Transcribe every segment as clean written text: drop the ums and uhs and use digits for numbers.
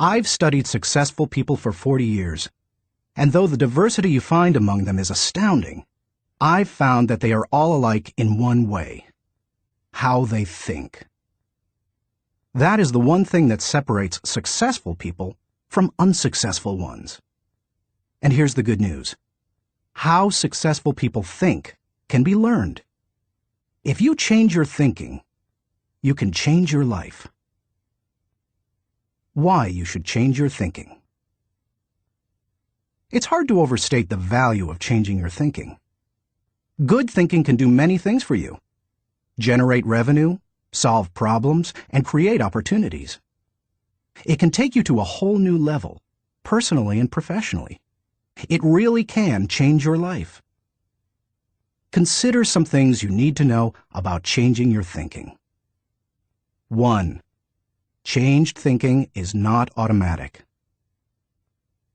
I've studied successful people for 40 years, and though the diversity you find among them is astounding, I've found that they are all alike in one way: how they think. That is the one thing that separates successful people from unsuccessful ones. And here's the good news. How successful people think can be learned. If you change your thinking, you can change your life. Why you should change your thinking. It's hard to overstate the value of changing your thinking. Good thinking can do many things for you: generate revenue, solve problems, and create opportunities. It can take you to a whole new level, personally and professionally. It really can change your life. Consider some things you need to know about changing your thinking. 1. Changed thinking is not automatic.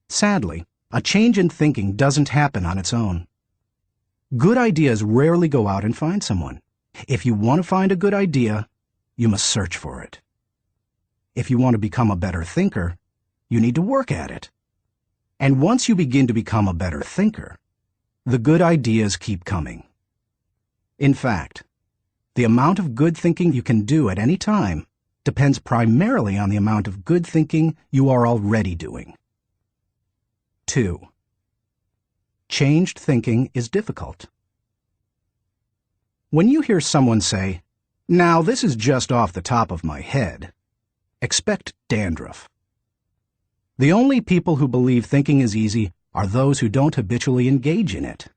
Sadly, a change in thinking doesn't happen on its own. Good ideas rarely go out and find someone. If you want to find a good idea, you must search for it. If you want to become a better thinker, you need to work at it. And once you begin to become a better thinker, the good ideas keep coming. In fact, the amount of good thinking you can do at any time depends primarily on the amount of good thinking you are already doing. 2. Changed thinking is difficult. When you hear someone say, "Now this is just off the top of my head," expect dandruff. The only people who believe thinking is easy are those who don't habitually engage in it.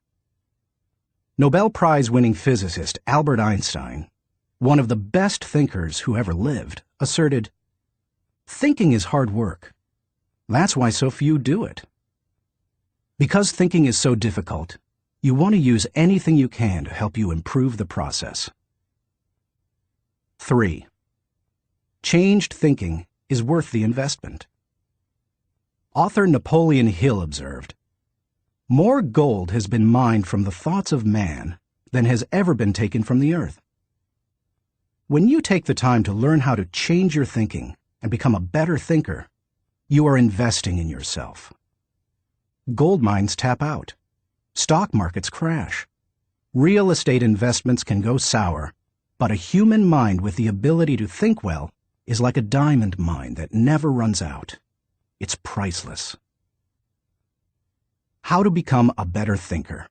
Nobel Prize-winning physicist Albert Einstein, one of the best thinkers who ever lived, asserted, "Thinking is hard work. That's why so few do it." Because thinking is so difficult, you want to use anything you can to help you improve the process. 3. Changed thinking is worth the investment. Author Napoleon Hill observed, "More gold has been mined from the thoughts of man than has ever been taken from the earth." When you take the time to learn how to change your thinking and become a better thinker, you are investing in yourself. Gold mines tap out. Stock markets crash. Real estate investments can go sour, but a human mind with the ability to think well is like a diamond mine that never runs out. It's priceless. How to become a better thinker.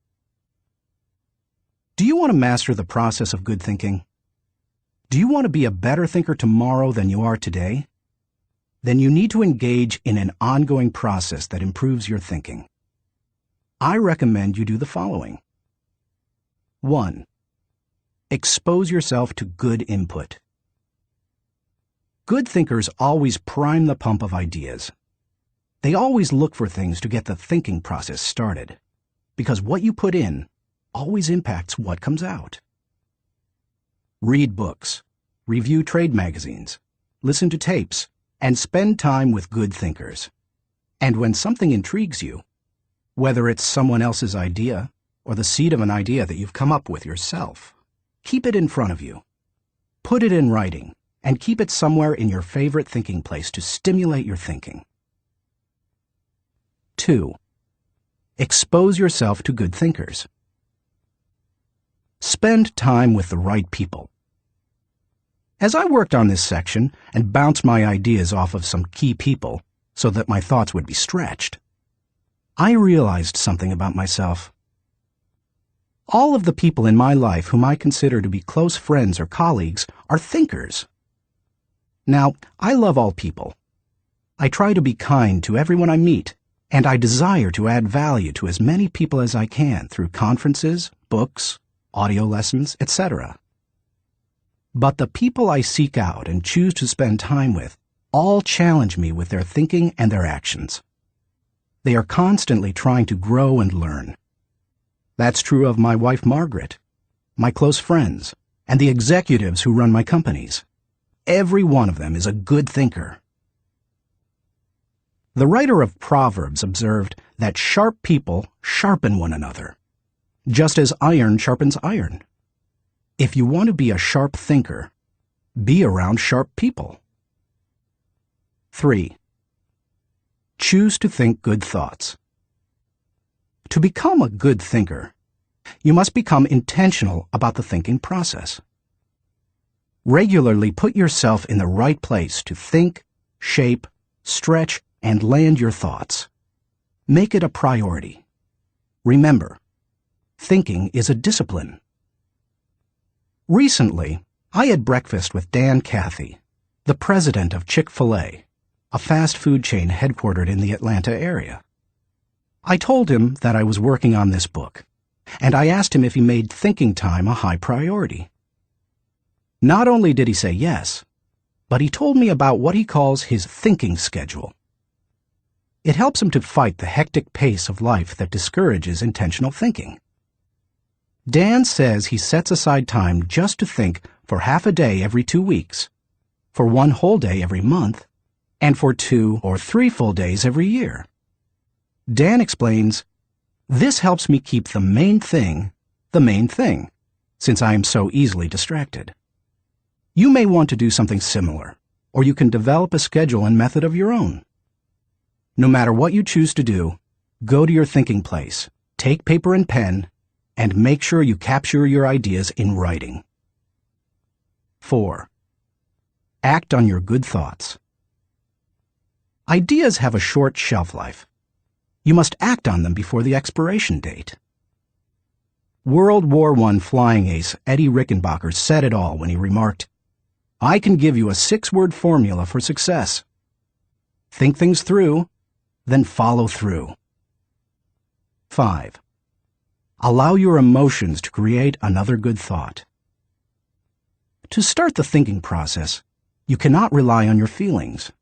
Do you want to master the process of good thinking? Do you want to be a better thinker tomorrow than you are today? Then you need to engage in an ongoing process that improves your thinking. I recommend you do the following. 1. Expose yourself to good input. Good thinkers always prime the pump of ideas. They always look for things to get the thinking process started, because what you put in always impacts what comes out. Read books, review trade magazines, listen to tapes, and spend time with good thinkers. And when something intrigues you, whether it's someone else's idea or the seed of an idea that you've come up with yourself, keep it in front of you. Put it in writing and keep it somewhere in your favorite thinking place to stimulate your thinking. 2. Expose yourself to good thinkers. Spend time with the right people. As I worked on this section and bounced my ideas off of some key people so that my thoughts would be stretched, I realized something about myself. All of the people in my life whom I consider to be close friends or colleagues are thinkers. Now, I love all people. I try to be kind to everyone I meet, and I desire to add value to as many people as I can through conferences, books, audio lessons, etc. But the people I seek out and choose to spend time with all challenge me with their thinking and their actions. They are constantly trying to grow and learn. That's true of my wife Margaret, my close friends, and the executives who run my companies. Every one of them is a good thinker. The writer of Proverbs observed that sharp people sharpen one another, just as iron sharpens iron. If you want to be a sharp thinker, be around sharp people. 3. Choose to think good thoughts. To become a good thinker, you must become intentional about the thinking process. Regularly put yourself in the right place to think, shape, stretch, and land your thoughts. Make it a priority. Remember, thinking is a discipline. Recently, I had breakfast with Dan Cathy, the president of Chick-fil-A, a fast food chain headquartered in the Atlanta area. I told him that I was working on this book, and I asked him if he made thinking time a high priority. Not only did he say yes, but he told me about what he calls his thinking schedule. It helps him to fight the hectic pace of life that discourages intentional thinking. Dan says he sets aside time just to think for half a day every 2 weeks, for 1 whole day every month, and for 2 or 3 full days every year. Dan explains, "This helps me keep the main thing, since I am so easily distracted." You may want to do something similar, or you can develop a schedule and method of your own. No matter what you choose to do, go to your thinking place, take paper and pen, and make sure you capture your ideas in writing. 4. Act on your good thoughts. Ideas have a short shelf life. You must act on them before the expiration date. World War I flying ace Eddie Rickenbacker said it all when he remarked, "I can give you a 6-word formula for success. Think things through, then follow through." 5. Allow your emotions to create another good thought. To start the thinking process, you cannot rely on your feelings.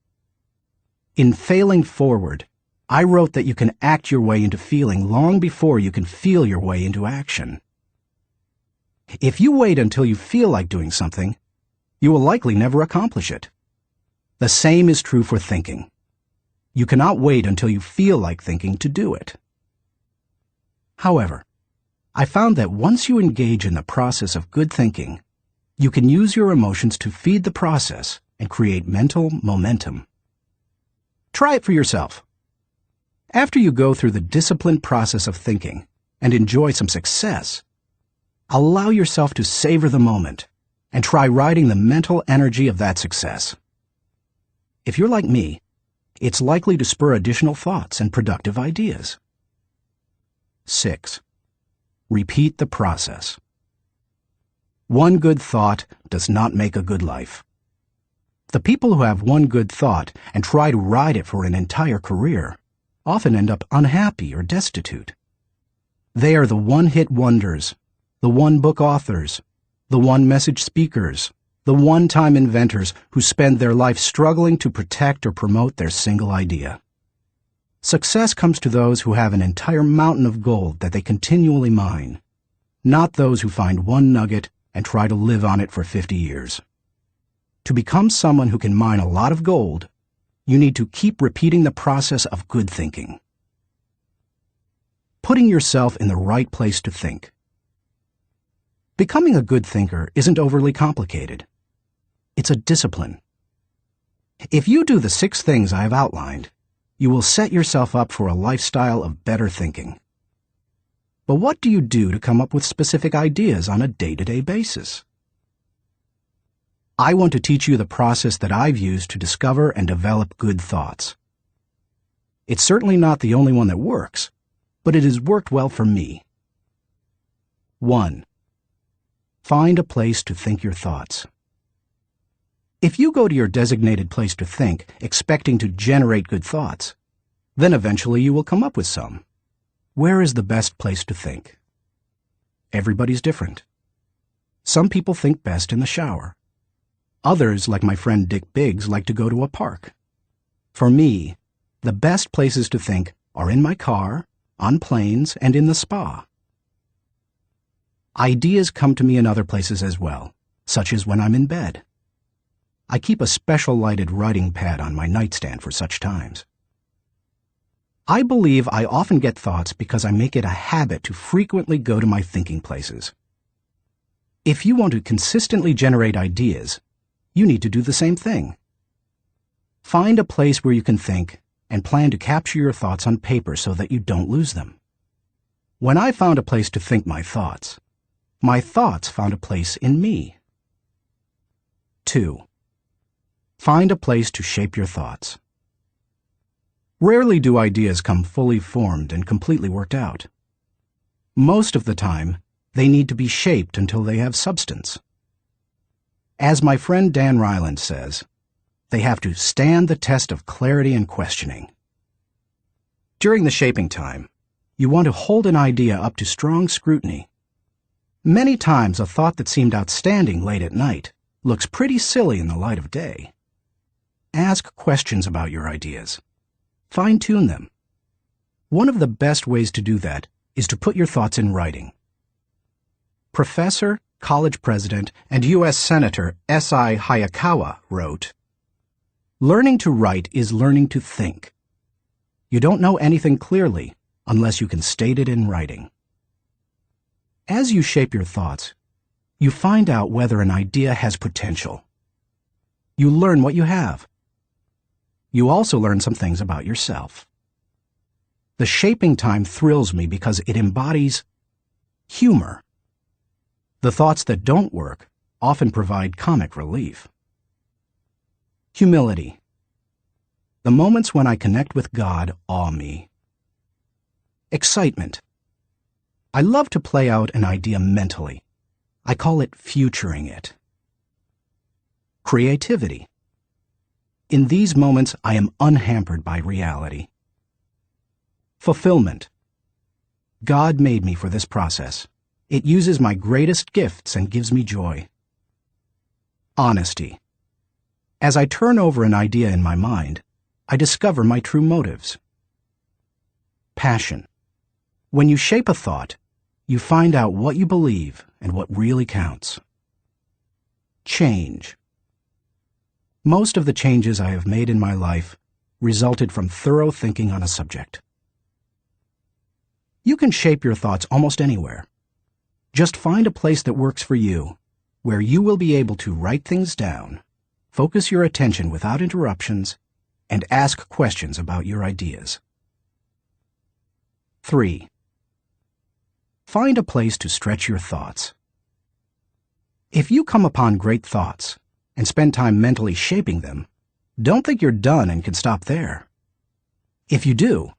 In Failing Forward, I wrote that you can act your way into feeling long before you can feel your way into action. If you wait until you feel like doing something, you will likely never accomplish it. The same is true for thinking. You cannot wait until you feel like thinking to do it. However, I found that once you engage in the process of good thinking, you can use your emotions to feed the process and create mental momentum. Try it for yourself. After you go through the disciplined process of thinking and enjoy some success, allow yourself to savor the moment and try riding the mental energy of that success. If you're like me, it's likely to spur additional thoughts and productive ideas. 6. Repeat the process. One good thought does not make a good life. The people who have one good thought and try to ride it for an entire career often end up unhappy or destitute. They are the one-hit wonders, the one-book authors, the one-message speakers, the one-time inventors who spend their life struggling to protect or promote their single idea. Success comes to those who have an entire mountain of gold that they continually mine, not those who find one nugget and try to live on it for 50 years. To become someone who can mine a lot of gold, you need to keep repeating the process of good thinking. Putting yourself in the right place to think. Becoming a good thinker isn't overly complicated. It's a discipline. If you do the 6 things I have outlined, you will set yourself up for a lifestyle of better thinking. But what do you do to come up with specific ideas on a day-to-day basis? I want to teach you the process that I've used to discover and develop good thoughts. It's certainly not the only one that works, but it has worked well for me. 1. Find a place to think your thoughts. If you go to your designated place to think, expecting to generate good thoughts, then eventually you will come up with some. Where is the best place to think? Everybody's different. Some people think best in the shower. Others, like my friend Dick Biggs, like to go to a park. For me, the best places to think are in my car, on planes, and in the spa. Ideas come to me in other places as well, such as when I'm in bed. I keep a special lighted writing pad on my nightstand for such times. I believe I often get thoughts because I make it a habit to frequently go to my thinking places. If you want to consistently generate ideas, you need to do the same thing. Find a place where you can think and plan to capture your thoughts on paper so that you don't lose them. When I found a place to think my thoughts found a place in me. 2. Find a place to shape your thoughts. Rarely do ideas come fully formed and completely worked out. Most of the time, they need to be shaped until they have substance. As my friend Dan Ryland says, they have to stand the test of clarity and questioning. During the shaping time, you want to hold an idea up to strong scrutiny. Many times a thought that seemed outstanding late at night looks pretty silly in the light of day. Ask questions about your ideas. Fine-tune them. One of the best ways to do that is to put your thoughts in writing. Professor, college president, and U.S. Senator S.I. Hayakawa wrote, "Learning to write is learning to think. You don't know anything clearly unless you can state it in writing." As you shape your thoughts, you find out whether an idea has potential. You learn what you have. You also learn some things about yourself. The shaping time thrills me because it embodies humor. The thoughts that don't work often provide comic relief. Humility. The moments when I connect with God awe me. Excitement. I love to play out an idea mentally. I call it futuring it. Creativity. In these moments, I am unhampered by reality. Fulfillment. God made me for this process. It uses my greatest gifts and gives me joy. Honesty. As I turn over an idea in my mind, I discover my true motives. Passion. When you shape a thought, you find out what you believe and what really counts. Change. Most of the changes I have made in my life resulted from thorough thinking on a subject. You can shape your thoughts almost anywhere. Just find a place that works for you, where you will be able to write things down, focus your attention without interruptions, and ask questions about your ideas. 3. Find a place to stretch your thoughts. If you come upon great thoughts and spend time mentally shaping them, don't think you're done and can stop there. If you do,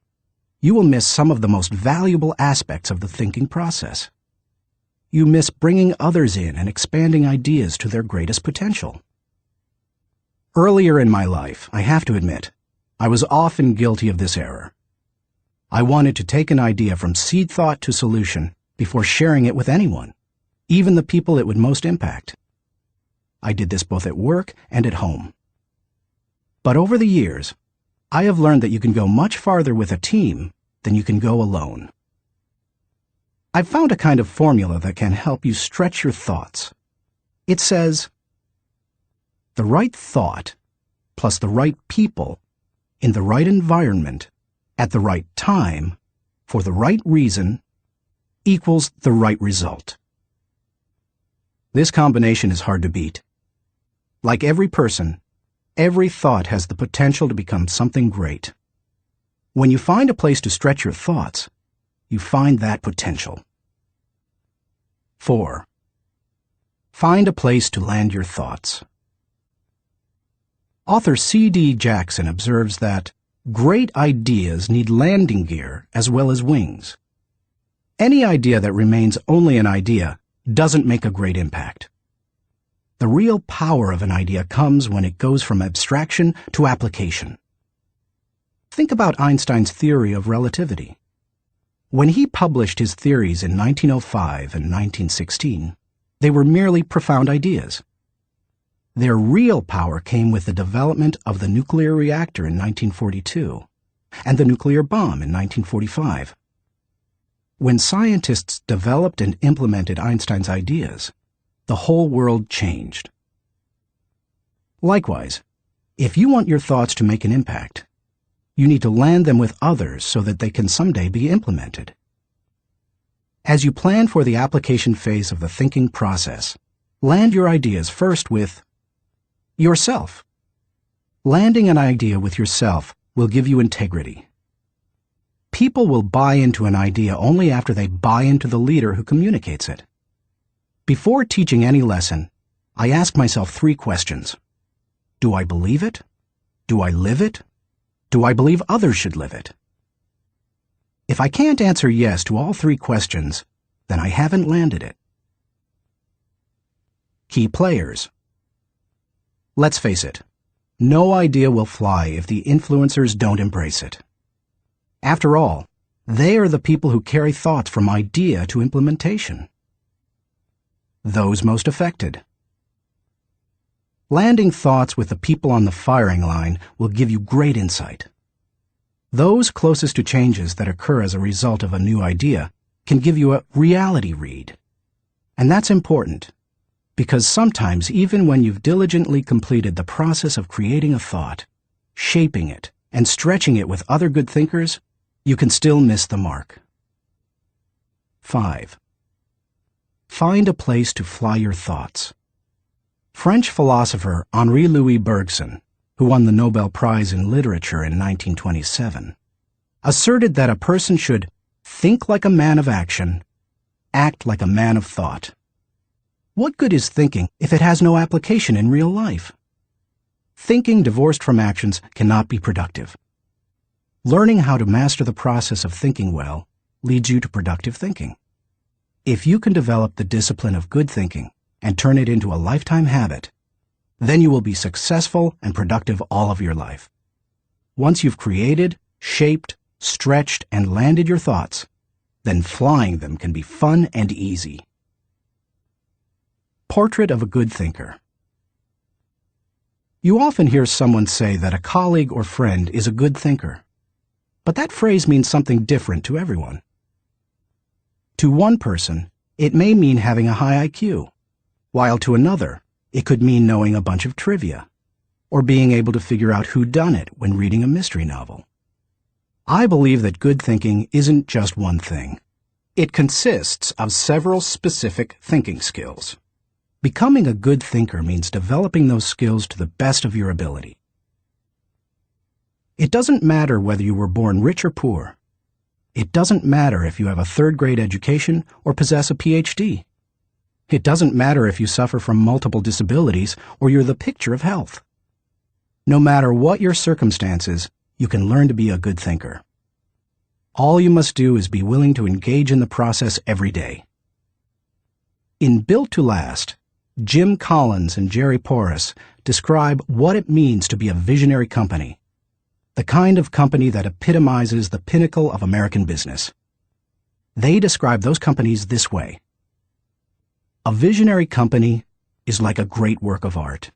you will miss some of the most valuable aspects of the thinking process. You miss bringing others in and expanding ideas to their greatest potential. Earlier in my life, I have to admit, I was often guilty of this error. I wanted to take an idea from seed thought to solution before sharing it with anyone, even the people it would most impact. I did this both at work and at home. But over the years, I have learned that you can go much farther with a team than you can go alone. I've found a kind of formula that can help you stretch your thoughts. It says, the right thought plus the right people in the right environment at the right time for the right reason equals the right result. This combination is hard to beat. Like every person, every thought has the potential to become something great. When you find a place to stretch your thoughts, you find that potential. 4. Find a place to land your thoughts. Author C.D. Jackson observes that great ideas need landing gear as well as wings. Any idea that remains only an idea doesn't make a great impact. The real power of an idea comes when it goes from abstraction to application. Think about Einstein's theory of relativity. When he published his theories in 1905 and 1916, they were merely profound ideas. Their real power came with the development of the nuclear reactor in 1942 and the nuclear bomb in 1945. When scientists developed and implemented Einstein's ideas, the whole world changed. Likewise, if you want your thoughts to make an impact, you need to land them with others so that they can someday be implemented. As you plan for the application phase of the thinking process, land your ideas first with yourself. Landing an idea with yourself will give you integrity. People will buy into an idea only after they buy into the leader who communicates it. Before teaching any lesson, I ask myself 3 questions. Do I believe it? Do I live it? Do I believe others should live it? If I can't answer yes to all 3 questions, then I haven't landed it. Key players. Let's face it, no idea will fly if the influencers don't embrace it. After all, they are the people who carry thoughts from idea to implementation. Those most affected. Landing thoughts with the people on the firing line will give you great insight. Those closest to changes that occur as a result of a new idea can give you a reality read. And that's important, because sometimes even when you've diligently completed the process of creating a thought, shaping it, and stretching it with other good thinkers, you can still miss the mark. 5. Find a place to fly your thoughts. French philosopher Henri-Louis Bergson, who won the Nobel Prize in Literature in 1927, asserted that a person should think like a man of action, act like a man of thought. What good is thinking if it has no application in real life? Thinking divorced from actions cannot be productive. Learning how to master the process of thinking well leads you to productive thinking. If you can develop the discipline of good thinking and turn it into a lifetime habit, then you will be successful and productive all of your life. Once you've created, shaped, stretched, and landed your thoughts, then flying them can be fun and easy. Portrait of a good thinker. You often hear someone say that a colleague or friend is a good thinker, but that phrase means something different to everyone. To one person, it may mean having a high IQ, while to another, it could mean knowing a bunch of trivia, or being able to figure out whodunit when reading a mystery novel. I believe that good thinking isn't just one thing. It consists of several specific thinking skills. Becoming a good thinker means developing those skills to the best of your ability. It doesn't matter whether you were born rich or poor. It doesn't matter if you have a 3rd-grade education or possess a PhD. It doesn't matter if you suffer from multiple disabilities or you're the picture of health. No matter what your circumstances, you can learn to be a good thinker. All you must do is be willing to engage in the process every day. In Built to Last, Jim Collins and Jerry Porras describe what it means to be a visionary company, the kind of company that epitomizes the pinnacle of American business. They describe those companies this way. A visionary company is like a great work of art.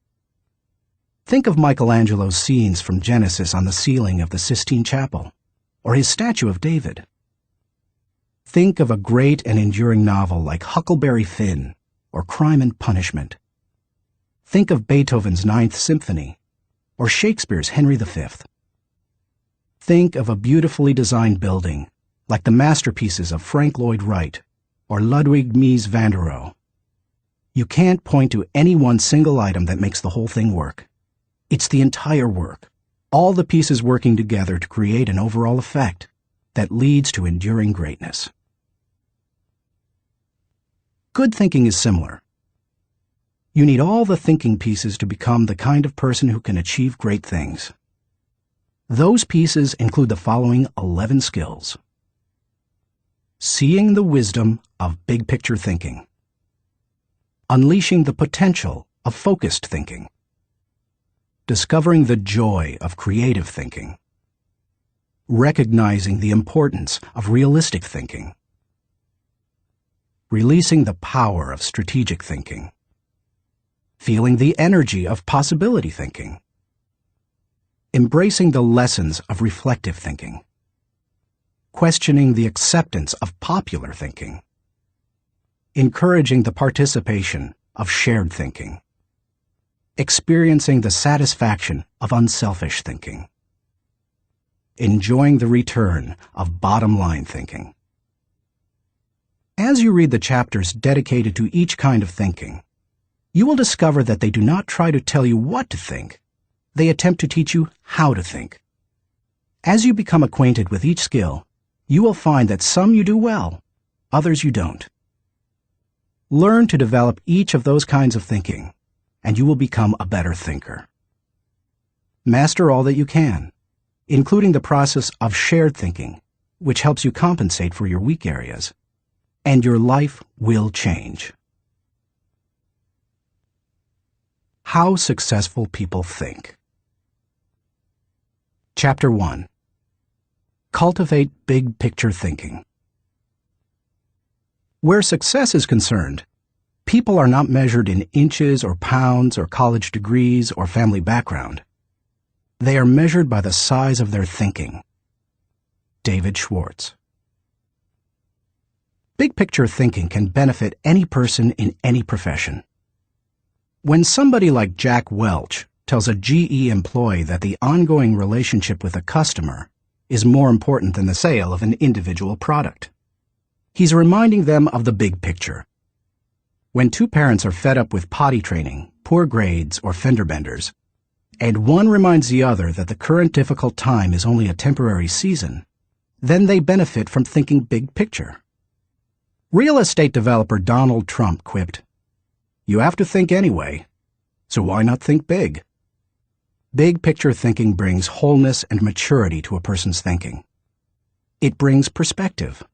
Think of Michelangelo's scenes from Genesis on the ceiling of the Sistine Chapel, or his statue of David. Think of a great and enduring novel like Huckleberry Finn or Crime and Punishment. Think of Beethoven's Ninth Symphony or Shakespeare's Henry V. Think of a beautifully designed building like the masterpieces of Frank Lloyd Wright or Ludwig Mies van der Rohe. You can't point to any one single item that makes the whole thing work. It's the entire work, all the pieces working together to create an overall effect that leads to enduring greatness. Good thinking is similar. You need all the thinking pieces to become the kind of person who can achieve great things. Those pieces include the following 11 skills. Seeing the wisdom of big picture thinking. Unleashing the potential of focused thinking. Discovering the joy of creative thinking. Recognizing the importance of realistic thinking. Releasing the power of strategic thinking. Feeling the energy of possibility thinking. Embracing the lessons of reflective thinking. Questioning the acceptance of popular thinking. Encouraging the participation of shared thinking. Experiencing the satisfaction of unselfish thinking. Enjoying the return of bottom-line thinking. As you read the chapters dedicated to each kind of thinking, you will discover that they do not try to tell you what to think. They attempt to teach you how to think. As you become acquainted with each skill, you will find that some you do well, others you don't. Learn to develop each of those kinds of thinking, and you will become a better thinker. Master all that you can, including the process of shared thinking, which helps you compensate for your weak areas, and your life will change. How successful people think. Chapter 1. Cultivate big picture thinking. Where success is concerned, people are not measured in inches or pounds or college degrees or family background. They are measured by the size of their thinking. David Schwartz. Big picture thinking can benefit any person in any profession. When somebody like Jack Welch tells a GE employee that the ongoing relationship with a customer is more important than the sale of an individual product, he's reminding them of the big picture. When two parents are fed up with potty training, poor grades, or fender benders, and one reminds the other that the current difficult time is only a temporary season, then they benefit from thinking big picture. Real estate developer Donald Trump quipped, "You have to think anyway, so why not think big?" Big picture thinking brings wholeness and maturity to a person's thinking. It brings perspective.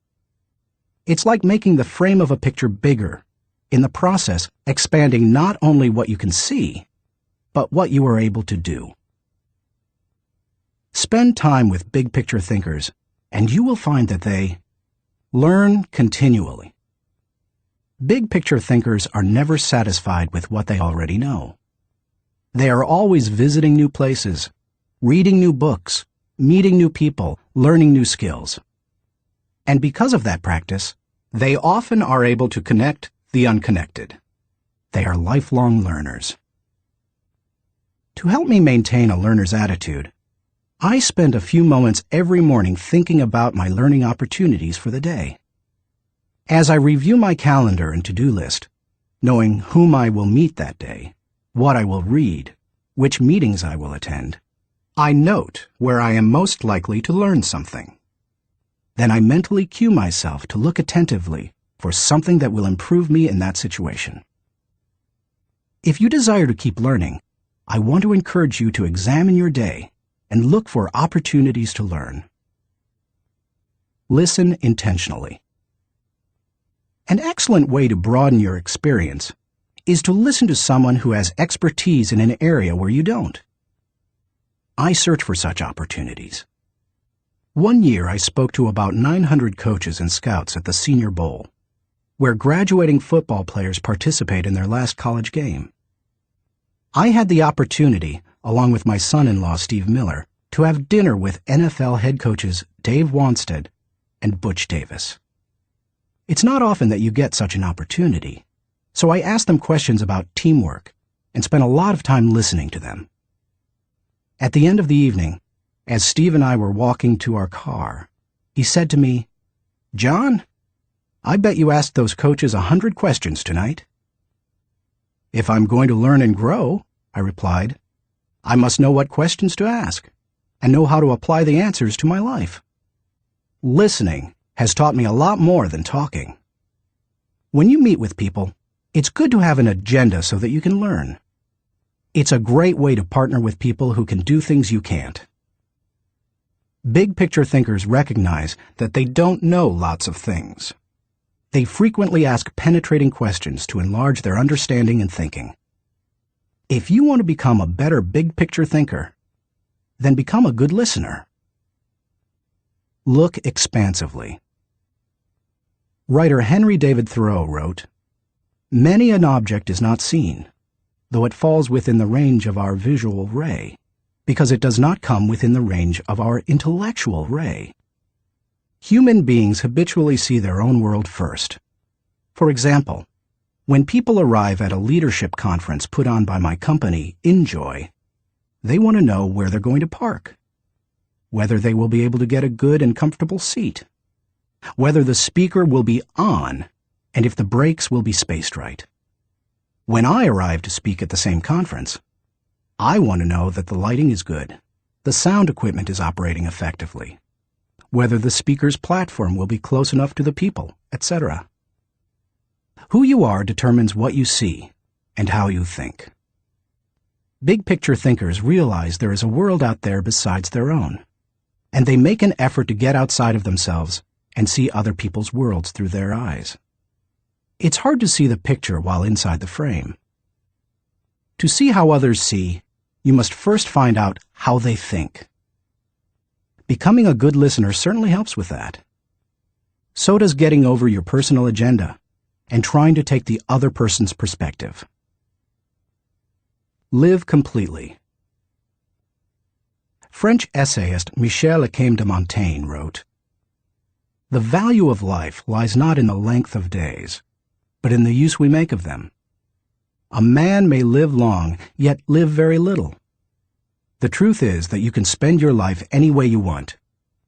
It's like making the frame of a picture bigger, in the process expanding not only what you can see, but what you are able to do. Spend time with big picture thinkers, and you will find that they learn continually. Big picture thinkers are never satisfied with what they already know. They are always visiting new places, reading new books, meeting new people, learning new skills. And because of that practice, they often are able to connect the unconnected. They are lifelong learners. To help me maintain a learner's attitude, I spend a few moments every morning thinking about my learning opportunities for the day. As I review my calendar and to-do list, knowing whom I will meet that day, what I will read, which meetings I will attend, I note where I am most likely to learn something. Then I mentally cue myself to look attentively for something that will improve me in that situation. If you desire to keep learning, I want to encourage you to examine your day and look for opportunities to learn. Listen intentionally. An excellent way to broaden your experience is to listen to someone who has expertise in an area where you don't. I search for such opportunities. One year I spoke to about 900 coaches and scouts at the Senior Bowl, where graduating football players participate in their last college game. I had the opportunity, along with my son-in-law Steve Miller, to have dinner with NFL head coaches Dave Wanstead and Butch Davis. It's not often that you get such an opportunity, so I asked them questions about teamwork and spent a lot of time listening to them. At the end of the evening, as Steve and I were walking to our car, he said to me, "John, I bet you asked those coaches 100 questions tonight." "If I'm going to learn and grow," I replied, "I must know what questions to ask and know how to apply the answers to my life." Listening has taught me a lot more than talking. When you meet with people, it's good to have an agenda so that you can learn. It's a great way to partner with people who can do things you can't. Big picture thinkers recognize that they don't know lots of things. They frequently ask penetrating questions to enlarge their understanding and thinking. If you want to become a better big picture thinker, then become a good listener. Look expansively. Writer Henry David Thoreau wrote, "Many an object is not seen, though it falls within the range of our visual ray, because it does not come within the range of our intellectual ray." Human beings habitually see their own world first. For example, when people arrive at a leadership conference put on by my company, Enjoy, they want to know where they're going to park, whether they will be able to get a good and comfortable seat, whether the speaker will be on, and if the breaks will be spaced right. When I arrive to speak at the same conference, I want to know that the lighting is good, the sound equipment is operating effectively, whether the speaker's platform will be close enough to the people, etc. Who you are determines what you see and how you think. Big picture thinkers realize there is a world out there besides their own, and they make an effort to get outside of themselves and see other people's worlds through their eyes. It's hard to see the picture while inside the frame. To see how others see, you must first find out how they think. Becoming a good listener certainly helps with that. So does getting over your personal agenda and trying to take the other person's perspective. Live completely. French essayist Michel de Montaigne wrote, "The value of life lies not in the length of days, but in the use we make of them. A man may live long, yet live very little. The truth is that you can spend your life any way you want,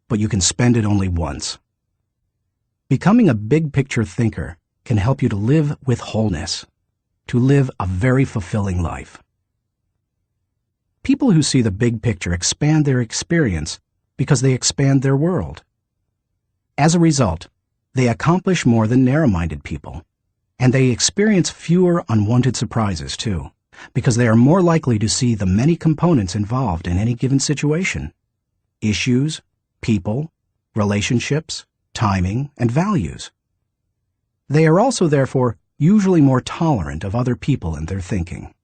but you can spend it only once." Becoming a big picture thinker can help you to live with wholeness, to live a very fulfilling life. People who see the big picture expand their experience because they expand their world. As a result, they accomplish more than narrow-minded people, and they experience fewer unwanted surprises too, because they are more likely to see the many components involved in any given situation: issues, people, relationships, timing, and values. They are also, therefore, usually more tolerant of other people and their thinking.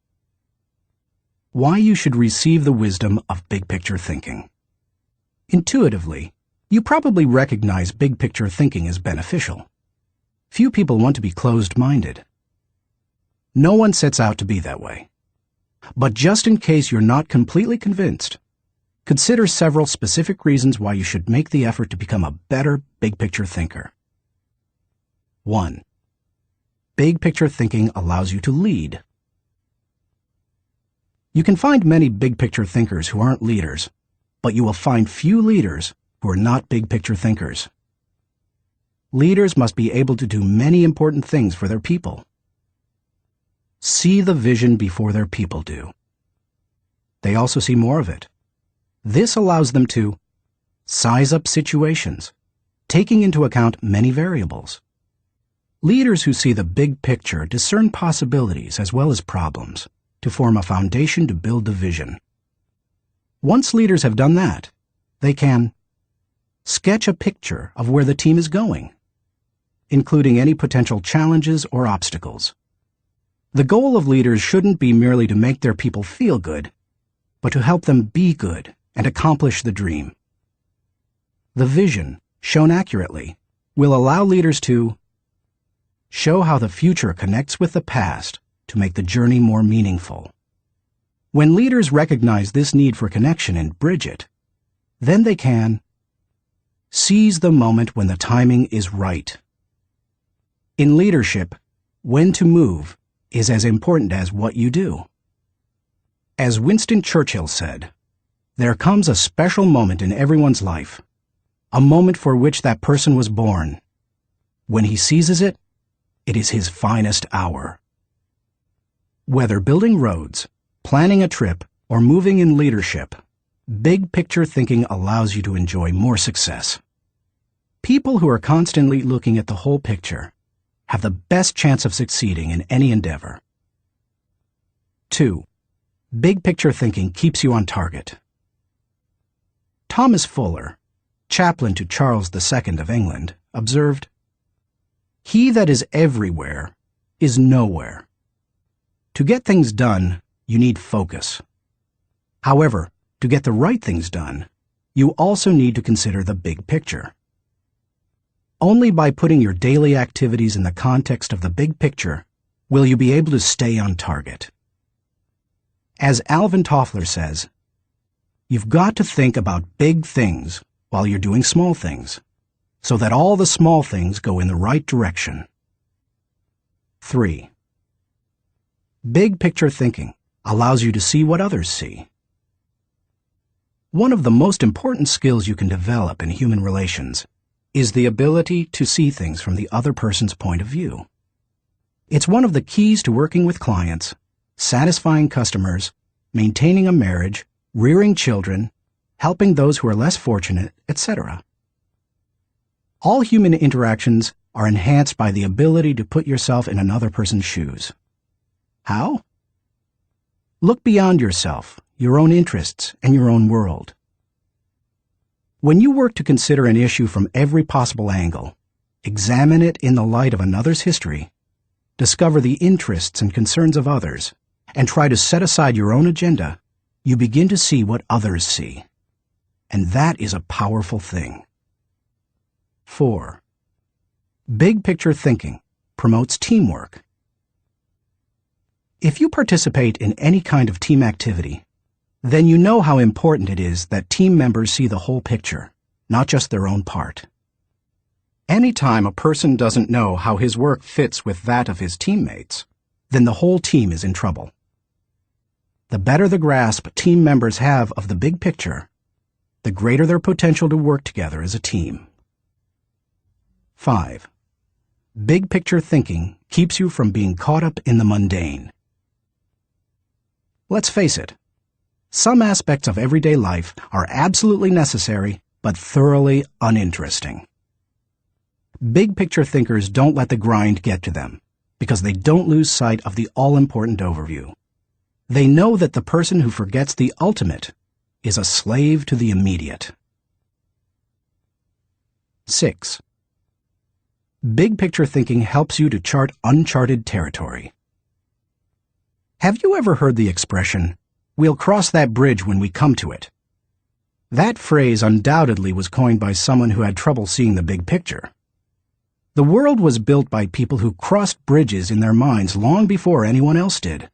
Why you should receive the wisdom of big picture thinking. Intuitively, you probably recognize big picture thinking as beneficial. Few people want to be closed-minded. No one sets out to be that way. But just in case you're not completely convinced, consider several specific reasons why you should make the effort to become a better big picture thinker. 1. Big picture thinking allows you to lead. You can find many big picture thinkers who aren't leaders, but you will find few leaders who are not big picture thinkers. Leaders must be able to do many important things for their people. See the vision before their people do. They also see more of it. This allows them to size up situations, taking into account many variables. Leaders who see the big picture discern possibilities as well as problems to form a foundation to build the vision. Once leaders have done that, they can sketch a picture of where the team is going, including any potential challenges or obstacles. The goal of leaders shouldn't be merely to make their people feel good, but to help them be good and accomplish the dream. The vision, shown accurately, will allow leaders to show how the future connects with the past to make the journey more meaningful. When leaders recognize this need for connection and bridge it, then they can seize the moment when the timing is right. In leadership, when to move is as important as what you do. As Winston Churchill said, "There comes a special moment in everyone's life, a moment for which that person was born. When he seizes it, it is his finest hour." Whether building roads, planning a trip, or moving in leadership, big picture thinking allows you to enjoy more success. People who are constantly looking at the whole picture have the best chance of succeeding in any endeavor. 2. Big picture thinking keeps you on target. Thomas Fuller, chaplain to Charles II of England, observed, "He that is everywhere is nowhere." To get things done, you need focus. However, to get the right things done, you also need to consider the big picture. Only by putting your daily activities in the context of the big picture will you be able to stay on target. As Alvin Toffler says, you've got to think about big things while you're doing small things, so that all the small things go in the right direction. 3. Big picture thinking allows you to see what others see. One of the most important skills you can develop in human relations is the ability to see things from the other person's point of view. It's one of the keys to working with clients, satisfying customers, maintaining a marriage, rearing children, helping those who are less fortunate, etc. All human interactions are enhanced by the ability to put yourself in another person's shoes. How? Look beyond yourself, your own interests, and your own world. When you work to consider an issue from every possible angle, examine it in the light of another's history, discover the interests and concerns of others, and try to set aside your own agenda, you begin to see what others see. And that is a powerful thing. 4. Big picture thinking promotes teamwork. If you participate in any kind of team activity, then you know how important it is that team members see the whole picture, not just their own part. Anytime a person doesn't know how his work fits with that of his teammates, then the whole team is in trouble. The better the grasp team members have of the big picture, the greater their potential to work together as a team. 5. Big picture thinking keeps you from being caught up in the mundane. Let's face it, some aspects of everyday life are absolutely necessary but thoroughly uninteresting. Big picture thinkers don't let the grind get to them because they don't lose sight of the all-important overview. They know that the person who forgets the ultimate is a slave to the immediate. 6. Big picture thinking helps you to chart uncharted territory. Have you ever heard the expression, "We'll cross that bridge when we come to it"? That phrase undoubtedly was coined by someone who had trouble seeing the big picture. The world was built by people who crossed bridges in their minds long before anyone else did.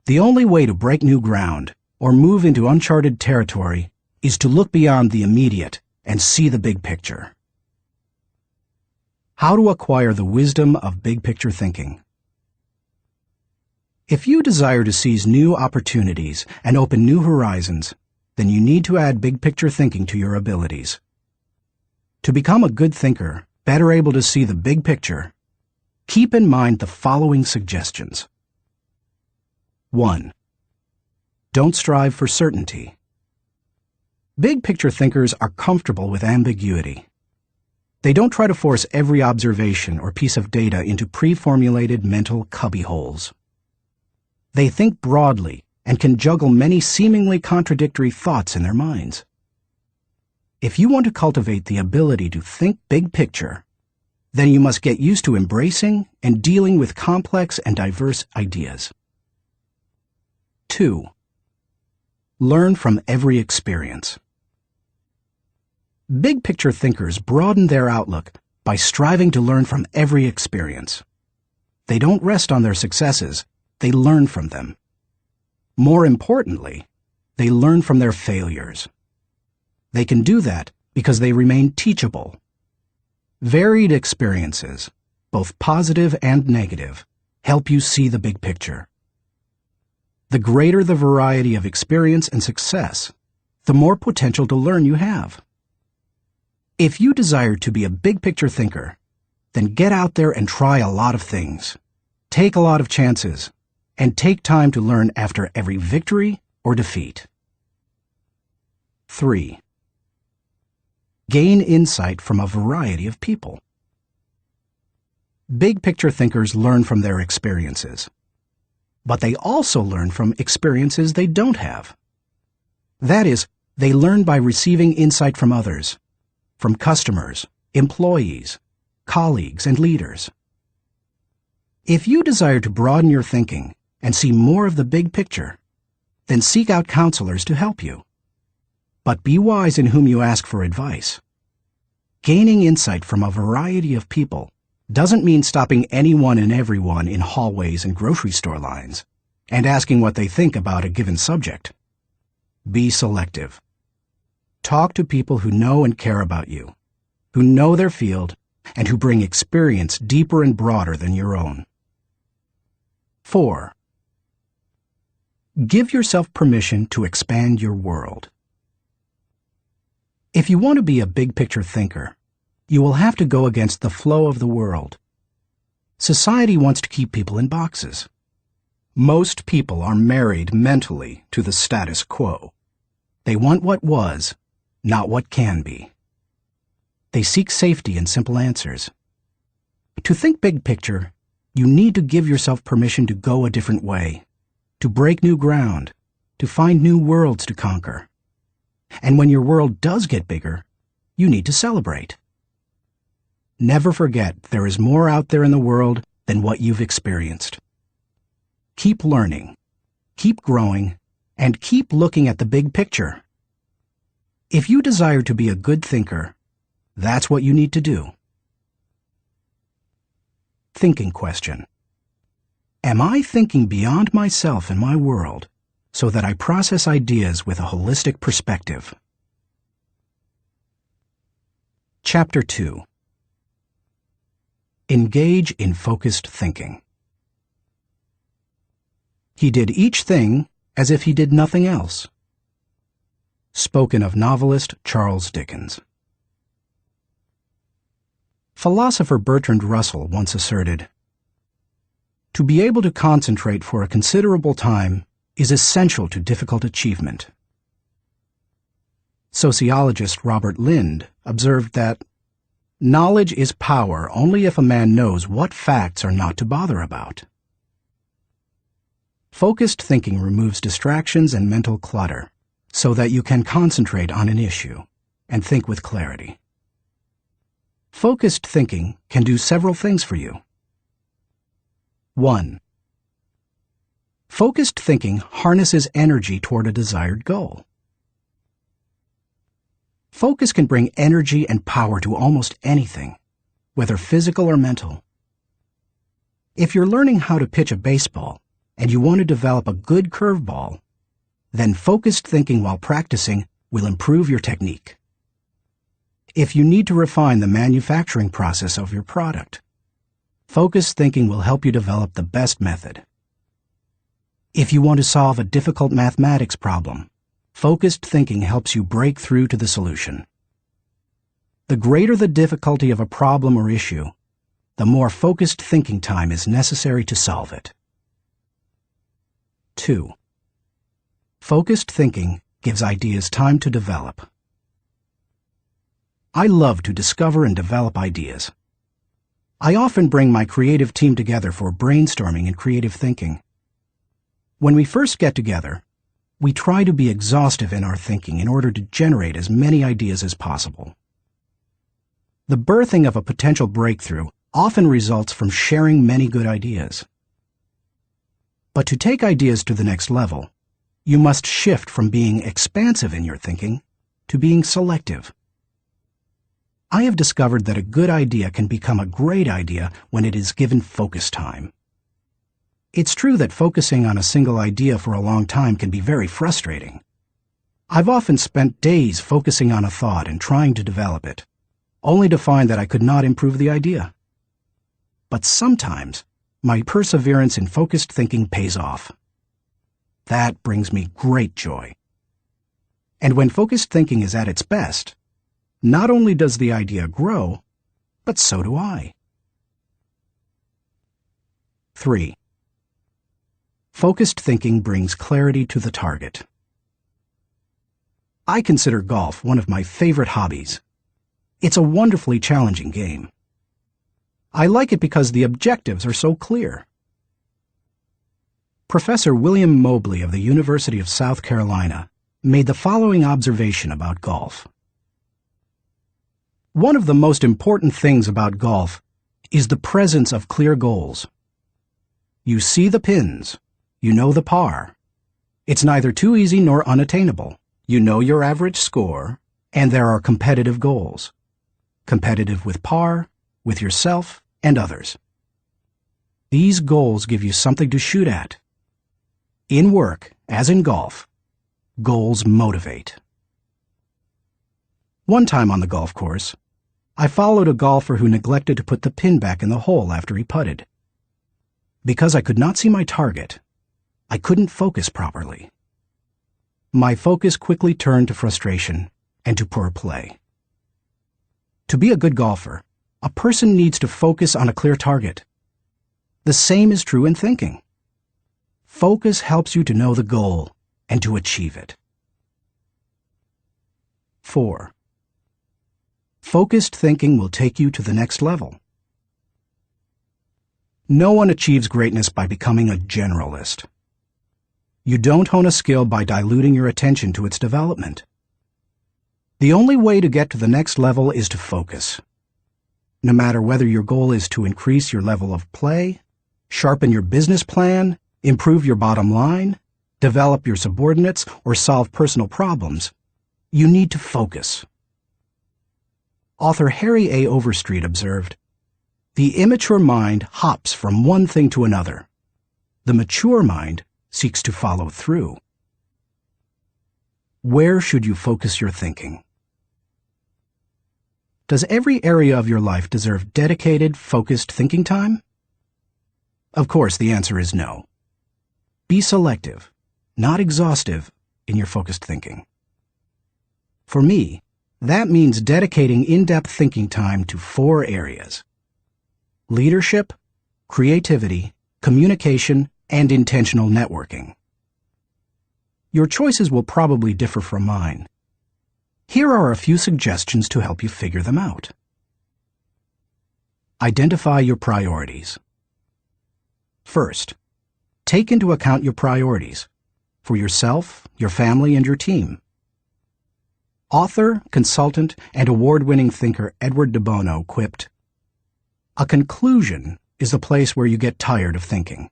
The only way to break new ground or move into uncharted territory is to look beyond the immediate and see the big picture. How to acquire the wisdom of big picture thinking. If you desire to seize new opportunities and open new horizons, then you need to add big picture thinking to your abilities. To become a good thinker, better able to see the big picture, keep in mind the following suggestions. 1. Don't strive for certainty. Big picture thinkers are comfortable with ambiguity. They don't try to force every observation or piece of data into pre-formulated mental cubbyholes. They think broadly and can juggle many seemingly contradictory thoughts in their minds. If you want to cultivate the ability to think big picture, then you must get used to embracing and dealing with complex and diverse ideas. 2. Learn from every experience. Big picture thinkers broaden their outlook by striving to learn from every experience. They don't rest on their successes, they learn from them. More importantly, they learn from their failures. They can do that because they remain teachable. Varied experiences, both positive and negative, help you see the big picture. The greater the variety of experience and success, the more potential to learn you have. If you desire to be a big picture thinker, then get out there and try a lot of things. Take a lot of chances, and take time to learn after every victory or defeat. 3. Gain insight from a variety of people. Big picture thinkers learn from their experiences, but they also learn from experiences they don't have. That is, they learn by receiving insight from others, from customers, employees, colleagues, and leaders. If you desire to broaden your thinking and see more of the big picture, then seek out counselors to help you. But be wise in whom you ask for advice. Gaining insight from a variety of people doesn't mean stopping anyone and everyone in hallways and grocery store lines and asking what they think about a given subject. Be selective. Talk to people who know and care about you, who know their field, and who bring experience deeper and broader than your own. 4. Give yourself permission to expand your world. If you want to be a big picture thinker, you will have to go against the flow of the world. Society wants to keep people in boxes. Most people are married mentally to the status quo. They want what was, not what can be. They seek safety in simple answers. To think big picture, you need to give yourself permission to go a different way, to break new ground, to find new worlds to conquer. And when your world does get bigger, you need to celebrate. Never forget there is more out there in the world than what you've experienced. Keep learning, keep growing, and keep looking at the big picture. If you desire to be a good thinker, that's what you need to do. Thinking question. Am I thinking beyond myself and my world so that I process ideas with a holistic perspective? Chapter 2. Engage in focused thinking. He did each thing as if he did nothing else. Spoken of novelist Charles Dickens. Philosopher Bertrand Russell once asserted, "To be able to concentrate for a considerable time is essential to difficult achievement." Sociologist Robert Lind observed that, "Knowledge is power only if a man knows what facts are not to bother about." Focused thinking removes distractions and mental clutter so that you can concentrate on an issue and think with clarity. Focused thinking can do several things for you. 1. Focused thinking harnesses energy toward a desired goal. Focus can bring energy and power to almost anything, whether physical or mental. If you're learning how to pitch a baseball and you want to develop a good curveball, then focused thinking while practicing will improve your technique. If you need to refine the manufacturing process of your product, focused thinking will help you develop the best method. If you want to solve a difficult mathematics problem, focused thinking helps you break through to the solution. The greater the difficulty of a problem or issue, the more focused thinking time is necessary to solve it. 2. Focused thinking gives ideas time to develop. I love to discover and develop ideas. I often bring my creative team together for brainstorming and creative thinking. When we first get together, we try to be exhaustive in our thinking in order to generate as many ideas as possible. The birthing of a potential breakthrough often results from sharing many good ideas. But to take ideas to the next level, you must shift from being expansive in your thinking to being selective. I have discovered that a good idea can become a great idea when it is given focus time. It's true that focusing on a single idea for a long time can be very frustrating. I've often spent days focusing on a thought and trying to develop it, only to find that I could not improve the idea. But sometimes, my perseverance in focused thinking pays off. That brings me great joy. And when focused thinking is at its best, not only does the idea grow, but so do I. 3. Focused thinking brings clarity to the target. I consider golf one of my favorite hobbies. It's a wonderfully challenging game. I like it because the objectives are so clear. Professor William Mobley of the University of South Carolina made the following observation about golf. One of the most important things about golf is the presence of clear goals. You see the pins, you know the par. It's neither too easy nor unattainable. You know your average score, and there are competitive goals. Competitive with par, with yourself, and others. These goals give you something to shoot at. In work, as in golf, goals motivate. One time on the golf course, I followed a golfer who neglected to put the pin back in the hole after he putted. Because I could not see my target, I couldn't focus properly. My focus quickly turned to frustration and to poor play. To be a good golfer, a person needs to focus on a clear target. The same is true in thinking. Focus helps you to know the goal and to achieve it. 4. Focused thinking will take you to the next level. No one achieves greatness by becoming a generalist. You don't hone a skill by diluting your attention to its development. The only way to get to the next level is to focus. No matter whether your goal is to increase your level of play, sharpen your business plan, improve your bottom line, develop your subordinates, or solve personal problems, you need to focus. Author Harry A. Overstreet observed, "The immature mind hops from one thing to another. The mature mind seeks to follow through." Where should you focus your thinking? Does every area of your life deserve dedicated, focused thinking time? Of course, the answer is no. Be selective, not exhaustive, in your focused thinking. For me, that means dedicating in-depth thinking time to 4 areas: leadership, creativity, communication, and intentional networking. Your choices will probably differ from mine. Here are a few suggestions to help you figure them out. Identify your priorities. First, take into account your priorities for yourself, your family, and your team. Author, consultant, and award-winning thinker Edward de Bono quipped, "A conclusion is the place where you get tired of thinking."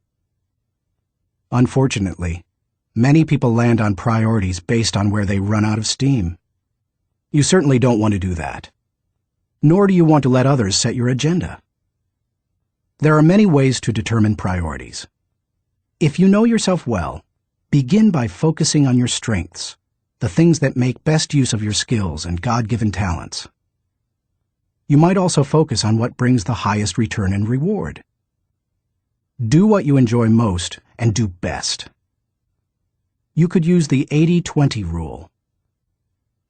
Unfortunately, many people land on priorities based on where they run out of steam. You certainly don't want to do that. Nor do you want to let others set your agenda. There are many ways to determine priorities. If you know yourself well, begin by focusing on your strengths, the things that make best use of your skills and God-given talents. You might also focus on what brings the highest return and reward. Do what you enjoy most and do best. You could use the 80-20 rule.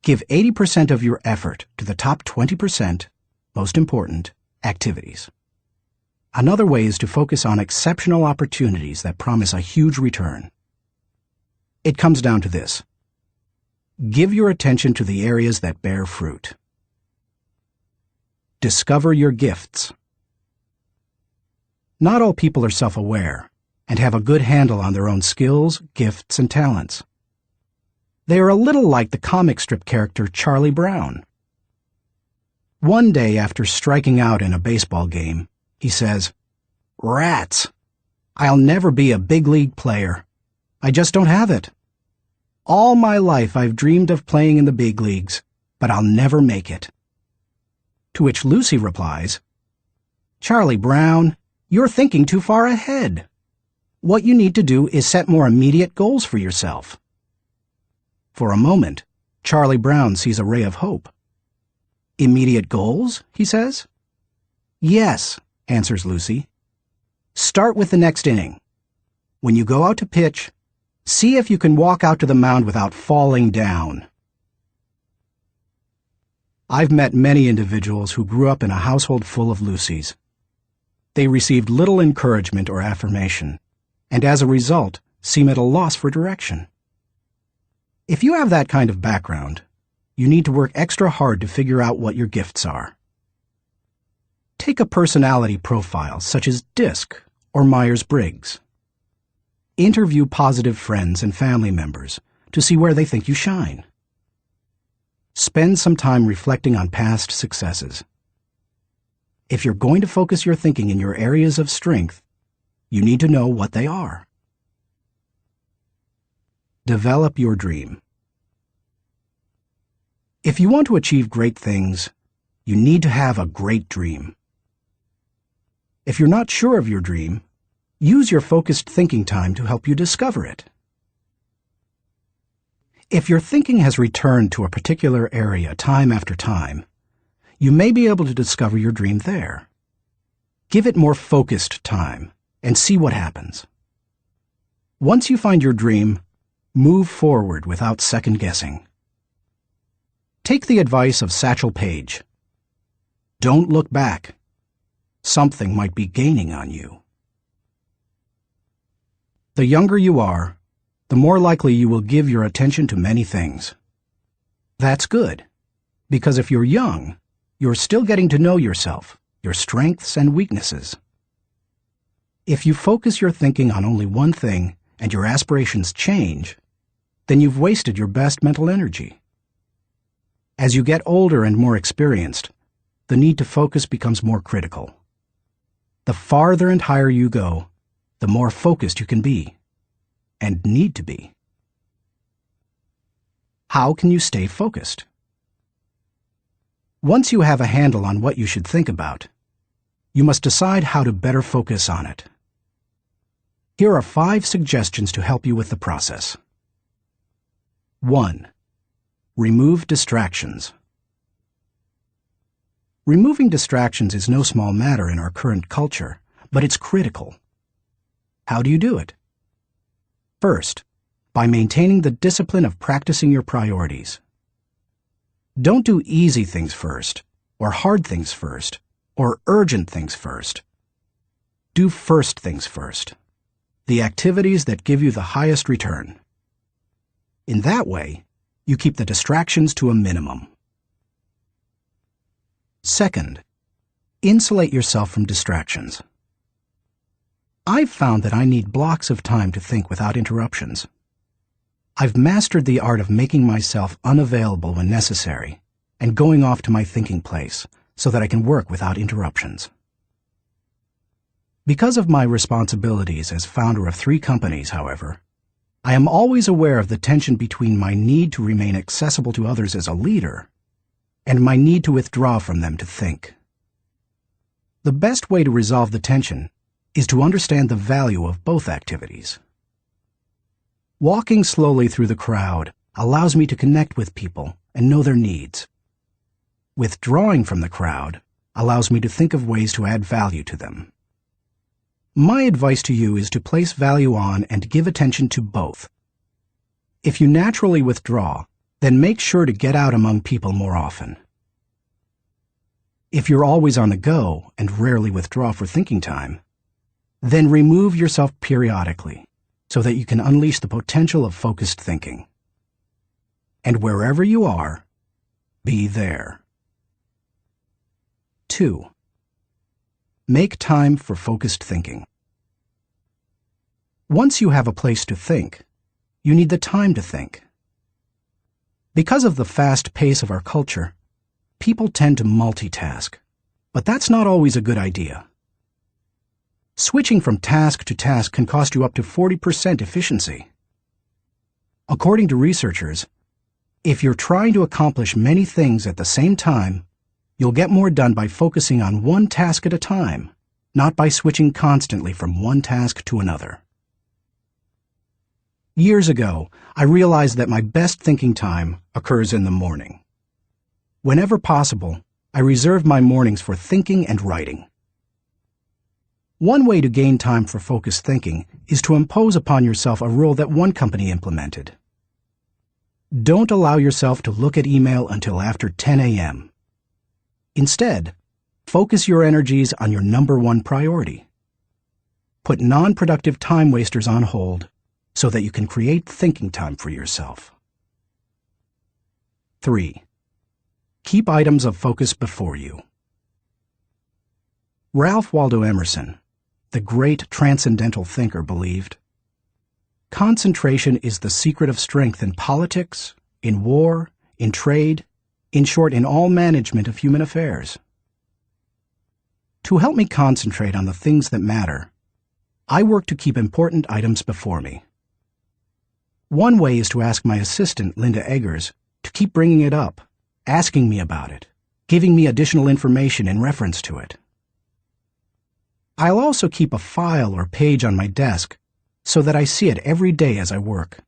Give 80% of your effort to the top 20%, most important, activities. Another way is to focus on exceptional opportunities that promise a huge return. It comes down to this. Give your attention to the areas that bear fruit. Discover your gifts. Not all people are self-aware and have a good handle on their own skills, gifts, and talents. They are a little like the comic strip character Charlie Brown. One day after striking out in a baseball game, he says, "Rats! I'll never be a big league player. I just don't have it. All my life I've dreamed of playing in the big leagues, but I'll never make it." To which Lucy replies, "Charlie Brown, you're thinking too far ahead. What you need to do is set more immediate goals for yourself." For a moment, Charlie Brown sees a ray of hope. "Immediate goals?" he says. "Yes," answers Lucy. "Start with the next inning. When you go out to pitch, see if you can walk out to the mound without falling down." I've met many individuals who grew up in a household full of Lucys. They received little encouragement or affirmation, and as a result, seem at a loss for direction. If you have that kind of background, you need to work extra hard to figure out what your gifts are. Take a personality profile such as DISC or Myers-Briggs. Interview positive friends and family members to see where they think you shine. Spend some time reflecting on past successes. If you're going to focus your thinking in your areas of strength, you need to know what they are. Develop your dream. If you want to achieve great things, you need to have a great dream. If you're not sure of your dream, use your focused thinking time to help you discover it. If your thinking has returned to a particular area time after time, you may be able to discover your dream there. Give it more focused time and see what happens. Once you find your dream, move forward without second-guessing. Take the advice of Satchel Paige. Don't look back. Something might be gaining on you. The younger you are, the more likely you will give your attention to many things. That's good, Because if you're young, you're still getting to know yourself, your strengths and weaknesses. If you focus your thinking on only one thing and your aspirations change, then you've wasted your best mental energy. As you get older and more experienced, the need to focus becomes more critical. The farther and higher you go, the more focused you can be, and need to be. How can you stay focused? Once you have a handle on what you should think about, you must decide how to better focus on it. Here are 5 suggestions to help you with the process. 1. Remove distractions. Removing distractions is no small matter in our current culture, but it's critical. How do you do it? First, by maintaining the discipline of practicing your priorities. Don't do easy things first, or hard things first, or urgent things first. Do first things first, the activities that give you the highest return. In that way, you keep the distractions to a minimum. Second, insulate yourself from distractions. I've found that I need blocks of time to think without interruptions. I've mastered the art of making myself unavailable when necessary and going off to my thinking place so that I can work without interruptions. Because of my responsibilities as founder of 3 companies, however, I am always aware of the tension between my need to remain accessible to others as a leader and my need to withdraw from them to think. The best way to resolve the tension is to understand the value of both activities. Walking slowly through the crowd allows me to connect with people and know their needs. Withdrawing from the crowd allows me to think of ways to add value to them. My advice to you is to place value on and give attention to both. If you naturally withdraw, then make sure to get out among people more often. If you're always on the go and rarely withdraw for thinking time, then remove yourself periodically so that you can unleash the potential of focused thinking. And wherever you are, be there. 2. Make time for focused thinking. Once you have a place to think, you need the time to think. Because of the fast pace of our culture, people tend to multitask, but that's not always a good idea. Switching from task to task can cost you up to 40% efficiency. According to researchers, if you're trying to accomplish many things at the same time, you'll get more done by focusing on one task at a time, not by switching constantly from one task to another. Years ago, I realized that my best thinking time occurs in the morning. Whenever possible, I reserve my mornings for thinking and writing. One way to gain time for focused thinking is to impose upon yourself a rule that one company implemented. Don't allow yourself to look at email until after 10 a.m. Instead, focus your energies on your number 1 priority. Put non-productive time wasters on hold so that you can create thinking time for yourself. 3. Keep items of focus before you. Ralph Waldo Emerson, the great transcendental thinker, believed, "Concentration is the secret of strength in politics, in war, in trade, in short, in all management of human affairs." To help me concentrate on the things that matter, I work to keep important items before me. One way is to ask my assistant, Linda Eggers, to keep bringing it up, asking me about it, giving me additional information in reference to it. I'll also keep a file or page on my desk so that I see it every day as I work.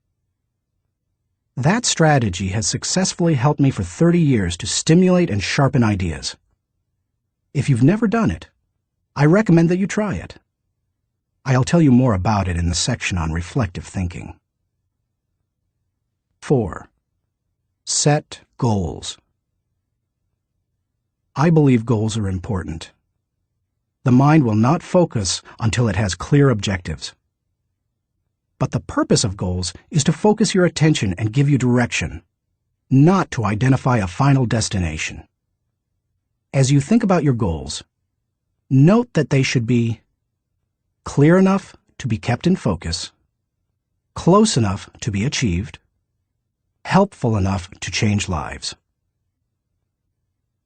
That strategy has successfully helped me for 30 years to stimulate and sharpen ideas. If you've never done it, I recommend that you try it. I'll tell you more about it in the section on reflective thinking. 4. Set goals. I believe goals are important. The mind will not focus until it has clear objectives. But the purpose of goals is to focus your attention and give you direction. not to identify a final destination. As you think about your goals, note that they should be clear enough to be kept in focus, close enough to be achieved, helpful enough to change lives.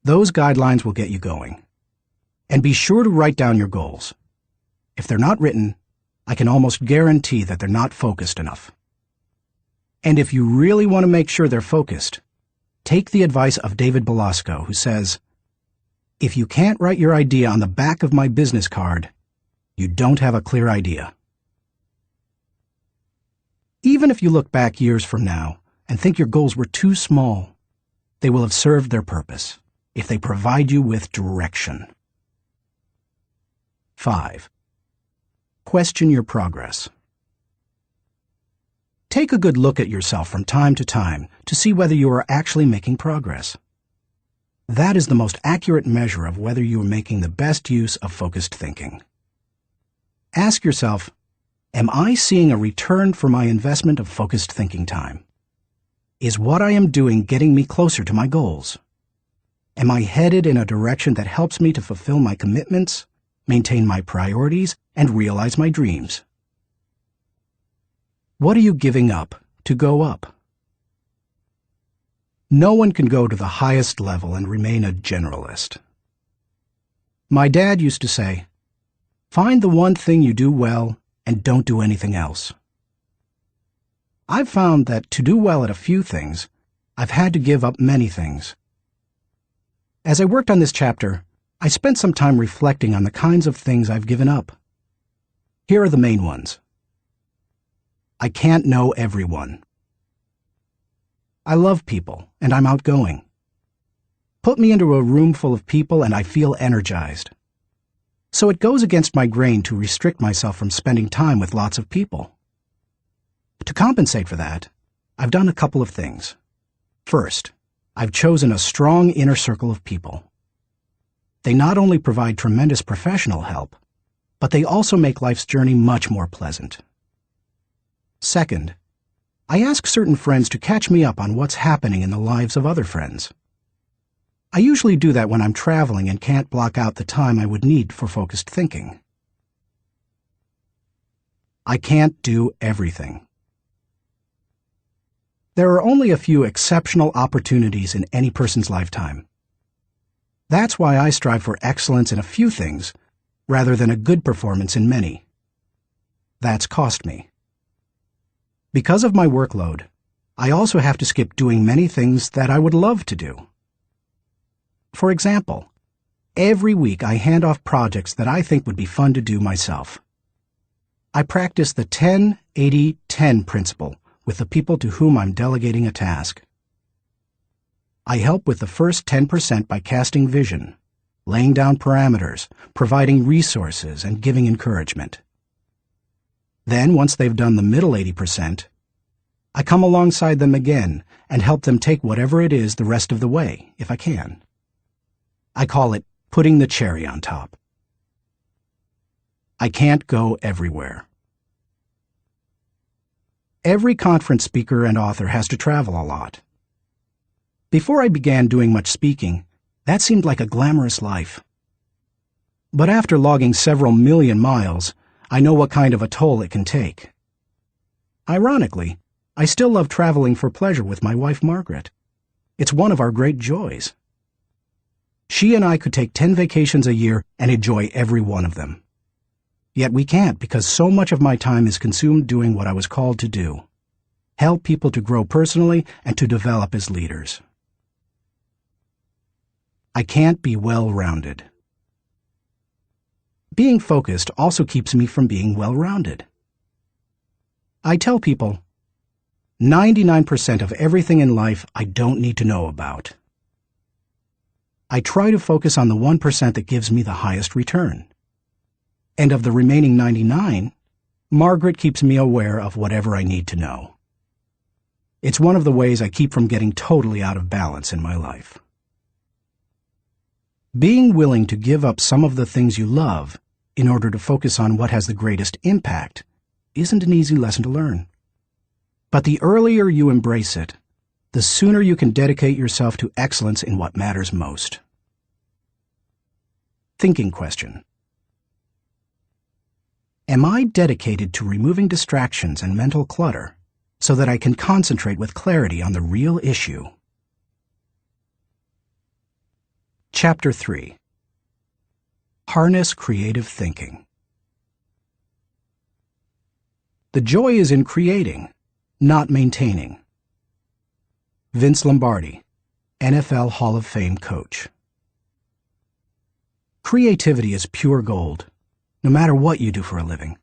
Those guidelines will get you going. And be sure to write down your goals. If they're not written, I can almost guarantee that they're not focused enough. And if you really want to make sure they're focused, take the advice of David Belasco, who says, "If you can't write your idea on the back of my business card, you don't have a clear idea." Even if you look back years from now and think your goals were too small, they will have served their purpose if they provide you with direction. 5. Question your progress. Take a good look at yourself from time to time to see whether you are actually making progress. That is the most accurate measure of whether you are making the best use of focused thinking. Ask yourself, am I seeing a return for my investment of focused thinking time? Is what I am doing getting me closer to my goals? Am I headed in a direction that helps me to fulfill my commitments, maintain my priorities, and realize my dreams? What are you giving up to go up? No one can go to the highest level and remain a generalist. My dad used to say, "Find the one thing you do well and don't do anything else." I've found that to do well at a few things, I've had to give up many things. As I worked on this chapter, I spent some time reflecting on the kinds of things I've given up. Here are the main ones. I can't know everyone. I love people, and I'm outgoing. Put me into a room full of people and I feel energized. So it goes against my grain to restrict myself from spending time with lots of people. To compensate for that, I've done a couple of things. First, I've chosen a strong inner circle of people. They not only provide tremendous professional help, but they also make life's journey much more pleasant. Second, I ask certain friends to catch me up on what's happening in the lives of other friends. I usually do that when I'm traveling and can't block out the time I would need for focused thinking. I can't do everything. There are only a few exceptional opportunities in any person's lifetime. That's why I strive for excellence in a few things rather than a good performance in many. That's cost me. Because of my workload, I also have to skip doing many things that I would love to do. For example, every week I hand off projects that I think would be fun to do myself. I practice the 10-80-10 principle with the people to whom I'm delegating a task. I help with the first 10% by casting vision, laying down parameters, providing resources, and giving encouragement. Then, once they've done the middle 80%, I come alongside them again and help them take whatever it is the rest of the way, if I can. I call it putting the cherry on top. I can't go everywhere. Every conference speaker and author has to travel a lot. Before I began doing much speaking, that seemed like a glamorous life. But after logging several million miles, I know what kind of a toll it can take. Ironically, I still love traveling for pleasure with my wife, Margaret. It's one of our great joys. She and I could take 10 vacations a year and enjoy every one of them. Yet we can't because so much of my time is consumed doing what I was called to do: help people to grow personally and to develop as leaders. I can't be well-rounded. Being focused also keeps me from being well-rounded. I tell people, 99% of everything in life I don't need to know about. I try to focus on the 1% that gives me the highest return. And of the remaining 99, Margaret keeps me aware of whatever I need to know. It's one of the ways I keep from getting totally out of balance in my life. Being willing to give up some of the things you love in order to focus on what has the greatest impact isn't an easy lesson to learn. But the earlier you embrace it, the sooner you can dedicate yourself to excellence in what matters most. Thinking question. Am I dedicated to removing distractions and mental clutter so that I can concentrate with clarity on the real issue? Chapter 3. Harness Creative Thinking. The joy is in creating, not maintaining. Vince Lombardi, NFL Hall of Fame coach. Creativity is pure gold, no matter what you do for a living.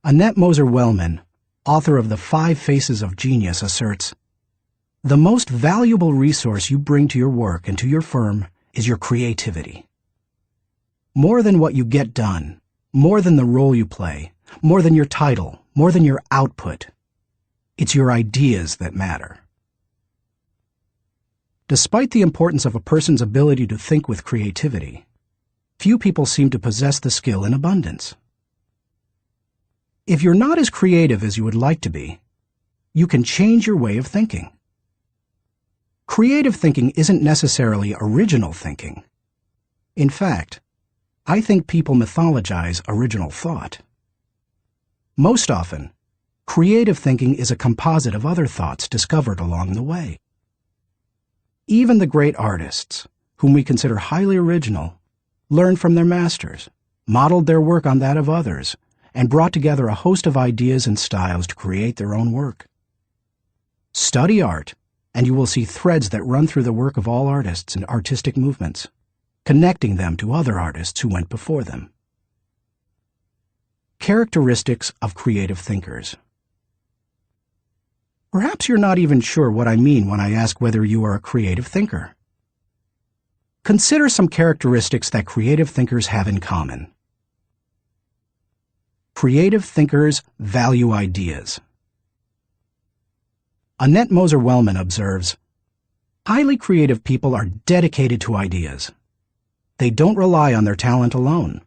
Annette Moser-Wellman, author of The 5 Faces of Genius, asserts, "The most valuable resource you bring to your work and to your firm is your creativity. More than what you get done, more than the role you play, more than your title, more than your output, it's your ideas that matter." Despite the importance of a person's ability to think with creativity, few people seem to possess the skill in abundance. If you're not as creative as you would like to be, you can change your way of thinking. Creative thinking isn't necessarily original thinking. In fact, I think people mythologize original thought. Most often, creative thinking is a composite of other thoughts discovered along the way. Even the great artists, whom we consider highly original, learned from their masters, modeled their work on that of others, and brought together a host of ideas and styles to create their own work. Study art, and you will see threads that run through the work of all artists and artistic movements, connecting them to other artists who went before them. Characteristics of creative thinkers. Perhaps you're not even sure what I mean when I ask whether you are a creative thinker. Consider some characteristics that creative thinkers have in common. Creative thinkers value ideas. Annette Moser-Wellman observes, "Highly creative people are dedicated to ideas. They don't rely on their talent alone.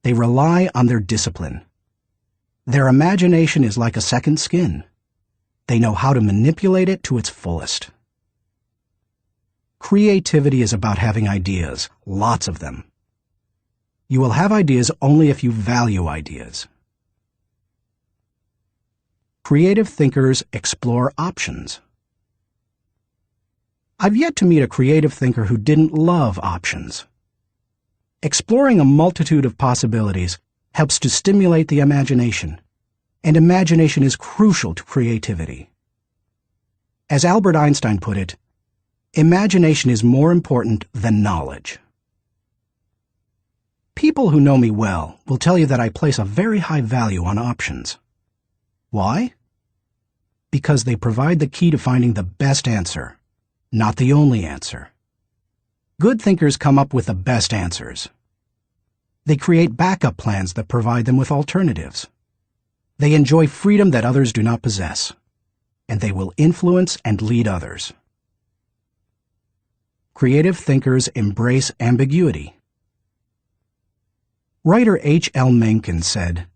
They rely on their discipline. Their imagination is like a second skin. They know how to manipulate it to its fullest." Creativity is about having ideas, lots of them. You will have ideas only if you value ideas. Creative thinkers explore options. I've yet to meet a creative thinker who didn't love options. Exploring a multitude of possibilities helps to stimulate the imagination, and imagination is crucial to creativity. As Albert Einstein put it, imagination is more important than knowledge. People who know me well will tell you that I place a very high value on options. Why? Because they provide the key to finding the best answer, not the only answer. Good thinkers come up with the best answers. They create backup plans that provide them with alternatives. They enjoy freedom that others do not possess, and they will influence and lead others. Creative thinkers embrace ambiguity. Writer H.L. Mencken said,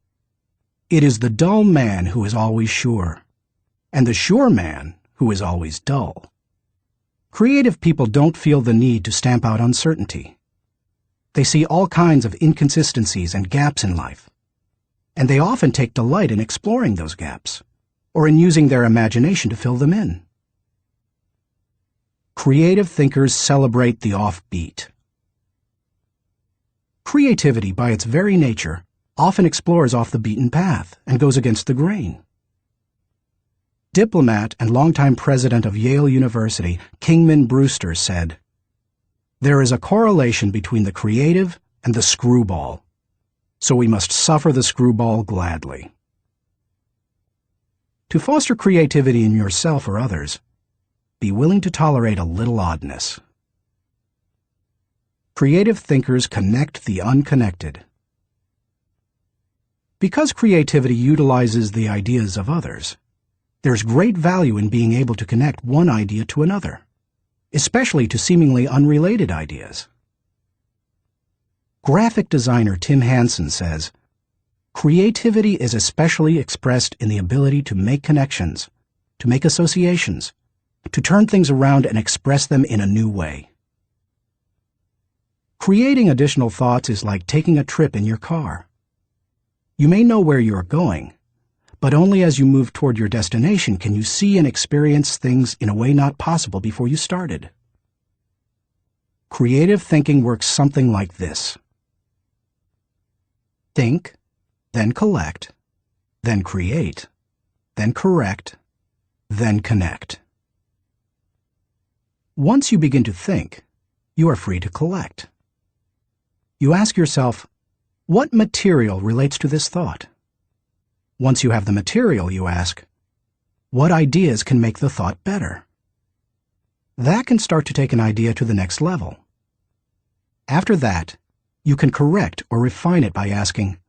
"It is the dull man who is always sure, and the sure man who is always dull." Creative people don't feel the need to stamp out uncertainty. They see all kinds of inconsistencies and gaps in life, and they often take delight in exploring those gaps, or in using their imagination to fill them in. Creative thinkers celebrate the offbeat. Creativity, by its very nature, often explores off the beaten path and goes against the grain. Diplomat and longtime president of Yale University, Kingman Brewster, said, "There is a correlation between the creative and the screwball, so we must suffer the screwball gladly." To foster creativity in yourself or others, be willing to tolerate a little oddness. Creative thinkers connect the unconnected. Because creativity utilizes the ideas of others, there's great value in being able to connect one idea to another, especially to seemingly unrelated ideas. Graphic designer Tim Hansen says, "Creativity is especially expressed in the ability to make connections, to make associations, to turn things around and express them in a new way. Creating additional thoughts is like taking a trip in your car. You may know where you are going, but only as you move toward your destination can you see and experience things in a way not possible before you started. Creative thinking works something like this. Think, then collect, then create, then correct, then connect. Once you begin to think, you are free to collect. You ask yourself, what material relates to this thought? Once you have the material, you ask, what ideas can make the thought better? That can start to take an idea to the next level. After that, you can correct or refine it by asking,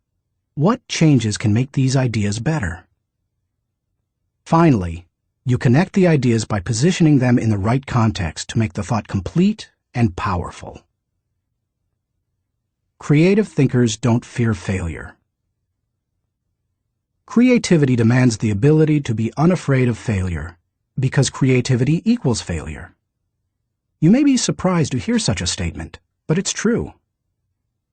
what changes can make these ideas better? Finally, you connect the ideas by positioning them in the right context to make the thought complete and powerful. Creative thinkers don't fear failure. Creativity demands the ability to be unafraid of failure, because creativity equals failure. You may be surprised to hear such a statement, but it's true.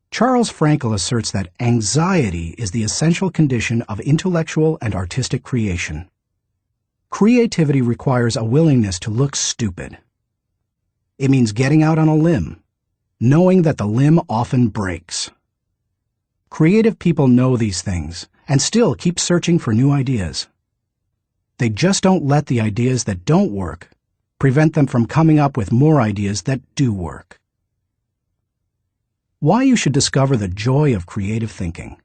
Charles Frankel asserts that anxiety is the essential condition of intellectual and artistic creation. Creativity requires a willingness to look stupid. It means getting out on a limb, knowing that the limb often breaks. Creative people know these things and still keep searching for new ideas. They just don't let the ideas that don't work prevent them from coming up with more ideas that do work. Why you should discover the joy of creative thinking.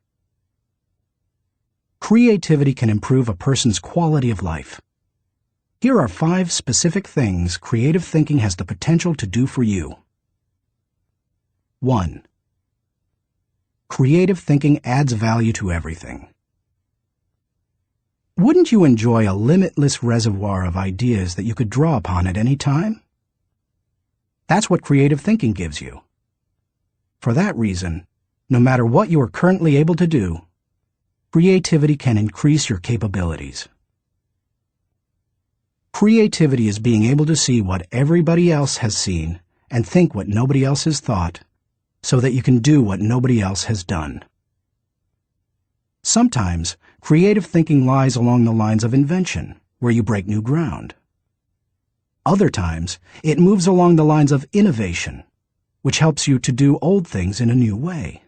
Creativity can improve a person's quality of life. Here are 5 specific things creative thinking has the potential to do for you. 1. Creative thinking adds value to everything. Wouldn't you enjoy a limitless reservoir of ideas that you could draw upon at any time? That's what creative thinking gives you. For that reason, no matter what you are currently able to do, creativity can increase your capabilities. Creativity is being able to see what everybody else has seen and think what nobody else has thought, so that you can do what nobody else has done. Sometimes, creative thinking lies along the lines of invention, where you break new ground. Other times, it moves along the lines of innovation, which helps you to do old things in a new way.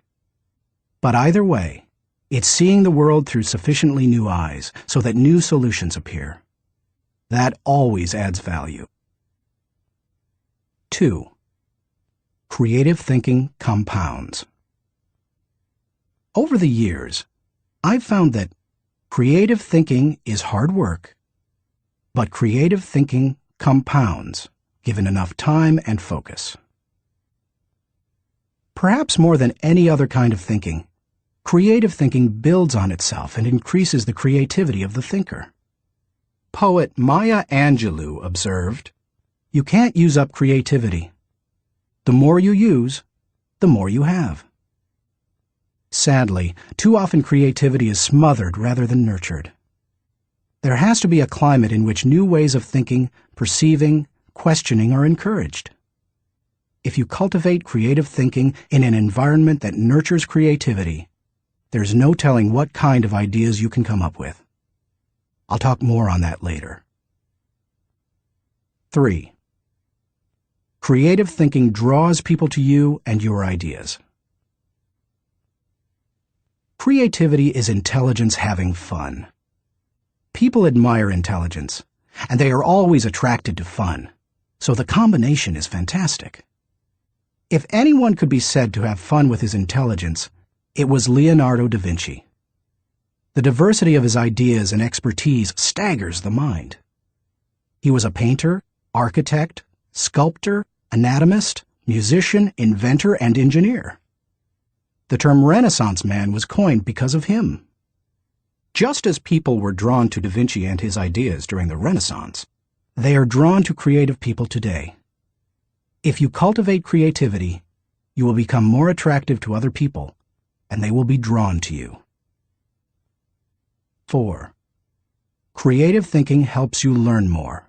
But either way, it's seeing the world through sufficiently new eyes so that new solutions appear. That always adds value. 2. Creative thinking compounds. Over the years, I've found that creative thinking is hard work, but creative thinking compounds, given enough time and focus. Perhaps more than any other kind of thinking, creative thinking builds on itself and increases the creativity of the thinker. Poet Maya Angelou observed, "You can't use up creativity. The more you use, the more you have." Sadly, too often creativity is smothered rather than nurtured. There has to be a climate in which new ways of thinking, perceiving, questioning are encouraged. If you cultivate creative thinking in an environment that nurtures creativity, there's no telling what kind of ideas you can come up with. I'll talk more on that later. 3. Creative thinking draws people to you and your ideas. Creativity is intelligence having fun. People admire intelligence, and they are always attracted to fun, so the combination is fantastic. If anyone could be said to have fun with his intelligence, it was Leonardo da Vinci. The diversity of his ideas and expertise staggers the mind. He was a painter, architect, sculptor, anatomist, musician, inventor, and engineer. The term Renaissance man was coined because of him. Just as people were drawn to Da Vinci and his ideas during the Renaissance, they are drawn to creative people today. If you cultivate creativity, you will become more attractive to other people, and they will be drawn to you. 4. Creative thinking helps you learn more.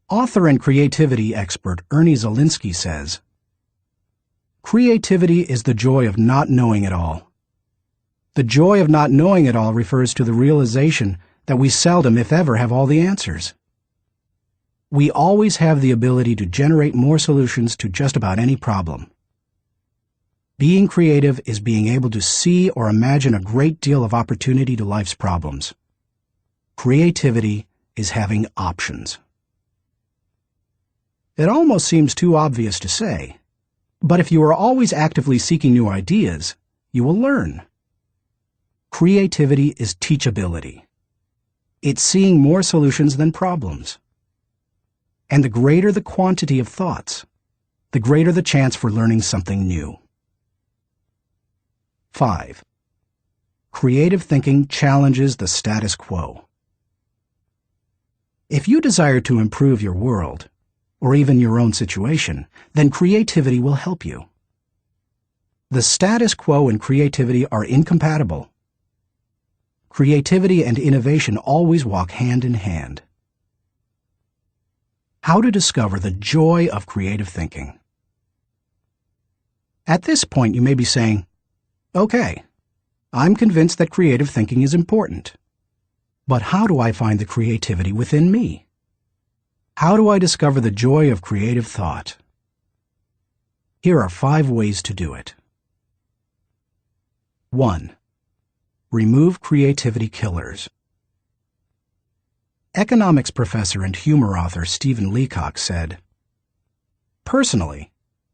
Author and creativity expert Ernie Zielinski says, "Creativity is the joy of not knowing it all. The joy of not knowing it all refers to the realization that we seldom, if ever, have all the answers. We always have the ability to generate more solutions to just about any problem. Being creative is being able to see or imagine a great deal of opportunity to life's problems. Creativity is having options." It almost seems too obvious to say, but if you are always actively seeking new ideas, you will learn. Creativity is teachability. It's seeing more solutions than problems. And the greater the quantity of thoughts, the greater the chance for learning something new. 5. Creative thinking challenges the status quo. If you desire to improve your world, or even your own situation, then creativity will help you. The status quo and creativity are incompatible. Creativity and innovation always walk hand in hand. How to discover the joy of creative thinking. At this point, you may be saying, "Okay, I'm convinced that creative thinking is important. But how do I find the creativity within me? How do I discover the joy of creative thought?" Here are 5 ways to do it. 1. Remove creativity killers. Economics professor and humor author Stephen Leacock said, "Personally,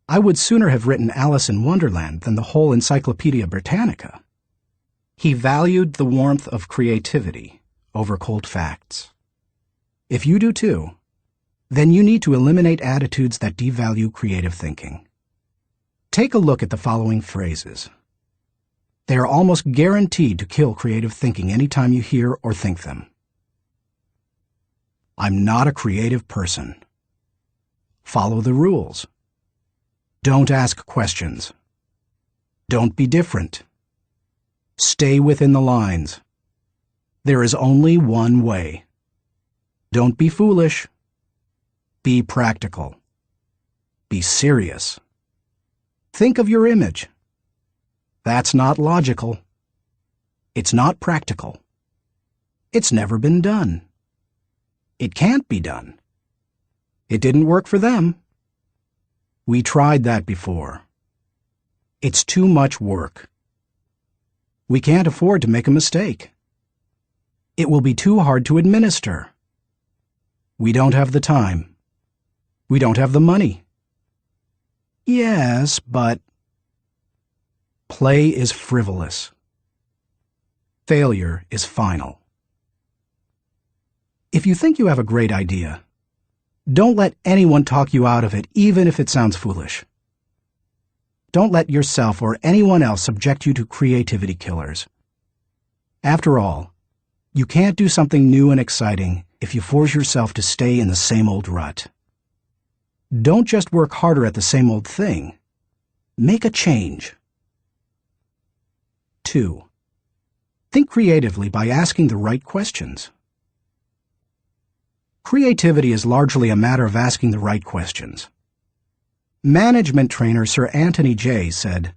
I would sooner have written Alice in Wonderland than the whole Encyclopedia Britannica." He valued the warmth of creativity over cold facts. If you do too, then you need to eliminate attitudes that devalue creative thinking. Take a look at the following phrases. They are almost guaranteed to kill creative thinking anytime you hear or think them. "I'm not a creative person." "Follow the rules." "Don't ask questions." "Don't be different." "Stay within the lines." "There is only one way." "Don't be foolish." "Be practical." "Be serious." "Think of your image." "That's not logical." "It's not practical." "It's never been done." "It can't be done." "It didn't work for them." "We tried that before." "It's too much work." "We can't afford to make a mistake." "It will be too hard to administer." "We don't have the time." "We don't have the money." "Yes, but..." Play is frivolous. Failure is final. If you think you have a great idea, don't let anyone talk you out of it, even if it sounds foolish. Don't let yourself or anyone else subject you to creativity killers. After all, you can't do something new and exciting if you force yourself to stay in the same old rut. Don't just work harder at the same old thing. Make a change. 2. Think creatively by asking the right questions. Creativity is largely a matter of asking the right questions. Management trainer Sir Anthony Jay said,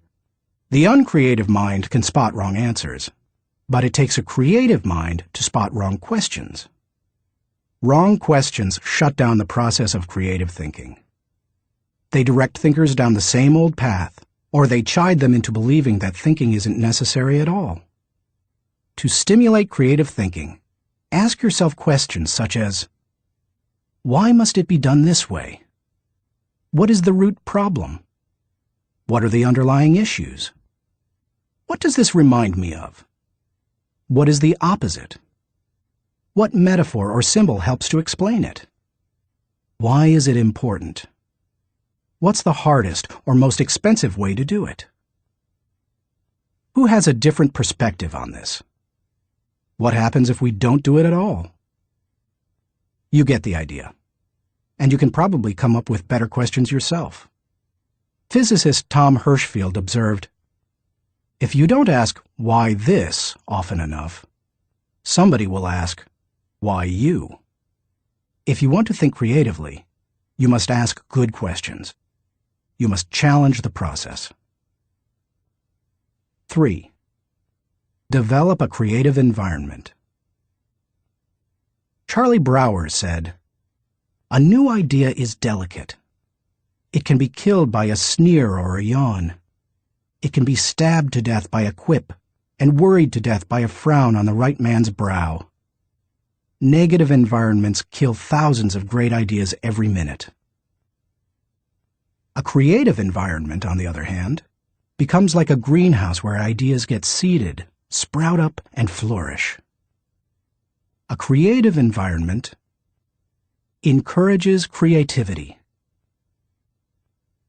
"The uncreative mind can spot wrong answers, but it takes a creative mind to spot wrong questions." Wrong questions shut down the process of creative thinking. They direct thinkers down the same old path, or they chide them into believing that thinking isn't necessary at all. To stimulate creative thinking, ask yourself questions such as, why must it be done this way? What is the root problem? What are the underlying issues? What does this remind me of? What is the opposite? What metaphor or symbol helps to explain it? Why is it important? What's the hardest or most expensive way to do it? Who has a different perspective on this? What happens if we don't do it at all? You get the idea. And you can probably come up with better questions yourself. Physicist Tom Hirschfeld observed, "If you don't ask why this often enough, somebody will ask, why you? If you want to think creatively, you must ask good questions. You must challenge the process. 3. Develop a creative environment. Charlie Brower said, "A new idea is delicate. It can be killed by a sneer or a yawn. It can be stabbed to death by a quip and worried to death by a frown on the right man's brow. Negative environments kill thousands of great ideas every minute." A creative environment, on the other hand, becomes like a greenhouse where ideas get seeded, sprout up, and flourish. A creative environment encourages creativity.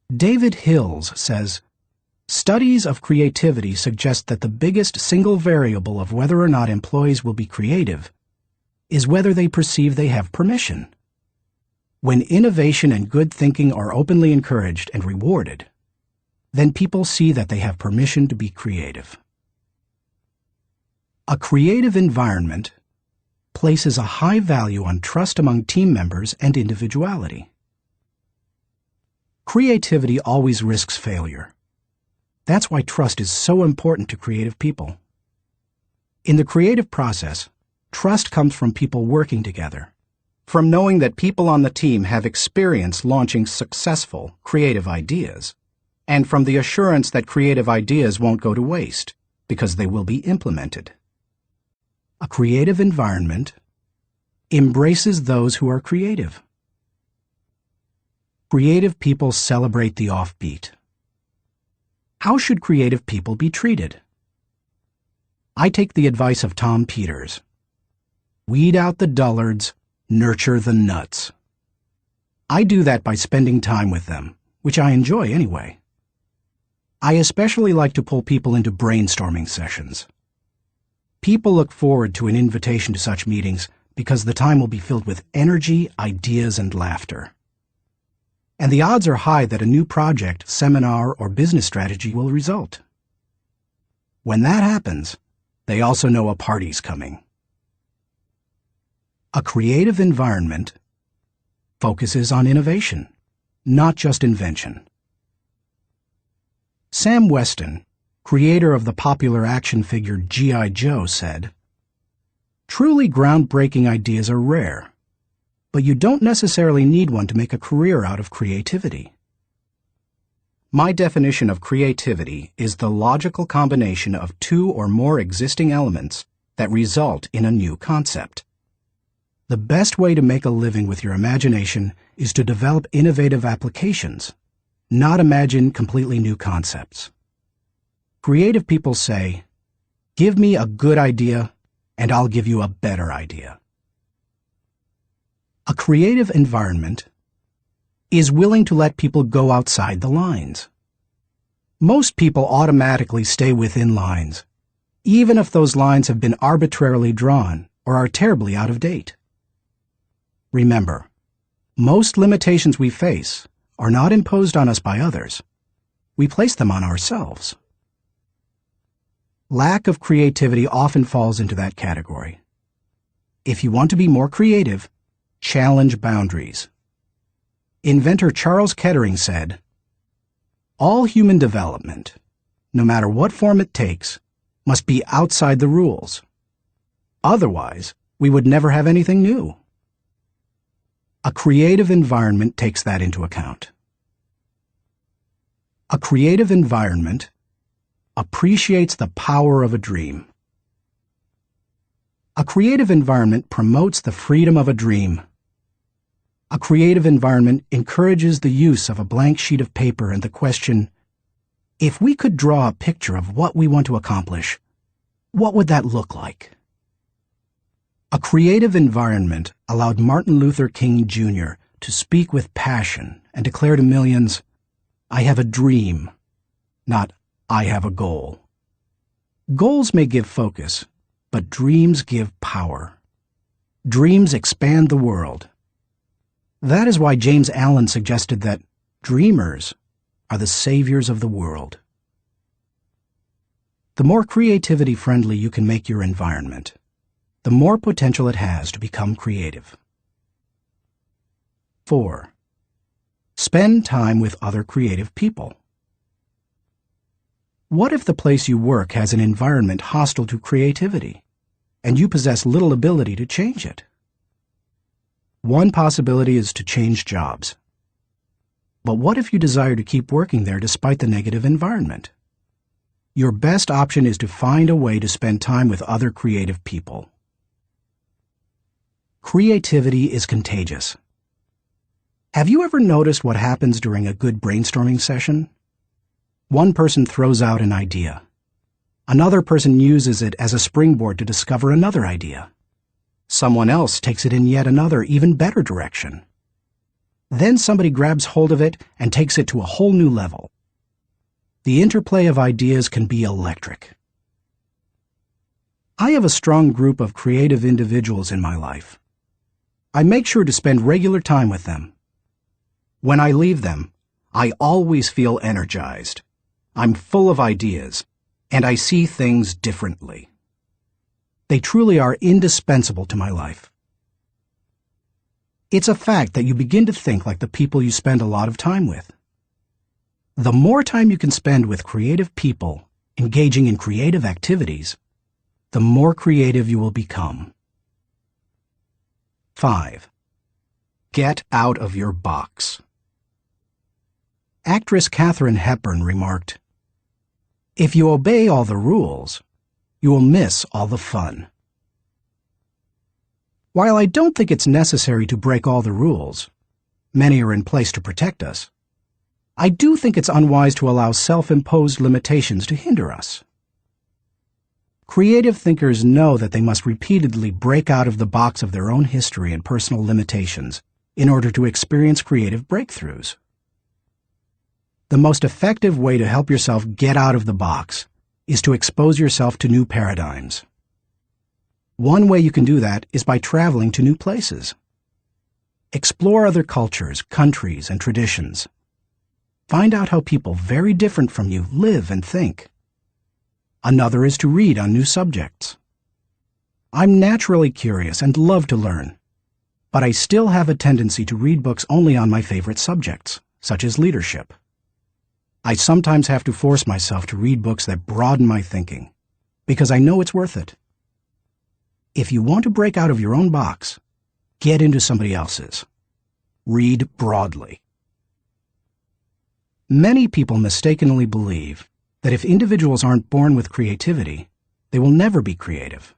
David Hills says, "Studies of creativity suggest that the biggest single variable of whether or not employees will be creative is whether they perceive they have permission. When innovation and good thinking are openly encouraged and rewarded, then people see that they have permission to be creative." A creative environment places a high value on trust among team members and individuality. Creativity always risks failure. That's why trust is so important to creative people. In the creative process, trust comes from people working together, from knowing that people on the team have experience launching successful, creative ideas, and from the assurance that creative ideas won't go to waste because they will be implemented. A creative environment embraces those who are creative. Creative people celebrate the offbeat. How should creative people be treated? I take the advice of Tom Peters. Weed out the dullards, nurture the nuts. I do that by spending time with them, which I enjoy anyway. I especially like to pull people into brainstorming sessions. People look forward to an invitation to such meetings because the time will be filled with energy, ideas, and laughter. And the odds are high that a new project, seminar, or business strategy will result. When that happens, they also know a party's coming. A creative environment focuses on innovation, not just invention. Sam Weston, creator of the popular action figure G.I. Joe, said, "Truly groundbreaking ideas are rare, but you don't necessarily need one to make a career out of creativity." My definition of creativity is the logical combination of two or more existing elements that result in a new concept. The best way to make a living with your imagination is to develop innovative applications, not imagine completely new concepts. Creative people say, "Give me a good idea, and I'll give you a better idea." A creative environment is willing to let people go outside the lines. Most people automatically stay within lines, even if those lines have been arbitrarily drawn or are terribly out of date. Remember, most limitations we face are not imposed on us by others. We place them on ourselves. Lack of creativity often falls into that category. If you want to be more creative, challenge boundaries. Inventor Charles Kettering said, "All human development, no matter what form it takes, must be outside the rules. Otherwise, we would never have anything new." A creative environment takes that into account. A creative environment appreciates the power of a dream. A creative environment promotes the freedom of a dream. A creative environment encourages the use of a blank sheet of paper and the question, if we could draw a picture of what we want to accomplish, what would that look like? A creative environment allowed Martin Luther King Jr. to speak with passion and declare to millions, "I have a dream," not "I have a goal." Goals may give focus, but dreams give power. Dreams expand the world. That is why James Allen suggested that dreamers are the saviors of the world. The more creativity-friendly you can make your environment, the more potential it has to become creative. 4. Spend time with other creative people. What if the place you work has an environment hostile to creativity, and you possess little ability to change it? One possibility is to change jobs. But what if you desire to keep working there despite the negative environment? Your best option is to find a way to spend time with other creative people. Creativity is contagious. Have you ever noticed what happens during a good brainstorming session? One person throws out an idea. Another person uses it as a springboard to discover another idea. Someone else takes it in yet another, even better direction. Then somebody grabs hold of it and takes it to a whole new level. The interplay of ideas can be electric. I have a strong group of creative individuals in my life. I make sure to spend regular time with them. When I leave them, I always feel energized. I'm full of ideas, and I see things differently. They truly are indispensable to my life. It's a fact that you begin to think like the people you spend a lot of time with. The more time you can spend with creative people, engaging in creative activities, the more creative you will become. 5. Get out of your box. Actress Katharine Hepburn remarked, "If you obey all the rules, you will miss all the fun." While I don't think it's necessary to break all the rules, many are in place to protect us, I do think it's unwise to allow self-imposed limitations to hinder us. Creative thinkers know that they must repeatedly break out of the box of their own history and personal limitations in order to experience creative breakthroughs. The most effective way to help yourself get out of the box is to expose yourself to new paradigms. One way you can do that is by traveling to new places. Explore other cultures, countries, and traditions. Find out how people very different from you live and think. Another is to read on new subjects. I'm naturally curious and love to learn, but I still have a tendency to read books only on my favorite subjects, such as leadership. I sometimes have to force myself to read books that broaden my thinking, because I know it's worth it. If you want to break out of your own box, get into somebody else's. Read broadly. Many people mistakenly believe that if individuals aren't born with creativity, they will never be creative.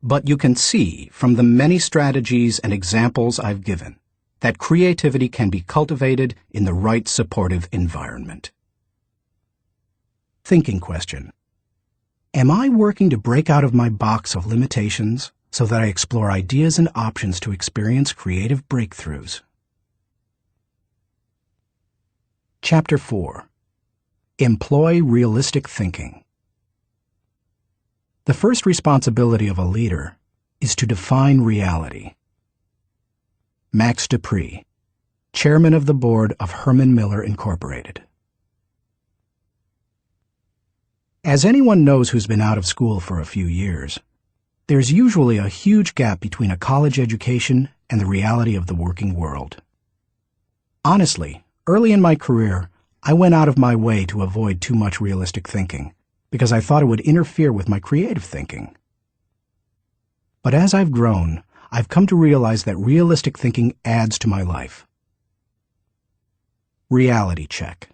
But you can see from the many strategies and examples I've given that creativity can be cultivated in the right supportive environment. Thinking question. Am I working to break out of my box of limitations so that I explore ideas and options to experience creative breakthroughs? Chapter 4. Employ realistic thinking. The first responsibility of a leader is to define reality. Max Dupree, Chairman of the Board of Herman Miller Incorporated. As anyone knows who's been out of school for a few years, there's usually a huge gap between a college education and the reality of the working world. Honestly, early in my career, I went out of my way to avoid too much realistic thinking because I thought it would interfere with my creative thinking. But as I've grown, I've come to realize that realistic thinking adds to my life. Reality check.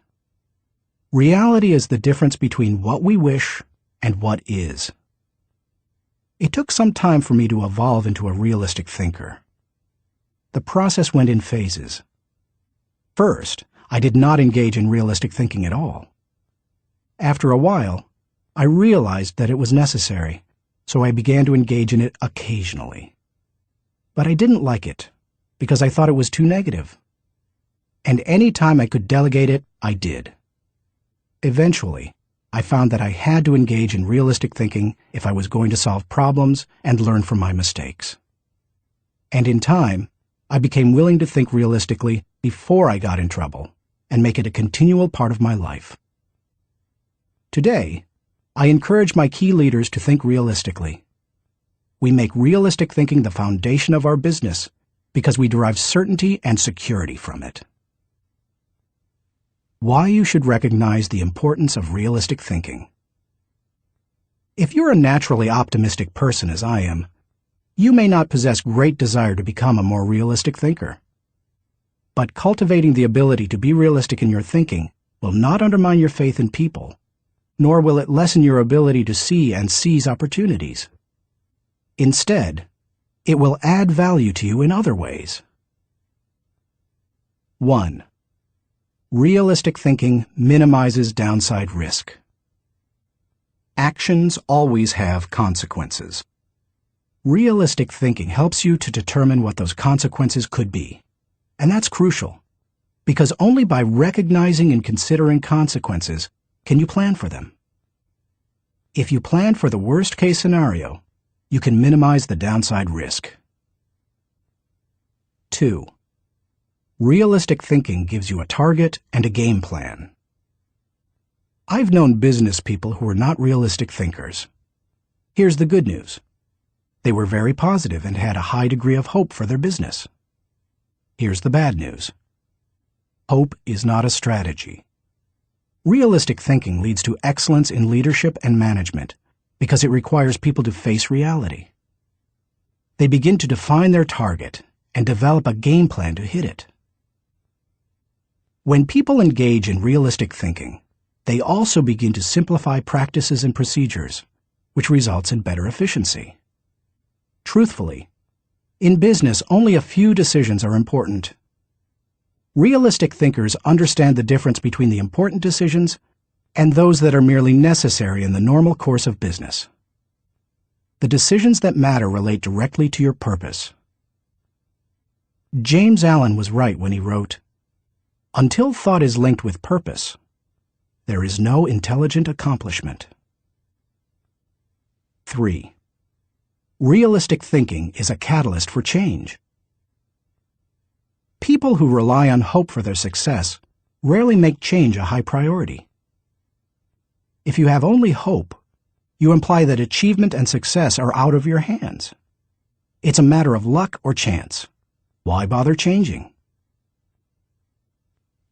Reality is the difference between what we wish and what is. It took some time for me to evolve into a realistic thinker. The process went in phases. First, I did not engage in realistic thinking at all. After a while, I realized that it was necessary, so I began to engage in it occasionally. But I didn't like it, because I thought it was too negative. And any time I could delegate it, I did. Eventually, I found that I had to engage in realistic thinking if I was going to solve problems and learn from my mistakes. And in time, I became willing to think realistically before I got in trouble and make it a continual part of my life. Today, I encourage my key leaders to think realistically. We make realistic thinking the foundation of our business because we derive certainty and security from it. Why you should recognize the importance of realistic thinking. If you're a naturally optimistic person, as I am, you may not possess great desire to become a more realistic thinker. But cultivating the ability to be realistic in your thinking will not undermine your faith in people, nor will it lessen your ability to see and seize opportunities. Instead, it will add value to you in other ways. 1. Realistic thinking minimizes downside risk. Actions always have consequences. Realistic thinking helps you to determine what those consequences could be. And that's crucial, because only by recognizing and considering consequences can you plan for them. If you plan for the worst-case scenario, you can minimize the downside risk. 2. Realistic thinking gives you a target and a game plan. I've known business people who were not realistic thinkers. Here's the good news. They were very positive and had a high degree of hope for their business. Here's the bad news. Hope is not a strategy. Realistic thinking leads to excellence in leadership and management because it requires people to face reality. They begin to define their target and develop a game plan to hit it. When people engage in realistic thinking, they also begin to simplify practices and procedures, which results in better efficiency. Truthfully, in business, only a few decisions are important. Realistic thinkers understand the difference between the important decisions and those that are merely necessary in the normal course of business. The decisions that matter relate directly to your purpose. James Allen was right when he wrote, "Until thought is linked with purpose, there is no intelligent accomplishment." 3. Realistic thinking is a catalyst for change. People who rely on hope for their success rarely make change a high priority. If you have only hope, you imply that achievement and success are out of your hands. It's a matter of luck or chance. Why bother changing?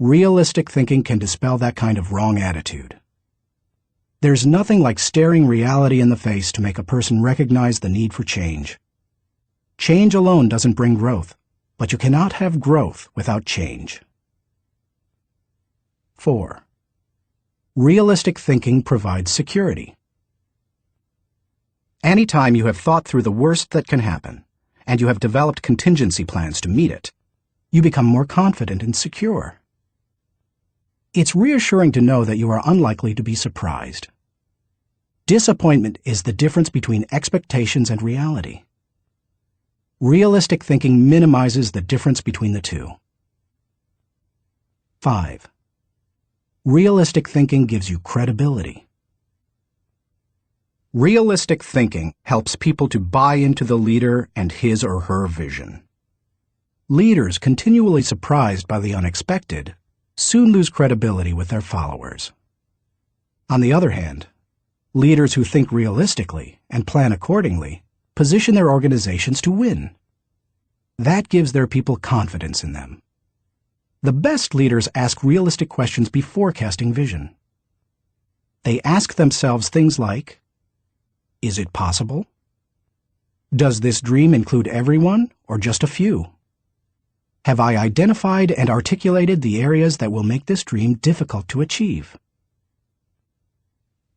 Realistic thinking can dispel that kind of wrong attitude. There's nothing like staring reality in the face to make a person recognize the need for change. Change alone doesn't bring growth, but you cannot have growth without change. 4. Realistic thinking provides security. Anytime you have thought through the worst that can happen, and you have developed contingency plans to meet it, you become more confident and secure. It's reassuring to know that you are unlikely to be surprised. Disappointment is the difference between expectations and reality. Realistic thinking minimizes the difference between the two. 5. Realistic thinking gives you credibility. Realistic thinking helps people to buy into the leader and his or her vision. Leaders continually surprised by the unexpected soon lose credibility with their followers. On the other hand, leaders who think realistically and plan accordingly position their organizations to win. That gives their people confidence in them. The best leaders ask realistic questions before casting vision. They ask themselves things like, is it possible? Does this dream include everyone or just a few? Have I identified and articulated the areas that will make this dream difficult to achieve?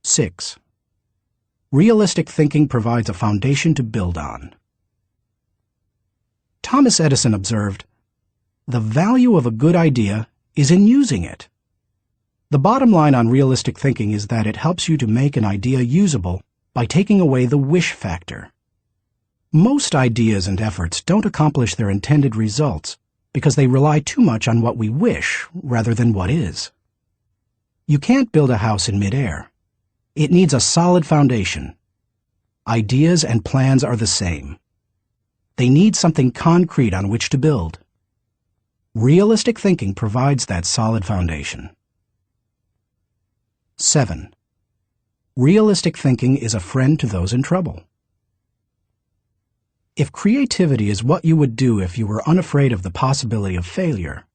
6. Realistic thinking provides a foundation to build on. Thomas Edison observed, "The value of a good idea is in using it." The bottom line on realistic thinking is that it helps you to make an idea usable by taking away the wish factor. Most ideas and efforts don't accomplish their intended results because they rely too much on what we wish rather than what is. You can't build a house in midair. It needs a solid foundation. Ideas and plans are the same. They need something concrete on which to build. Realistic thinking provides that solid foundation. 7. Realistic thinking is a friend to those in trouble. If creativity is what you would do if you were unafraid of the possibility of failure,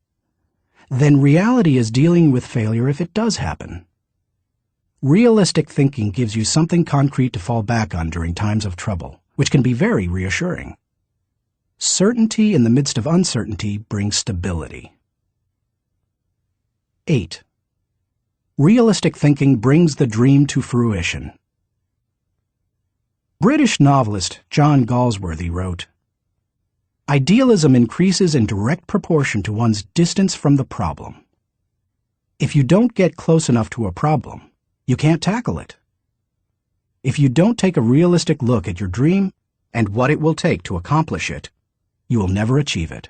then reality is dealing with failure if it does happen. Realistic thinking gives you something concrete to fall back on during times of trouble, which can be very reassuring. Certainty in the midst of uncertainty brings stability. 8. Realistic thinking brings the dream to fruition. British novelist John Galsworthy wrote, "Idealism increases in direct proportion to one's distance from the problem. If you don't get close enough to a problem, you can't tackle it. If you don't take a realistic look at your dream and what it will take to accomplish it, you will never achieve it."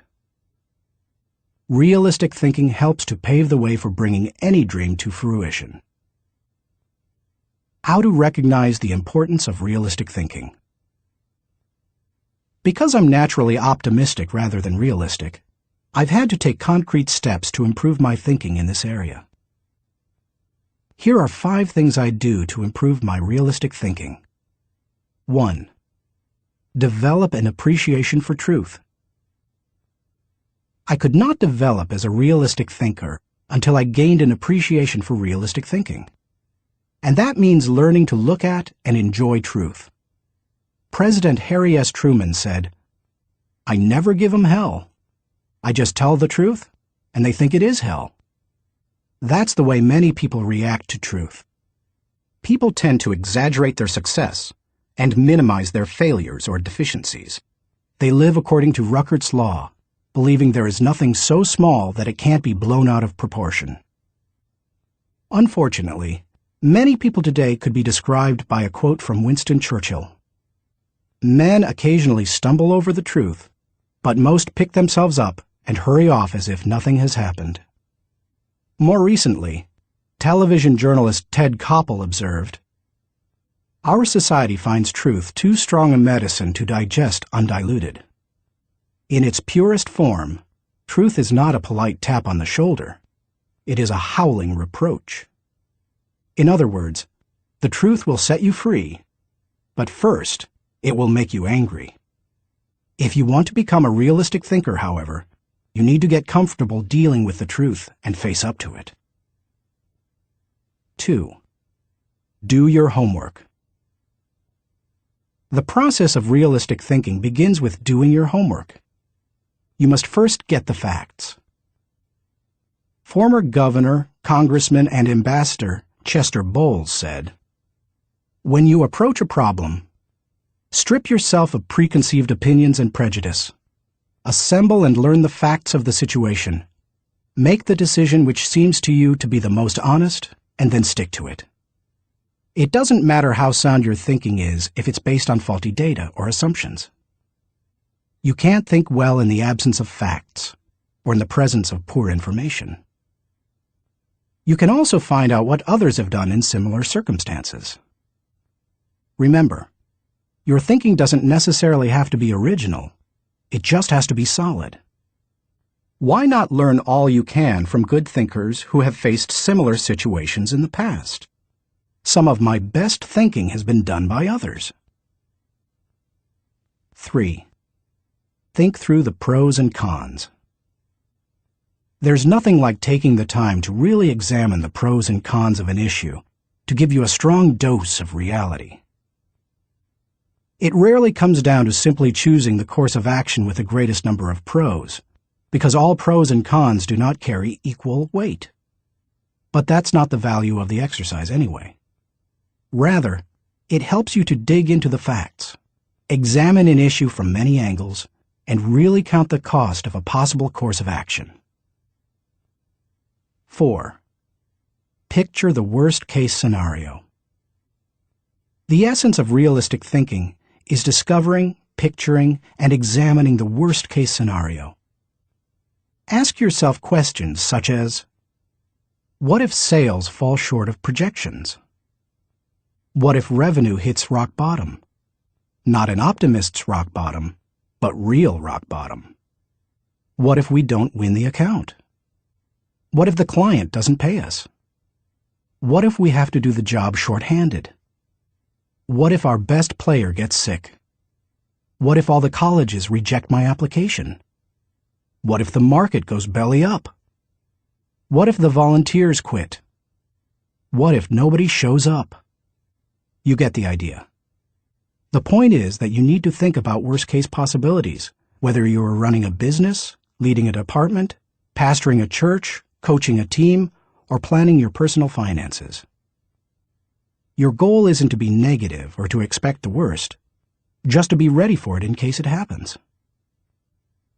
Realistic thinking helps to pave the way for bringing any dream to fruition. How to recognize the importance of realistic thinking. Because I'm naturally optimistic rather than realistic, I've had to take concrete steps to improve my thinking in this area. Here are 5 things I do to improve my realistic thinking. 1. Develop an appreciation for truth. I could not develop as a realistic thinker until I gained an appreciation for realistic thinking. And that means learning to look at and enjoy truth. President Harry S. Truman said, "I never give 'em hell. I just tell the truth, and they think it is hell." That's the way many people react to truth. People tend to exaggerate their success and minimize their failures or deficiencies. They live according to Ruckert's law, believing there is nothing so small that it can't be blown out of proportion. Unfortunately, many people today could be described by a quote from Winston Churchill. "Men occasionally stumble over the truth, but most pick themselves up and hurry off as if nothing has happened." More recently, television journalist Ted Koppel observed, "Our society finds truth too strong a medicine to digest undiluted. In its purest form, truth is not a polite tap on the shoulder. It is a howling reproach." In other words, the truth will set you free, but first, it will make you angry. If you want to become a realistic thinker, however, you need to get comfortable dealing with the truth and face up to it. 2. Do your homework. The process of realistic thinking begins with doing your homework. You must first get the facts. Former governor, congressman, and ambassador Chester Bowles said, "When you approach a problem, strip yourself of preconceived opinions and prejudice. Assemble and learn the facts of the situation. Make the decision which seems to you to be the most honest, and then stick to it. It doesn't matter how sound your thinking is if it's based on faulty data or assumptions. You can't think well in the absence of facts, or in the presence of poor information. You can also find out what others have done in similar circumstances. Remember, your thinking doesn't necessarily have to be original. It just has to be solid. Why not learn all you can from good thinkers who have faced similar situations in the past? Some of my best thinking has been done by others. 3. Think through the pros and cons. There's nothing like taking the time to really examine the pros and cons of an issue to give you a strong dose of reality. It rarely comes down to simply choosing the course of action with the greatest number of pros, because all pros and cons do not carry equal weight. But that's not the value of the exercise anyway. Rather, it helps you to dig into the facts, examine an issue from many angles, and really count the cost of a possible course of action. 4. Picture the worst-case scenario. The essence of realistic thinking is discovering, picturing, and examining the worst-case scenario. Ask yourself questions such as, what if sales fall short of projections? What if revenue hits rock bottom? Not an optimist's rock bottom, but real rock bottom. What if we don't win the account? What if the client doesn't pay us? What if we have to do the job short-handed? What if our best player gets sick? What if all the colleges reject my application? What if the market goes belly up? What if the volunteers quit? What if nobody shows up? You get the idea. The point is that you need to think about worst-case possibilities, whether you are running a business, leading a department, pastoring a church, coaching a team, or planning your personal finances. Your goal isn't to be negative or to expect the worst, just to be ready for it in case it happens.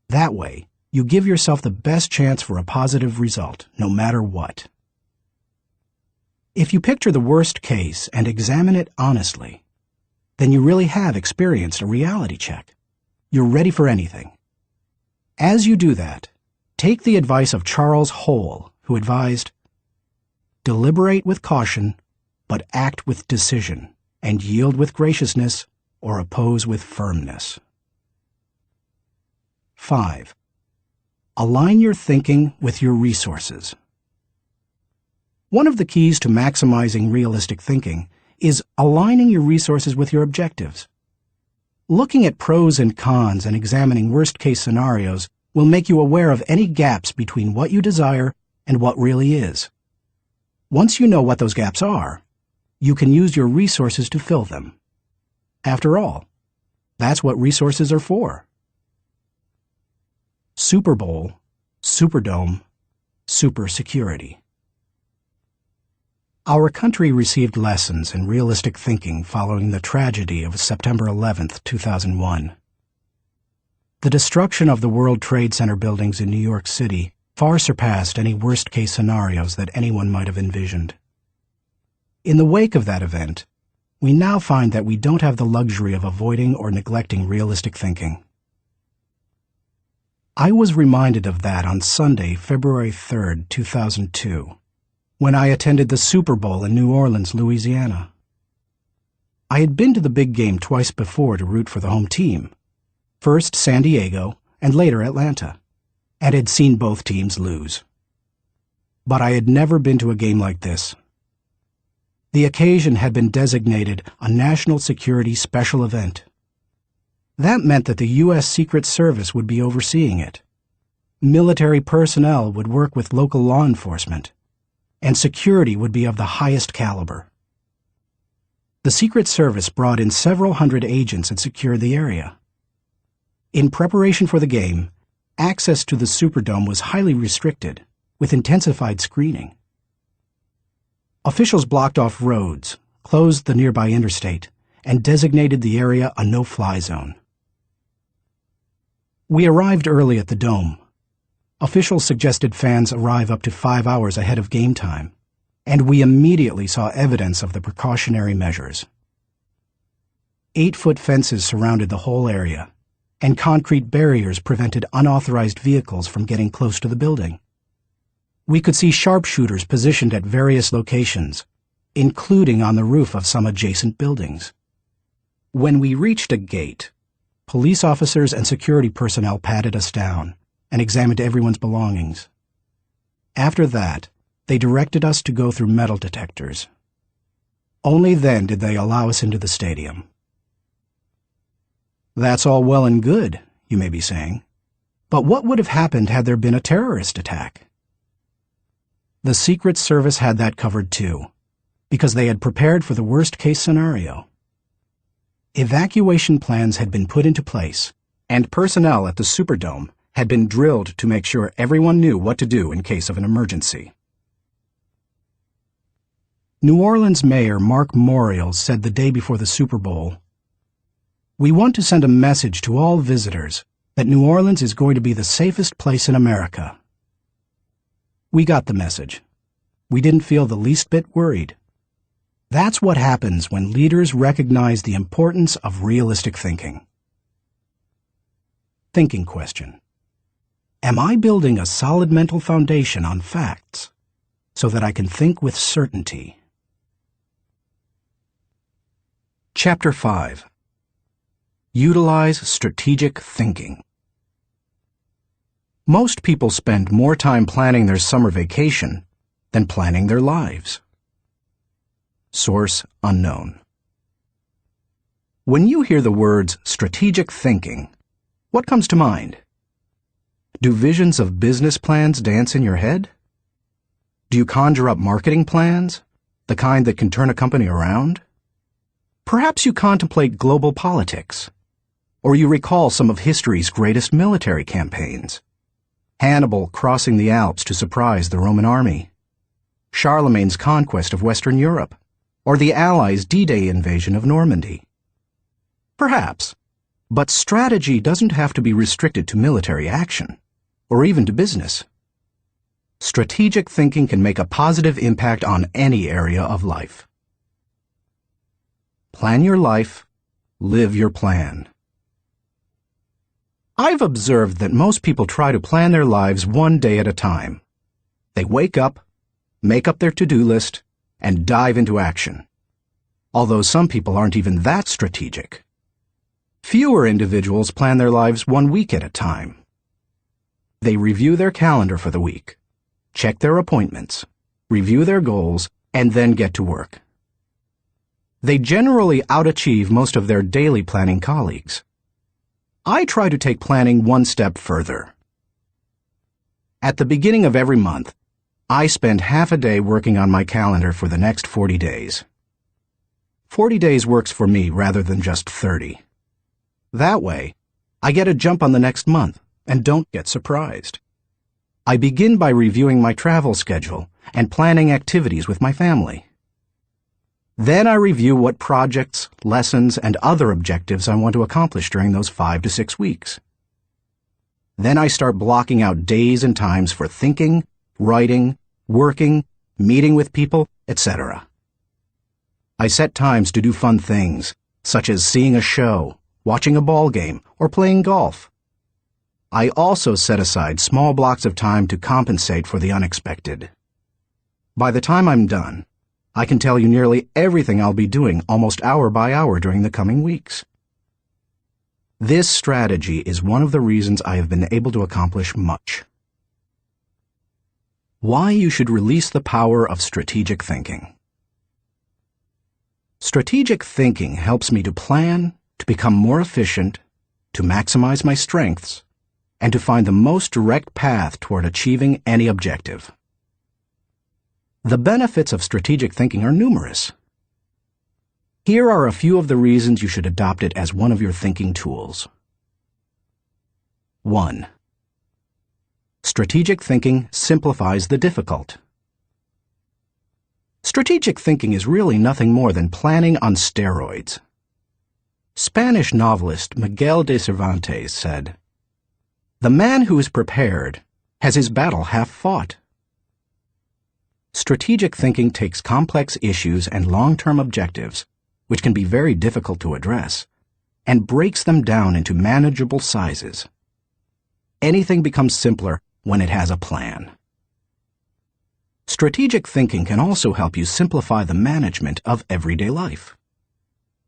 That way, you give yourself the best chance for a positive result, no matter what. If you picture the worst case and examine it honestly, then you really have experienced a reality check. You're ready for anything. As you do that, take the advice of Charles Hole, who advised, "Deliberate with caution, but act with decision, and yield with graciousness, or oppose with firmness." 5. Align your thinking with your resources. One of the keys to maximizing realistic thinking is aligning your resources with your objectives. Looking at pros and cons and examining worst-case scenarios will make you aware of any gaps between what you desire and what really is. Once you know what those gaps are, you can use your resources to fill them. After all, that's what resources are for. Super Bowl, Superdome, Super Security. Our country received lessons in realistic thinking following the tragedy of September 11, 2001. The destruction of the World Trade Center buildings in New York City far surpassed any worst-case scenarios that anyone might have envisioned. In the wake of that event, we now find that we don't have the luxury of avoiding or neglecting realistic thinking. I was reminded of that on Sunday, February 3, 2002, when I attended the Super Bowl in New Orleans, Louisiana. I had been to the big game twice before to root for the home team, first San Diego and later Atlanta, and had seen both teams lose. But I had never been to a game like this. The occasion had been designated a national security special event. That meant that the U.S. Secret Service would be overseeing it. Military personnel would work with local law enforcement, and security would be of the highest caliber. The Secret Service brought in several hundred agents and secured the area. In preparation for the game, access to the Superdome was highly restricted, with intensified screening. Officials blocked off roads, closed the nearby interstate, and designated the area a no-fly zone. We arrived early at the Dome. Officials suggested fans arrive up to 5 hours ahead of game time, and we immediately saw evidence of the precautionary measures. 8-foot fences surrounded the whole area, and concrete barriers prevented unauthorized vehicles from getting close to the building. We could see sharpshooters positioned at various locations, including on the roof of some adjacent buildings. When we reached a gate, police officers and security personnel patted us down and examined everyone's belongings. After that, they directed us to go through metal detectors. Only then did they allow us into the stadium. That's all well and good, you may be saying. But what would have happened had there been a terrorist attack? The Secret Service had that covered too, because they had prepared for the worst-case scenario. Evacuation plans had been put into place, and personnel at the Superdome had been drilled to make sure everyone knew what to do in case of an emergency. New Orleans Mayor Mark Morial said the day before the Super Bowl, "We want to send a message to all visitors that New Orleans is going to be the safest place in America." We got the message. We didn't feel the least bit worried. That's what happens when leaders recognize the importance of realistic thinking. Thinking question. Am I building a solid mental foundation on facts so that I can think with certainty? Chapter 5. Utilize strategic thinking. Most people spend more time planning their summer vacation than planning their lives. Source unknown. When you hear the words strategic thinking, what comes to mind? Do visions of business plans dance in your head? Do you conjure up marketing plans, the kind that can turn a company around? Perhaps you contemplate global politics, or you recall some of history's greatest military campaigns. Hannibal crossing the Alps to surprise the Roman army, Charlemagne's conquest of Western Europe, or the Allies' D-Day invasion of Normandy. Perhaps, but strategy doesn't have to be restricted to military action, or even to business. Strategic thinking can make a positive impact on any area of life. Plan your life, live your plan. I've observed that most people try to plan their lives one day at a time. They wake up, make up their to-do list, and dive into action. Although some people aren't even that strategic. Fewer individuals plan their lives 1 week at a time. They review their calendar for the week, check their appointments, review their goals, and then get to work. They generally outachieve most of their daily planning colleagues. I try to take planning one step further. At the beginning of every month, I spend half a day working on my calendar for the next 40 days. 40 days works for me rather than just 30. That way, I get a jump on the next month and don't get surprised. I begin by reviewing my travel schedule and planning activities with my family. Then I review what projects, lessons, and other objectives I want to accomplish during those 5 to 6 weeks. Then I start blocking out days and times for thinking, writing, working, meeting with people, etc. I set times to do fun things, such as seeing a show, watching a ball game, or playing golf. I also set aside small blocks of time to compensate for the unexpected. By the time I'm done, I can tell you nearly everything I'll be doing almost hour by hour during the coming weeks. This strategy is one of the reasons I have been able to accomplish much. Why you should release the power of strategic thinking. Strategic thinking helps me to plan, to become more efficient, to maximize my strengths, and to find the most direct path toward achieving any objective. The benefits of strategic thinking are numerous. Here are a few of the reasons you should adopt it as one of your thinking tools. 1. Strategic thinking simplifies the difficult. Strategic thinking is really nothing more than planning on steroids. Spanish novelist Miguel de Cervantes said, "The man who is prepared has his battle half fought." Strategic thinking takes complex issues and long-term objectives, which can be very difficult to address, and breaks them down into manageable sizes. Anything becomes simpler when it has a plan. Strategic thinking can also help you simplify the management of everyday life.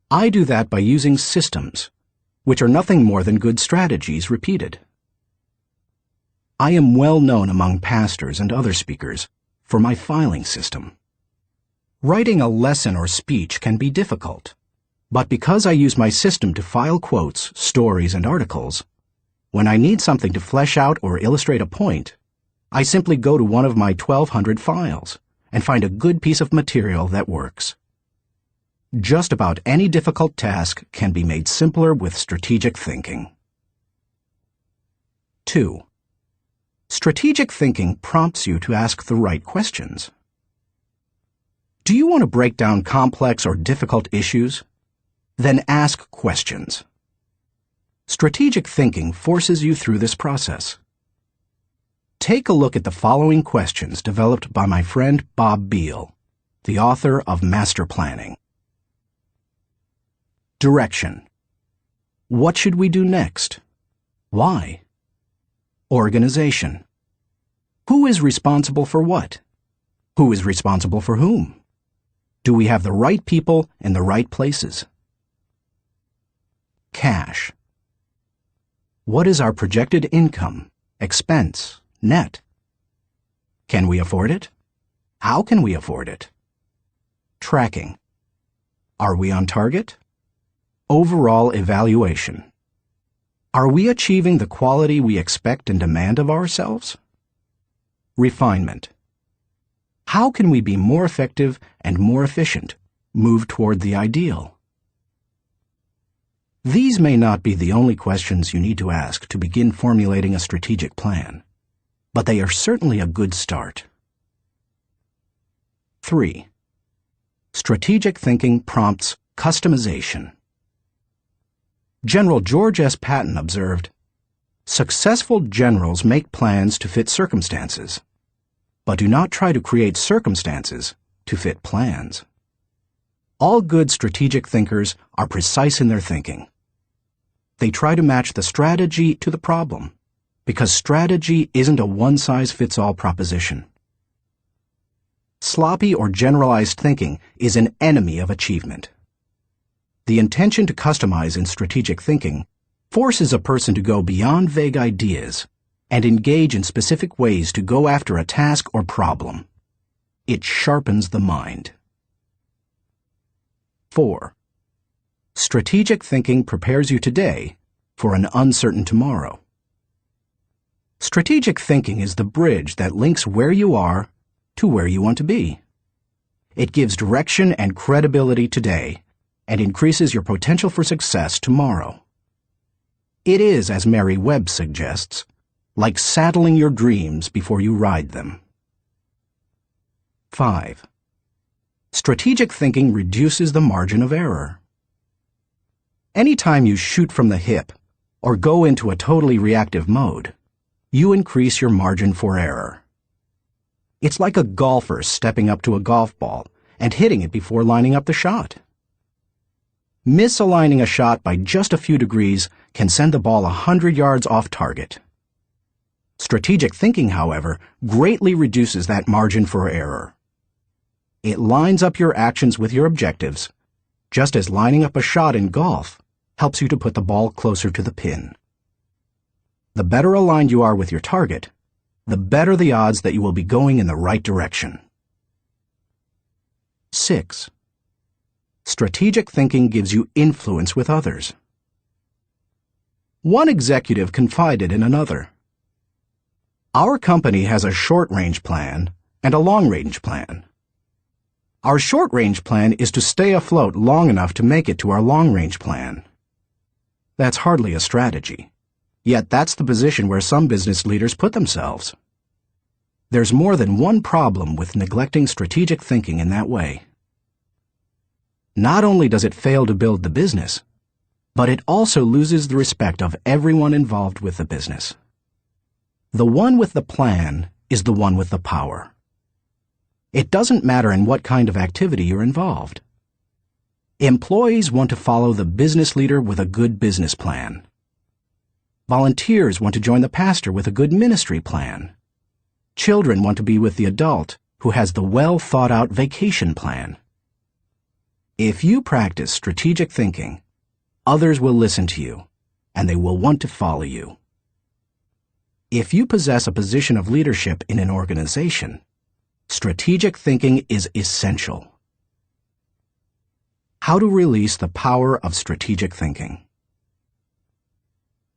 I do that by using systems, which are nothing more than good strategies repeated. I am well known among pastors and other speakers for my filing system. Writing a lesson or speech can be difficult, but because I use my system to file quotes, stories, and articles, when I need something to flesh out or illustrate a point, I simply go to one of my 1,200 files and find a good piece of material that works. Just about any difficult task can be made simpler with strategic thinking. 2. Strategic thinking prompts you to ask the right questions. Do you want to break down complex or difficult issues? Then ask questions. Strategic thinking forces you through this process. Take a look at the following questions developed by my friend Bob Beal, the author of Master Planning. Direction. What should we do next? Why? Organization. Who is responsible for what? Who is responsible for whom? Do we have the right people in the right places? Cash. What is our projected income, expense, net? Can we afford it? How can we afford it? Tracking. Are we on target? Overall evaluation. Are we achieving the quality we expect and demand of ourselves? Refinement. How can we be more effective and more efficient, move toward the ideal? These may not be the only questions you need to ask to begin formulating a strategic plan, but they are certainly a good start. 3. Strategic thinking prompts customization. General George S. Patton observed, "Successful generals make plans to fit circumstances, but do not try to create circumstances to fit plans." All good strategic thinkers are precise in their thinking. They try to match the strategy to the problem, because strategy isn't a one-size-fits-all proposition. Sloppy or generalized thinking is an enemy of achievement. The intention to customize in strategic thinking forces a person to go beyond vague ideas and engage in specific ways to go after a task or problem. It sharpens the mind. 4. Strategic thinking prepares you today for an uncertain tomorrow. Strategic thinking is the bridge that links where you are to where you want to be. It gives direction and credibility today and increases your potential for success tomorrow. It is, as Mary Webb suggests, like saddling your dreams before you ride them. 5. Strategic thinking reduces the margin of error. Anytime you shoot from the hip or go into a totally reactive mode, you increase your margin for error. It's like a golfer stepping up to a golf ball and hitting it before lining up the shot. Misaligning a shot by just a few degrees can send the ball 100 yards off target. Strategic thinking, however, greatly reduces that margin for error. It lines up your actions with your objectives, just as lining up a shot in golf helps you to put the ball closer to the pin. The better aligned you are with your target, the better the odds that you will be going in the right direction. 6. Strategic thinking gives you influence with others. One executive confided in another, "Our company has a short-range plan and a long-range plan. Our short-range plan is to stay afloat long enough to make it to our long-range plan." That's hardly a strategy, yet that's the position where some business leaders put themselves. There's more than one problem with neglecting strategic thinking in that way. Not only does it fail to build the business, but it also loses the respect of everyone involved with the business. The one with the plan is the one with the power. It doesn't matter in what kind of activity you're involved. Employees want to follow the business leader with a good business plan. Volunteers want to join the pastor with a good ministry plan. Children want to be with the adult who has the well-thought-out vacation plan. If you practice strategic thinking, others will listen to you, and they will want to follow you. If you possess a position of leadership in an organization, strategic thinking is essential. How to release the power of strategic thinking.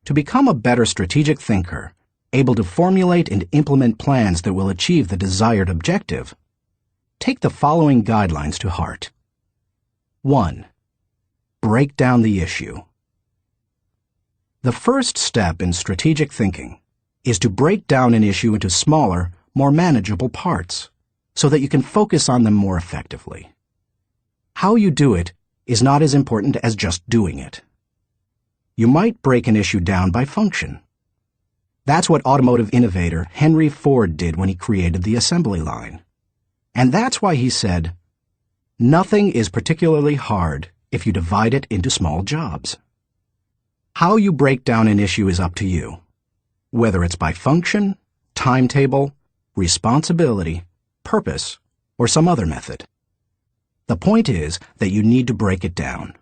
To become a better strategic thinker, able to formulate and implement plans that will achieve the desired objective, take the following guidelines to heart. 1. Break down the issue. The first step in strategic thinking is to break down an issue into smaller, more manageable parts, so that you can focus on them more effectively. How you do it is not as important as just doing it. You might break an issue down by function. That's what automotive innovator Henry Ford did when he created the assembly line. And that's why he said, "Nothing is particularly hard if you divide it into small jobs." How you break down an issue is up to you, whether it's by function, timetable, responsibility, purpose, or some other method. The point is that you need to break it down.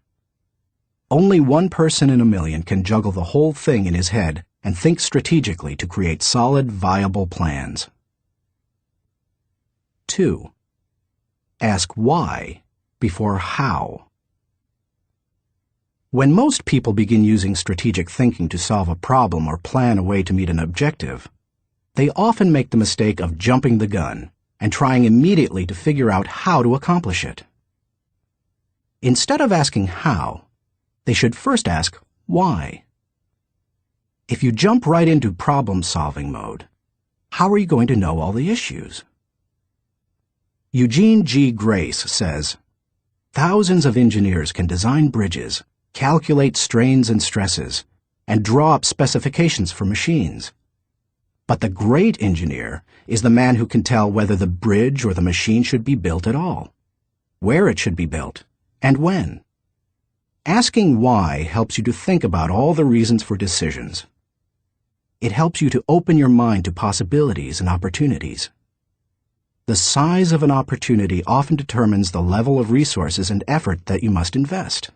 Only one person in a million can juggle the whole thing in his head and think strategically to create solid, viable plans. 2. Ask why before how. When most people begin using strategic thinking to solve a problem or plan a way to meet an objective, they often make the mistake of jumping the gun and trying immediately to figure out how to accomplish it. Instead of asking how, they should first ask why. If you jump right into problem-solving mode, how are you going to know all the issues? Eugene G. Grace says, "Thousands of engineers can design bridges, calculate strains and stresses, and draw up specifications for machines. But the great engineer is the man who can tell whether the bridge or the machine should be built at all, where it should be built, and when." Asking why helps you to think about all the reasons for decisions. It helps you to open your mind to possibilities and opportunities. The size of an opportunity often determines the level of resources and effort that you must invest.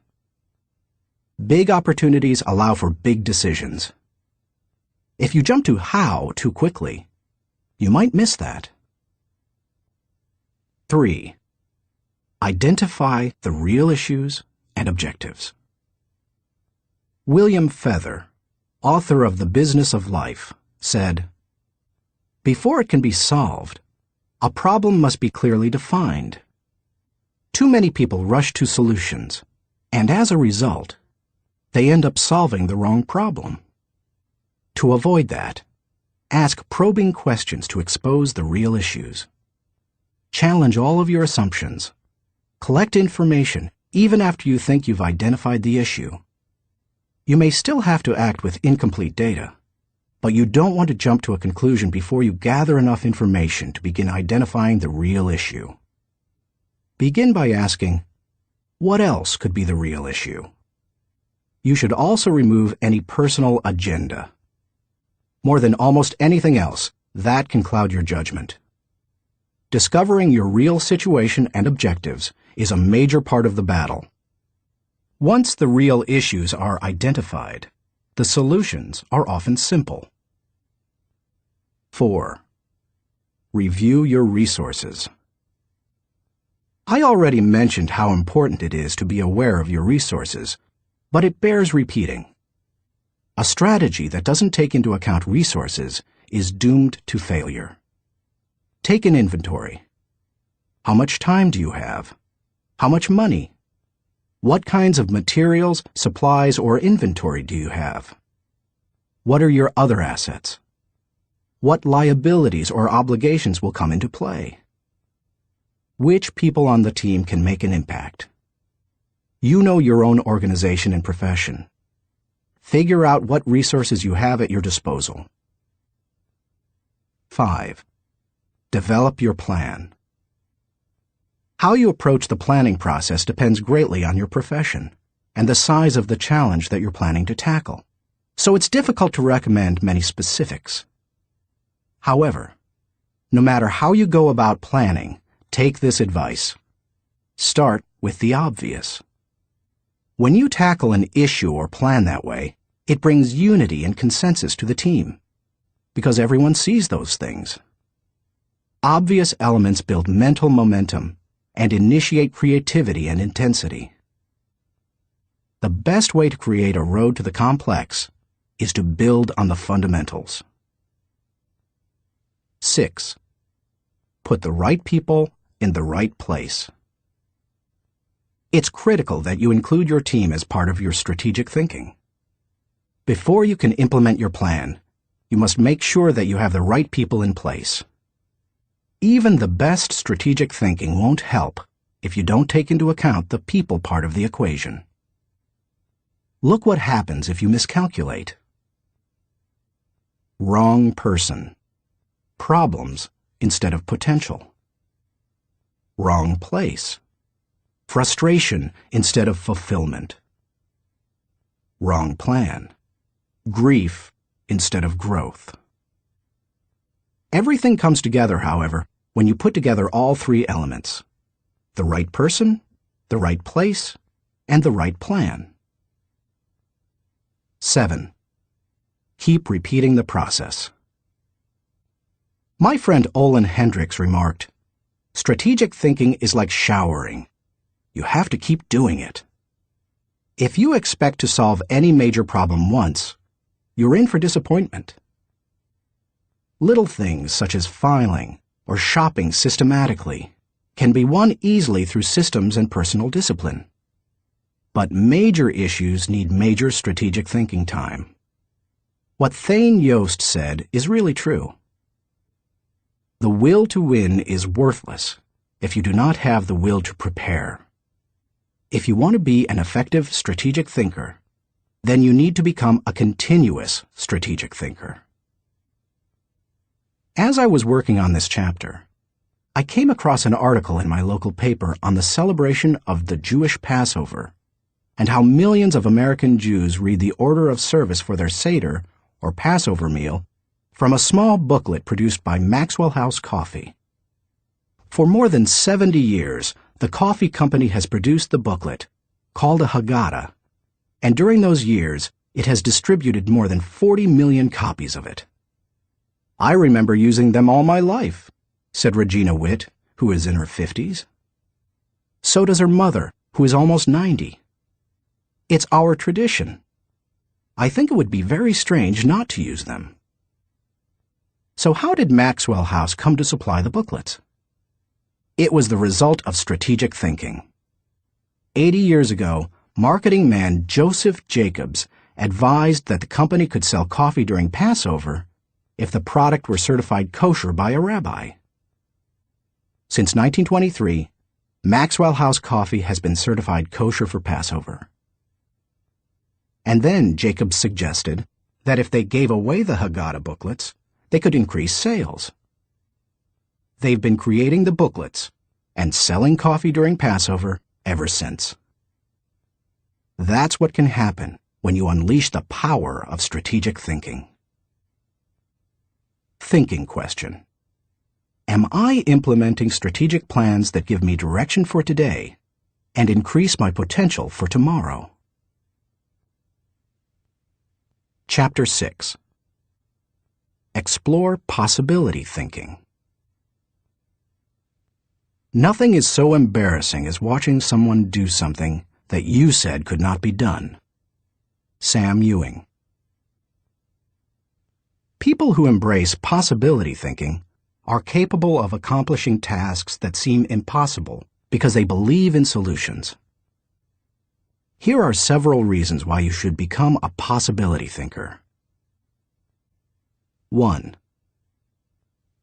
Big opportunities allow for big decisions. If you jump to how too quickly, you might miss that. 3. Identify the real issues and objectives. William Feather, author of The Business of Life, said, "Before it can be solved, a problem must be clearly defined. Too many people rush to solutions, and as a result, they end up solving the wrong problem. To avoid that, ask probing questions to expose the real issues. Challenge all of your assumptions. Collect information even after you think you've identified the issue. You may still have to act with incomplete data, but you don't want to jump to a conclusion before you gather enough information to begin identifying the real issue. Begin by asking, what else could be the real issue? You should also remove any personal agenda. More than almost anything else, that can cloud your judgment. Discovering your real situation and objectives is a major part of the battle. Once the real issues are identified, the solutions are often simple. 4. Review your resources. I already mentioned how important it is to be aware of your resources, but it bears repeating. A strategy that doesn't take into account resources is doomed to failure. Take an inventory. How much time do you have? How much money? What kinds of materials, supplies, or inventory do you have? What are your other assets? What liabilities or obligations will come into play? Which people on the team can make an impact? You know your own organization and profession. Figure out what resources you have at your disposal. 5. Develop your plan. How you approach the planning process depends greatly on your profession and the size of the challenge that you're planning to tackle, so it's difficult to recommend many specifics. However, no matter how you go about planning, take this advice. Start with the obvious. When you tackle an issue or plan that way, it brings unity and consensus to the team, because everyone sees those things. Obvious elements build mental momentum and initiate creativity and intensity. The best way to create a road to the complex is to build on the fundamentals. 6. Put the right people in the right place. It's critical that you include your team as part of your strategic thinking. Before you can implement your plan, you must make sure that you have the right people in place. Even the best strategic thinking won't help if you don't take into account the people part of the equation. Look what happens if you miscalculate. Wrong person. Problems instead of potential. Wrong place. Frustration instead of fulfillment. Wrong plan. Grief instead of growth. Everything comes together, however, when you put together all three elements: the right person, the right place, and the right plan. 7. Keep repeating the process. My friend Olin Hendricks remarked, "Strategic thinking is like showering. You have to keep doing it." If you expect to solve any major problem once, you're in for disappointment. Little things such as filing or shopping systematically can be won easily through systems and personal discipline. But major issues need major strategic thinking time. What Thane Yost said is really true. The will to win is worthless if you do not have the will to prepare. If you want to be an effective strategic thinker, then you need to become a continuous strategic thinker. As I was working on this chapter, I came across an article in my local paper on the celebration of the Jewish Passover and how millions of American Jews read the order of service for their Seder, or Passover meal, from a small booklet produced by Maxwell House Coffee. For more than 70 years, the coffee company has produced the booklet, called a Haggadah, and during those years, it has distributed more than 40 million copies of it. I remember using them all my life, said Regina Witt, who is in her 50s. So does her mother, who is almost 90. It's our tradition. I think it would be very strange not to use them. So how did Maxwell House come to supply the booklets? It was the result of strategic thinking. 80 years ago, marketing man Joseph Jacobs advised that the company could sell coffee during Passover if the product were certified kosher by a rabbi. Since 1923, Maxwell House Coffee has been certified kosher for Passover. And then Jacobs suggested that if they gave away the Haggadah booklets, they could increase sales. They've been creating the booklets and selling coffee during Passover ever since. That's what can happen when you unleash the power of strategic thinking. Thinking question. Am I implementing strategic plans that give me direction for today and increase my potential for tomorrow? Chapter 6. Explore possibility thinking. Nothing is so embarrassing as watching someone do something that you said could not be done. Sam Ewing. People who embrace possibility thinking are capable of accomplishing tasks that seem impossible because they believe in solutions. Here are several reasons why you should become a possibility thinker. 1.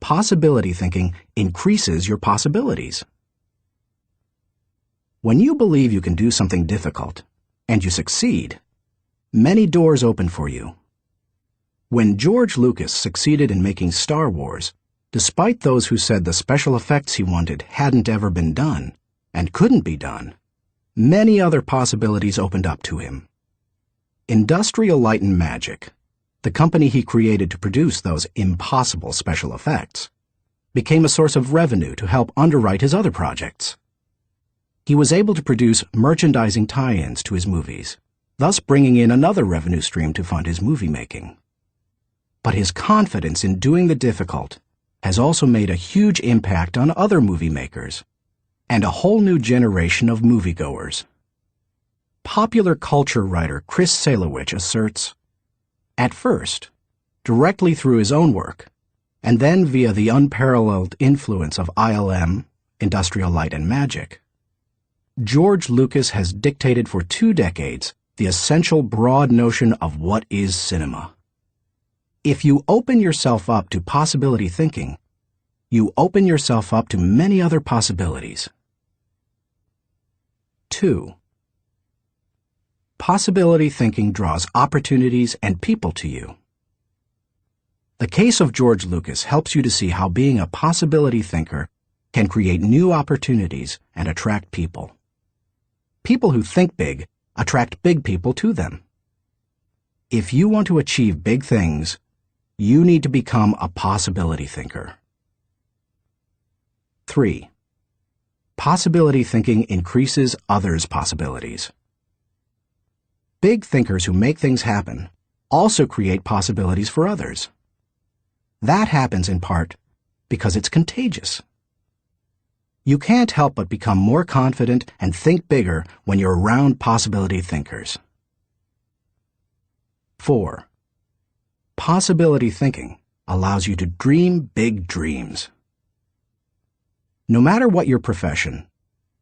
Possibility thinking increases your possibilities. When you believe you can do something difficult, and you succeed, many doors open for you. When George Lucas succeeded in making Star Wars, despite those who said the special effects he wanted hadn't ever been done, and couldn't be done, many other possibilities opened up to him. Industrial Light and Magic, the company he created to produce those impossible special effects, became a source of revenue to help underwrite his other projects. He was able to produce merchandising tie-ins to his movies, thus bringing in another revenue stream to fund his movie making. But his confidence in doing the difficult has also made a huge impact on other movie makers and a whole new generation of moviegoers. Popular culture writer Chris Salewicz asserts, at first, directly through his own work, and then via the unparalleled influence of ILM, Industrial Light and Magic, George Lucas has dictated for 2 decades the essential broad notion of what is cinema. If you open yourself up to possibility thinking, you open yourself up to many other possibilities. 2. Possibility thinking draws opportunities and people to you. The case of George Lucas helps you to see how being a possibility thinker can create new opportunities and attract people. People who think big attract big people to them. If you want to achieve big things, you need to become a possibility thinker. 3. Possibility thinking increases others' possibilities. Big thinkers who make things happen also create possibilities for others. That happens in part because it's contagious. You can't help but become more confident and think bigger when you're around possibility thinkers. 4. Possibility thinking allows you to dream big dreams. No matter what your profession,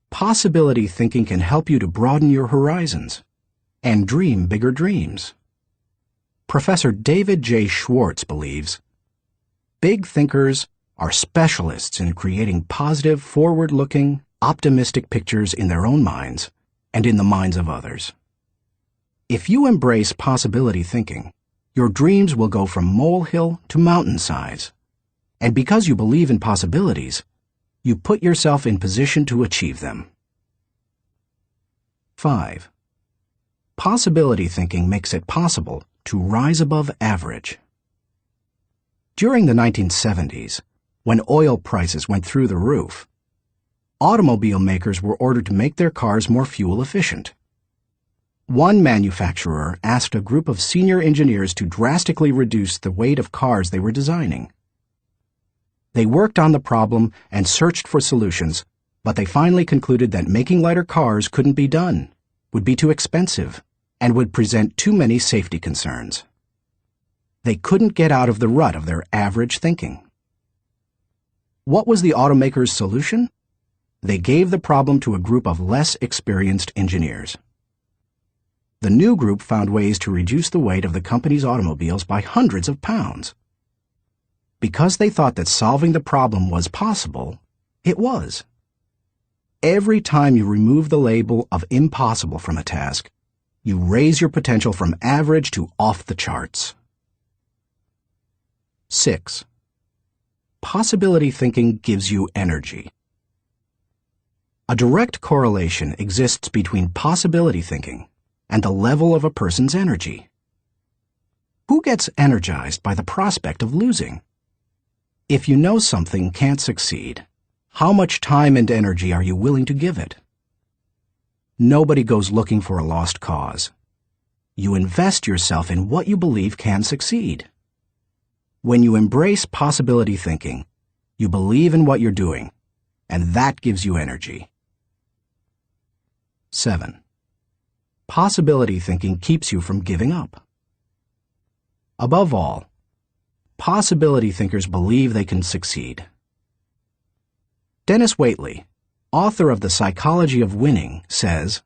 possibility thinking can help you to broaden your horizons and dream bigger dreams. Professor David J. Schwartz believes, big thinkers are specialists in creating positive, forward-looking, optimistic pictures in their own minds and in the minds of others. If you embrace possibility thinking, your dreams will go from molehill to mountain size. And because you believe in possibilities, you put yourself in position to achieve them. 5. Possibility thinking makes it possible to rise above average. During the 1970s, when oil prices went through the roof, automobile makers were ordered to make their cars more fuel efficient. One manufacturer asked a group of senior engineers to drastically reduce the weight of cars they were designing. They worked on the problem and searched for solutions, but they finally concluded that making lighter cars couldn't be done, would be too expensive, and would present too many safety concerns. They couldn't get out of the rut of their average thinking. What was the automaker's solution? They gave the problem to a group of less experienced engineers. The new group found ways to reduce the weight of the company's automobiles by hundreds of pounds. Because they thought that solving the problem was possible, it was. Every time you remove the label of impossible from a task, you raise your potential from average to off the charts. 6. Possibility thinking gives you energy. A direct correlation exists between possibility thinking and the level of a person's energy. Who gets energized by the prospect of losing? If you know something can't succeed, how much time and energy are you willing to give it? Nobody goes looking for a lost cause. You invest yourself in what you believe can succeed. When you embrace possibility thinking, you believe in what you're doing, and that gives you energy. 7. Possibility thinking keeps you from giving up. Above all, possibility thinkers believe they can succeed. Dennis Waitley, author of The Psychology of Winning, says,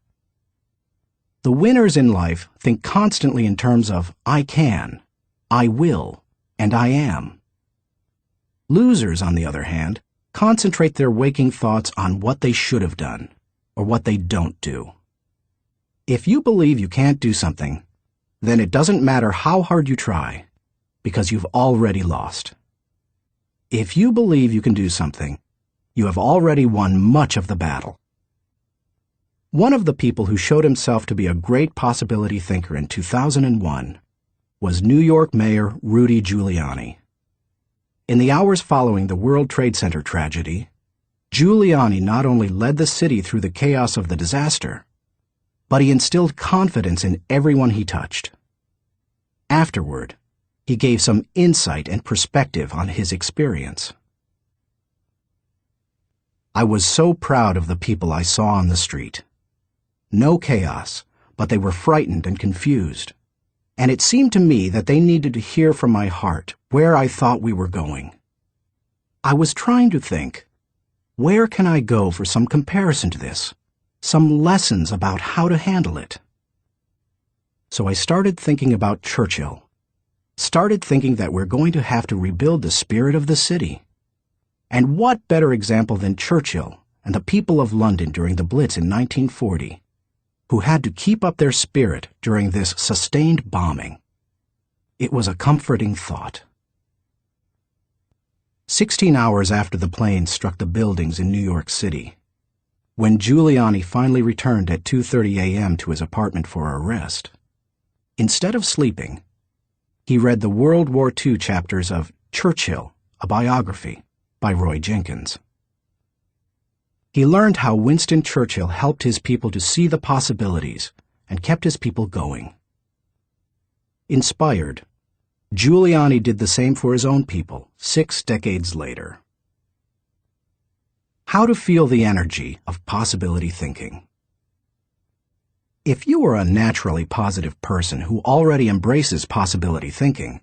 "The winners in life think constantly in terms of I can, I will, and I am. Losers, on the other hand, concentrate their waking thoughts on what they should have done, or what they don't do. If you believe you can't do something, then it doesn't matter how hard you try, because you've already lost. If you believe you can do something, you have already won much of the battle." One of the people who showed himself to be a great possibility thinker in 2001 was New York Mayor Rudy Giuliani. In the hours following the World Trade Center tragedy, Giuliani not only led the city through the chaos of the disaster, but he instilled confidence in everyone he touched. Afterward, he gave some insight and perspective on his experience. "I was so proud of the people I saw on the street. No chaos, but they were frightened and confused. And it seemed to me that they needed to hear from my heart where I thought we were going. I was trying to think, where can I go for some comparison to this, some lessons about how to handle it? So I started thinking about Churchill, started thinking that we're going to have to rebuild the spirit of the city. And what better example than Churchill and the people of London during the Blitz in 1940, who had to keep up their spirit during this sustained bombing. It was a comforting thought. 16 hours after the plane struck the buildings in New York City, when Giuliani finally returned at 2:30 a.m. to his apartment for a rest, instead of sleeping, he read the World War II chapters of Churchill, a Biography by Roy Jenkins. He learned how Winston Churchill helped his people to see the possibilities and kept his people going. Inspired, Giuliani did the same for his own people 6 decades later. How to feel the energy of possibility thinking. If you are a naturally positive person who already embraces possibility thinking,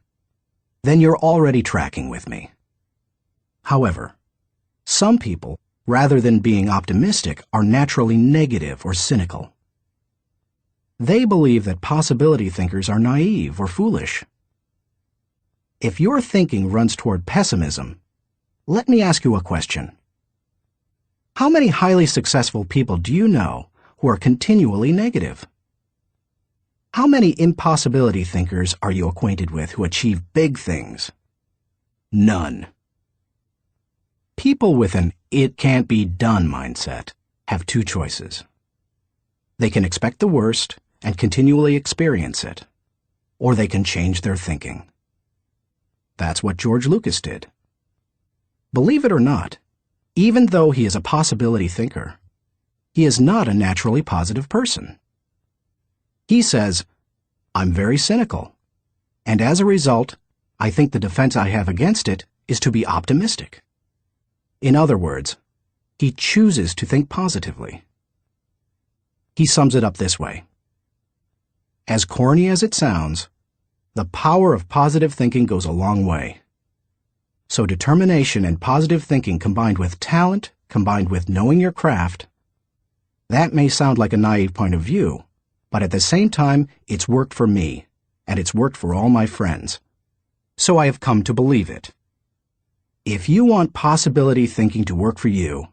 then you're already tracking with me. However, some people, rather than being optimistic, are naturally negative or cynical. They believe that possibility thinkers are naive or foolish. If your thinking runs toward pessimism, let me ask you a question. How many highly successful people do you know who are continually negative? How many impossibility thinkers are you acquainted with who achieve big things? None. People with an "it can't be done" mindset have two choices. They can expect the worst and continually experience it, or they can change their thinking. That's what George Lucas did. Believe it or not, even though he is a possibility thinker, he is not a naturally positive person. He says, "I'm very cynical, and as a result, I think the defense I have against it is to be optimistic." In other words, he chooses to think positively. He sums it up this way. As corny as it sounds, the power of positive thinking goes a long way. So determination and positive thinking combined with talent, combined with knowing your craft, that may sound like a naive point of view, but at the same time, it's worked for me, and it's worked for all my friends. So I have come to believe it. If you want possibility thinking to work for you,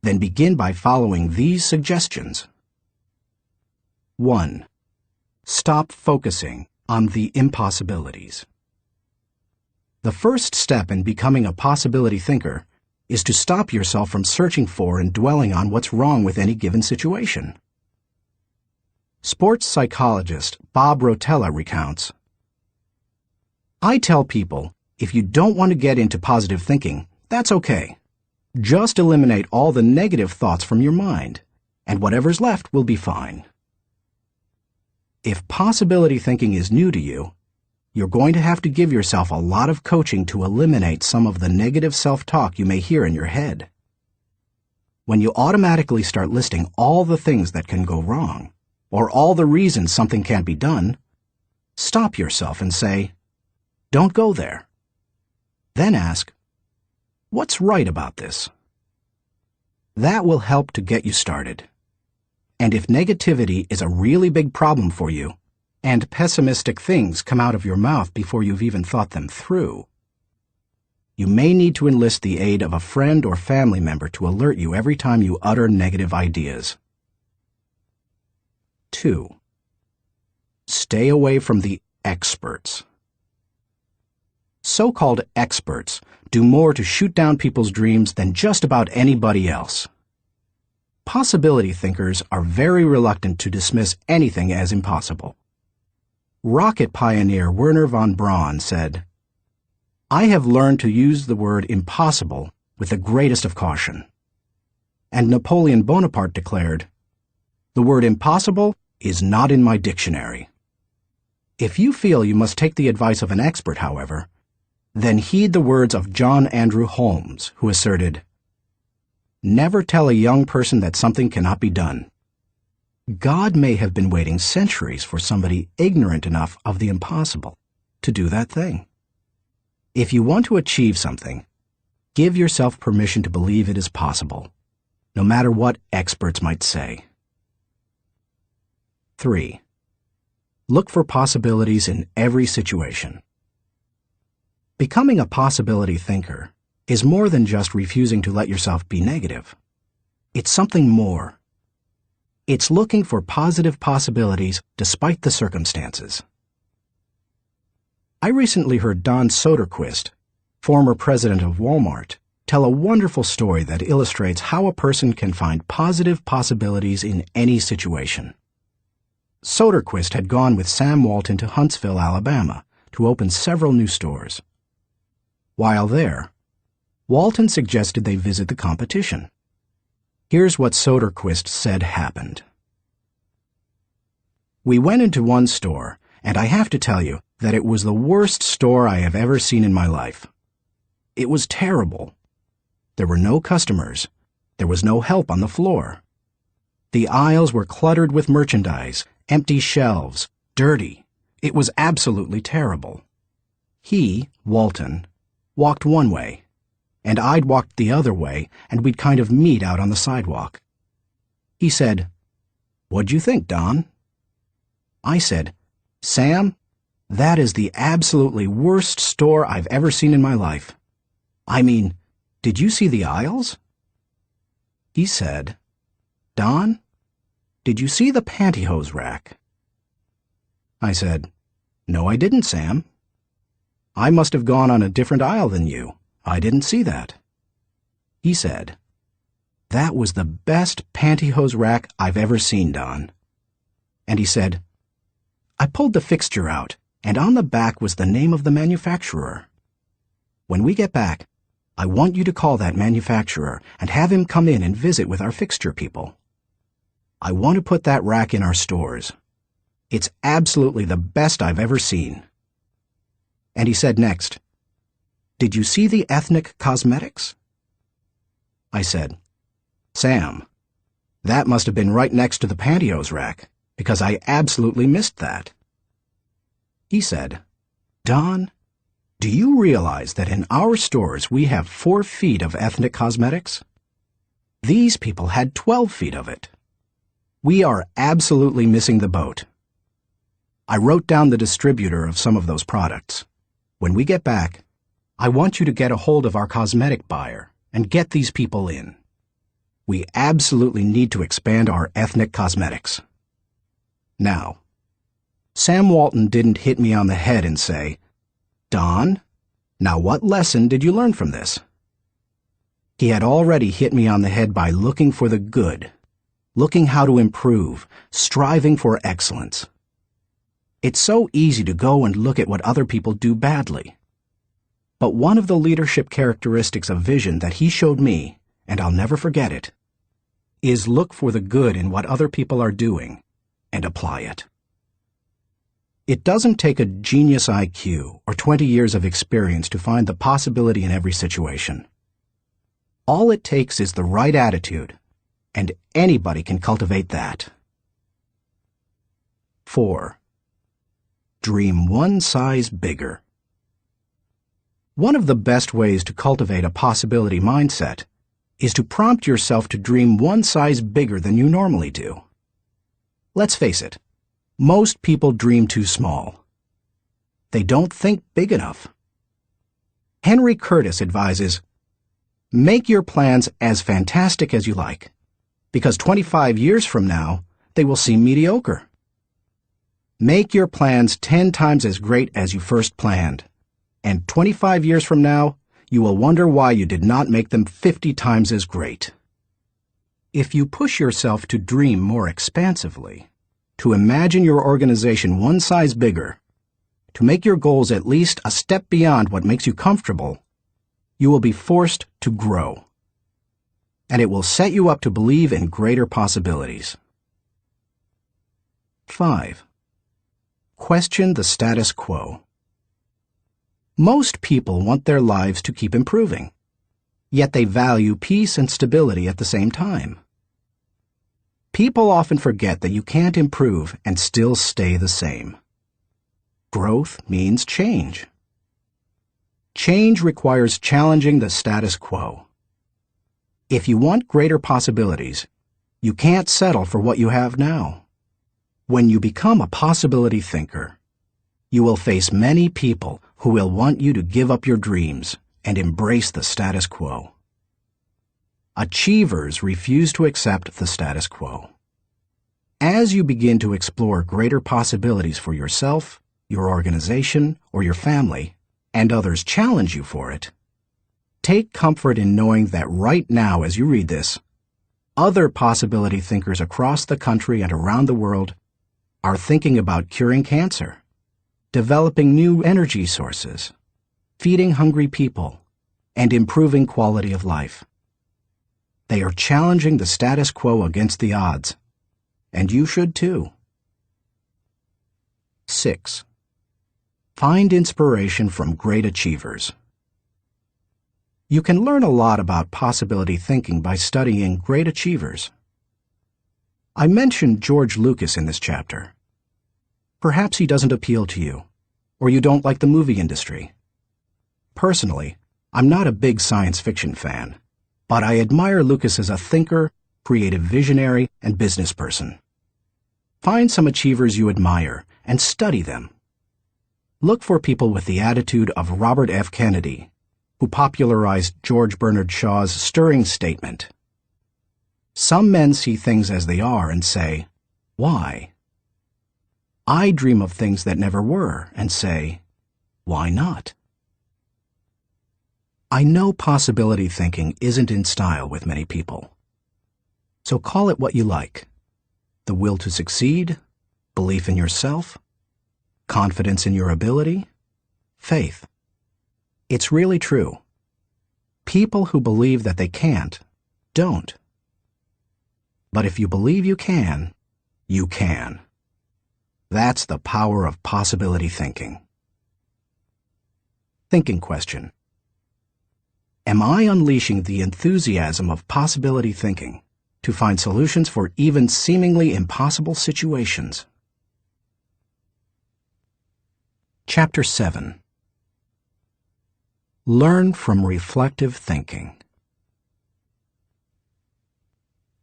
then begin by following these suggestions. 1. Stop focusing on the impossibilities. The first step in becoming a possibility thinker is to stop yourself from searching for and dwelling on what's wrong with any given situation. Sports psychologist Bob Rotella recounts, "I tell people, if you don't want to get into positive thinking, that's okay. Just eliminate all the negative thoughts from your mind, and whatever's left will be fine." If possibility thinking is new to you, you're going to have to give yourself a lot of coaching to eliminate some of the negative self-talk you may hear in your head. When you automatically start listing all the things that can go wrong, or all the reasons something can't be done, stop yourself and say, "Don't go there." Then ask, "What's right about this?" That will help to get you started. And if negativity is a really big problem for you, and pessimistic things come out of your mouth before you've even thought them through, you may need to enlist the aid of a friend or family member to alert you every time you utter negative ideas. 2. Stay away from the experts. So-called experts do more to shoot down people's dreams than just about anybody else. Possibility thinkers are very reluctant to dismiss anything as impossible. Rocket pioneer Wernher von Braun said, "I have learned to use the word impossible with the greatest of caution." And Napoleon Bonaparte declared, "The word impossible is not in my dictionary." If you feel you must take the advice of an expert, however, then heed the words of John Andrew Holmes, who asserted, "Never tell a young person that something cannot be done." God may have been waiting centuries for somebody ignorant enough of the impossible to do that thing. If you want to achieve something, give yourself permission to believe it is possible, no matter what experts might say. 3. Look for possibilities in every situation. Becoming a possibility thinker is more than just refusing to let yourself be negative. It's something more. It's looking for positive possibilities despite the circumstances. I recently heard Don Soderquist, former president of Walmart, tell a wonderful story that illustrates how a person can find positive possibilities in any situation. Soderquist had gone with Sam Walton to Huntsville, Alabama, to open several new stores. While there, Walton suggested they visit the competition. Here's what Soderquist said happened. "We went into one store, and I have to tell you that it was the worst store I have ever seen in my life. It was terrible. There were no customers, There was no help on the floor. The aisles were cluttered with merchandise, empty shelves, dirty. It was absolutely terrible. He, Walton, walked one way, and I'd walked the other way, and we'd kind of meet out on the sidewalk. He said, "What'd you think, Don?" I said, "Sam, that is the absolutely worst store I've ever seen in my life. I mean, did you see the aisles?" He said, "Don, did you see the pantyhose rack?" I said, "No, I didn't, Sam. I must have gone on a different aisle than you. I didn't see that." He said, "That was the best pantyhose rack I've ever seen, Don." And he said, "I pulled the fixture out, and on the back was the name of the manufacturer. When we get back, I want you to call that manufacturer and have him come in and visit with our fixture people. I want to put that rack in our stores. It's absolutely the best I've ever seen." And he said next, "Did you see the ethnic cosmetics?" I said, "Sam, that must have been right next to the pantyhose rack, because I absolutely missed that." He said, "Don, do you realize that in our stores we have 4 feet of ethnic cosmetics? These people had 12 feet of it. We are absolutely missing the boat. I wrote down the distributor of some of those products. When we get back, I want you to get a hold of our cosmetic buyer and get these people in. We absolutely need to expand our ethnic cosmetics." Now, Sam Walton didn't hit me on the head and say, "Don, now what lesson did you learn from this?" He had already hit me on the head by looking for the good, looking how to improve, striving for excellence. It's so easy to go and look at what other people do badly. But one of the leadership characteristics of vision that he showed me, and I'll never forget it, is look for the good in what other people are doing and apply it. It doesn't take a genius IQ or 20 years of experience to find the possibility in every situation. All it takes is the right attitude, and anybody can cultivate that. 4. Dream one size bigger. One of the best ways to cultivate a possibility mindset is to prompt yourself to dream one size bigger than you normally do. Let's face it, most people dream too small. They don't think big enough. Henry Curtis advises, "Make your plans as fantastic as you like, because 25 years from now, they will seem mediocre. Make your plans 10 times as great as you first planned, and 25 years from now, you will wonder why you did not make them 50 times as great." If you push yourself to dream more expansively, to imagine your organization one size bigger, to make your goals at least a step beyond what makes you comfortable, you will be forced to grow. And it will set you up to believe in greater possibilities. 5. Question the status quo. Most people want their lives to keep improving, yet they value peace and stability at the same time. People often forget that you can't improve and still stay the same. Growth means change. Change requires challenging the status quo. If you want greater possibilities, you can't settle for what you have now. When you become a possibility thinker, you will face many people who will want you to give up your dreams and embrace the status quo. Achievers refuse to accept the status quo. As you begin to explore greater possibilities for yourself, your organization, or your family, and others challenge you for it, take comfort in knowing that right now as you read this, other possibility thinkers across the country and around the world are thinking about curing cancer, developing new energy sources, feeding hungry people, and improving quality of life. They are challenging the status quo against the odds, and you should too. 6. Find inspiration from great achievers. You can learn a lot about possibility thinking by studying great achievers. I mentioned George Lucas in this chapter. Perhaps he doesn't appeal to you, or you don't like the movie industry. Personally, I'm not a big science fiction fan, but I admire Lucas as a thinker, creative visionary, and business person. Find some achievers you admire and study them. Look for people with the attitude of Robert F. Kennedy, who popularized George Bernard Shaw's stirring statement. Some men see things as they are and say, "Why?" I dream of things that never were and say, "Why not?" I know possibility thinking isn't in style with many people. So call it what you like. The will to succeed, belief in yourself, confidence in your ability, faith. It's really true. People who believe that they can't, don't. But if you believe you can, you can. That's the power of possibility thinking. Thinking question. Am I unleashing the enthusiasm of possibility thinking to find solutions for even seemingly impossible situations? Chapter 7. Learn from reflective thinking.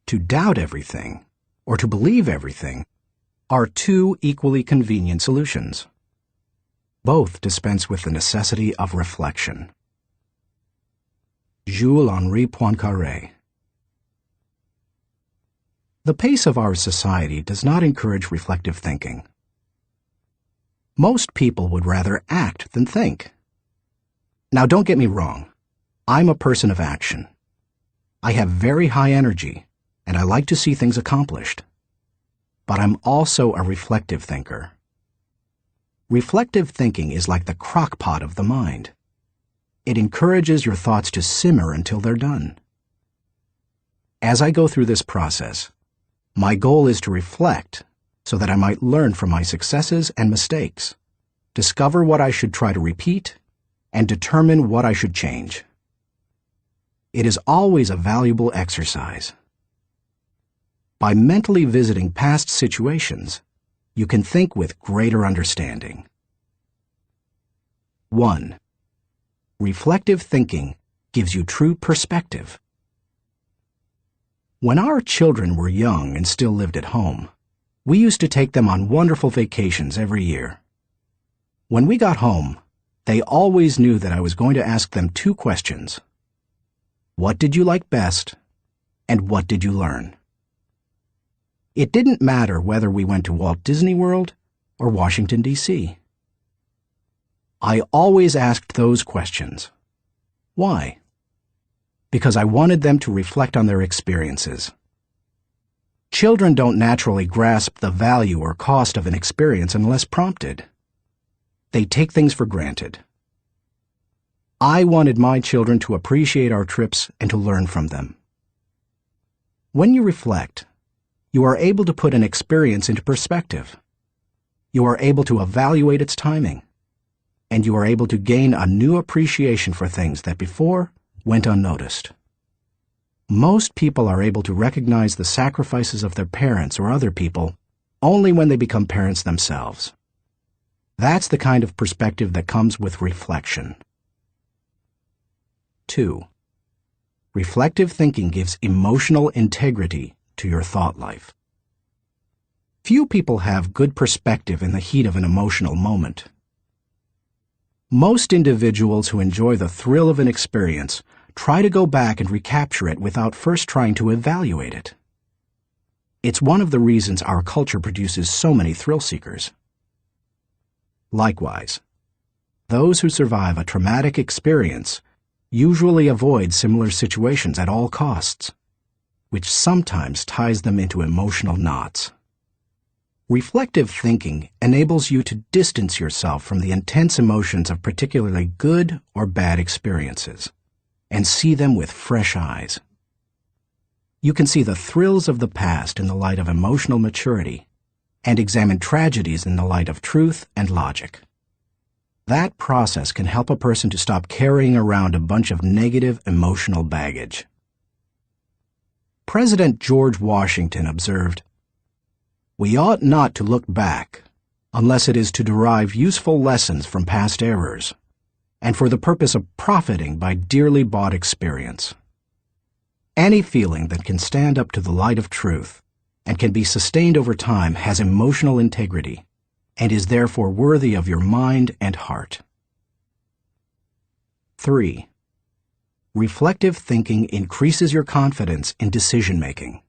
To doubt everything, or to believe everything, are two equally convenient solutions. Both dispense with the necessity of reflection. Jules-Henri Poincaré. The pace of our society does not encourage reflective thinking. Most people would rather act than think. Now, don't get me wrong. I'm a person of action. I have very high energy, and I like to see things accomplished. But I'm also a reflective thinker. Reflective thinking is like the crock pot of the mind. It encourages your thoughts to simmer until they're done. As I go through this process, my goal is to reflect so that I might learn from my successes and mistakes, discover what I should try to repeat, and determine what I should change. It is always a valuable exercise. By mentally visiting past situations, you can think with greater understanding. 1. Reflective thinking gives you true perspective. When our children were young and still lived at home, we used to take them on wonderful vacations every year. When we got home, they always knew that I was going to ask them two questions. What did you like best, and what did you learn? It didn't matter whether we went to Walt Disney World or Washington, D.C. I always asked those questions. Why? Because I wanted them to reflect on their experiences. Children don't naturally grasp the value or cost of an experience unless prompted. They take things for granted. I wanted my children to appreciate our trips and to learn from them. When you reflect, you are able to put an experience into perspective. You are able to evaluate its timing, and you are able to gain a new appreciation for things that before went unnoticed. Most people are able to recognize the sacrifices of their parents or other people only when they become parents themselves. That's the kind of perspective that comes with reflection. 2. Reflective thinking gives emotional integrity to your thought life. Few people have good perspective in the heat of an emotional moment. Most individuals who enjoy the thrill of an experience try to go back and recapture it without first trying to evaluate it. It's one of the reasons our culture produces so many thrill seekers. Likewise, those who survive a traumatic experience usually avoid similar situations at all costs, which sometimes ties them into emotional knots. Reflective thinking enables you to distance yourself from the intense emotions of particularly good or bad experiences and see them with fresh eyes. You can see the thrills of the past in the light of emotional maturity and examine tragedies in the light of truth and logic. That process can help a person to stop carrying around a bunch of negative emotional baggage. President George Washington observed, "We ought not to look back unless it is to derive useful lessons from past errors, and for the purpose of profiting by dearly bought experience. Any feeling that can stand up to the light of truth and can be sustained over time has emotional integrity and is therefore worthy of your mind and heart." 3. Reflective thinking increases your confidence in decision-making.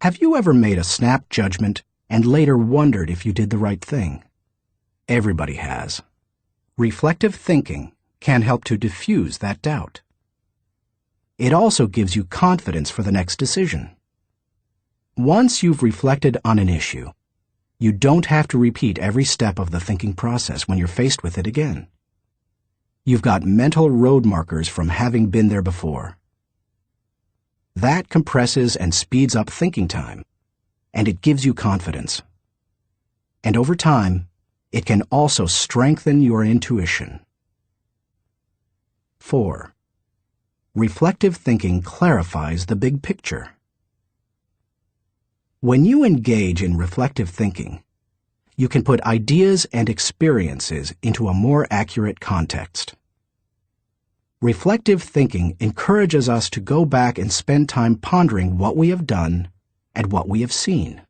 Have you ever made a snap judgment and later wondered if you did the right thing? Everybody has. Reflective thinking can help to diffuse that doubt. It also gives you confidence for the next decision. Once you've reflected on an issue, you don't have to repeat every step of the thinking process when you're faced with it again. You've got mental road markers from having been there before. That compresses and speeds up thinking time, and it gives you confidence. And over time, it can also strengthen your intuition. 4. Reflective thinking clarifies the big picture. When you engage in reflective thinking, you can put ideas and experiences into a more accurate context. Reflective thinking encourages us to go back and spend time pondering what we have done and what we have seen.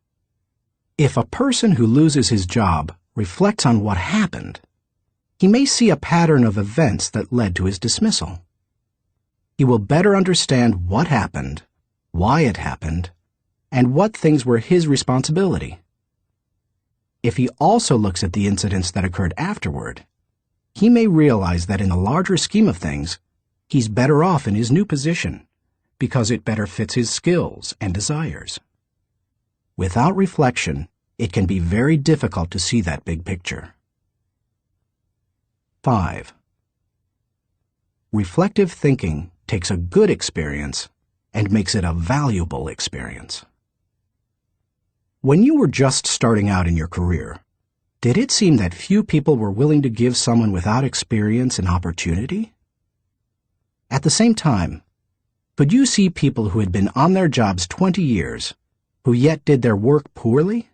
If a person who loses his job reflects on what happened, he may see a pattern of events that led to his dismissal. He will better understand what happened, why it happened, and what things were his responsibility. If he also looks at the incidents that occurred afterward, he may realize that in the larger scheme of things, he's better off in his new position because it better fits his skills and desires. Without reflection, it can be very difficult to see that big picture. 5. Reflective thinking takes a good experience and makes it a valuable experience. When you were just starting out in your career, did it seem that few people were willing to give someone without experience an opportunity? At the same time, could you see people who had been on their jobs 20 years, who yet did their work poorly?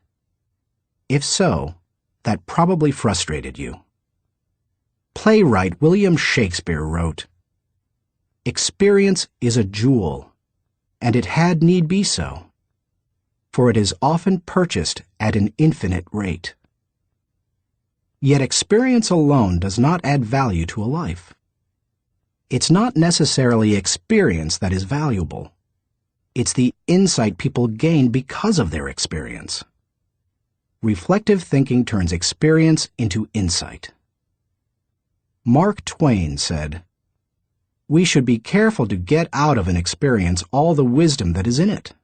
If so, that probably frustrated you. Playwright William Shakespeare wrote, "Experience is a jewel, and it had need be so, for it is often purchased at an infinite rate." Yet experience alone does not add value to a life. It's not necessarily experience that is valuable. It's the insight people gain because of their experience. Reflective thinking turns experience into insight. Mark Twain said, "We should be careful to get out of an experience all the wisdom that is in it.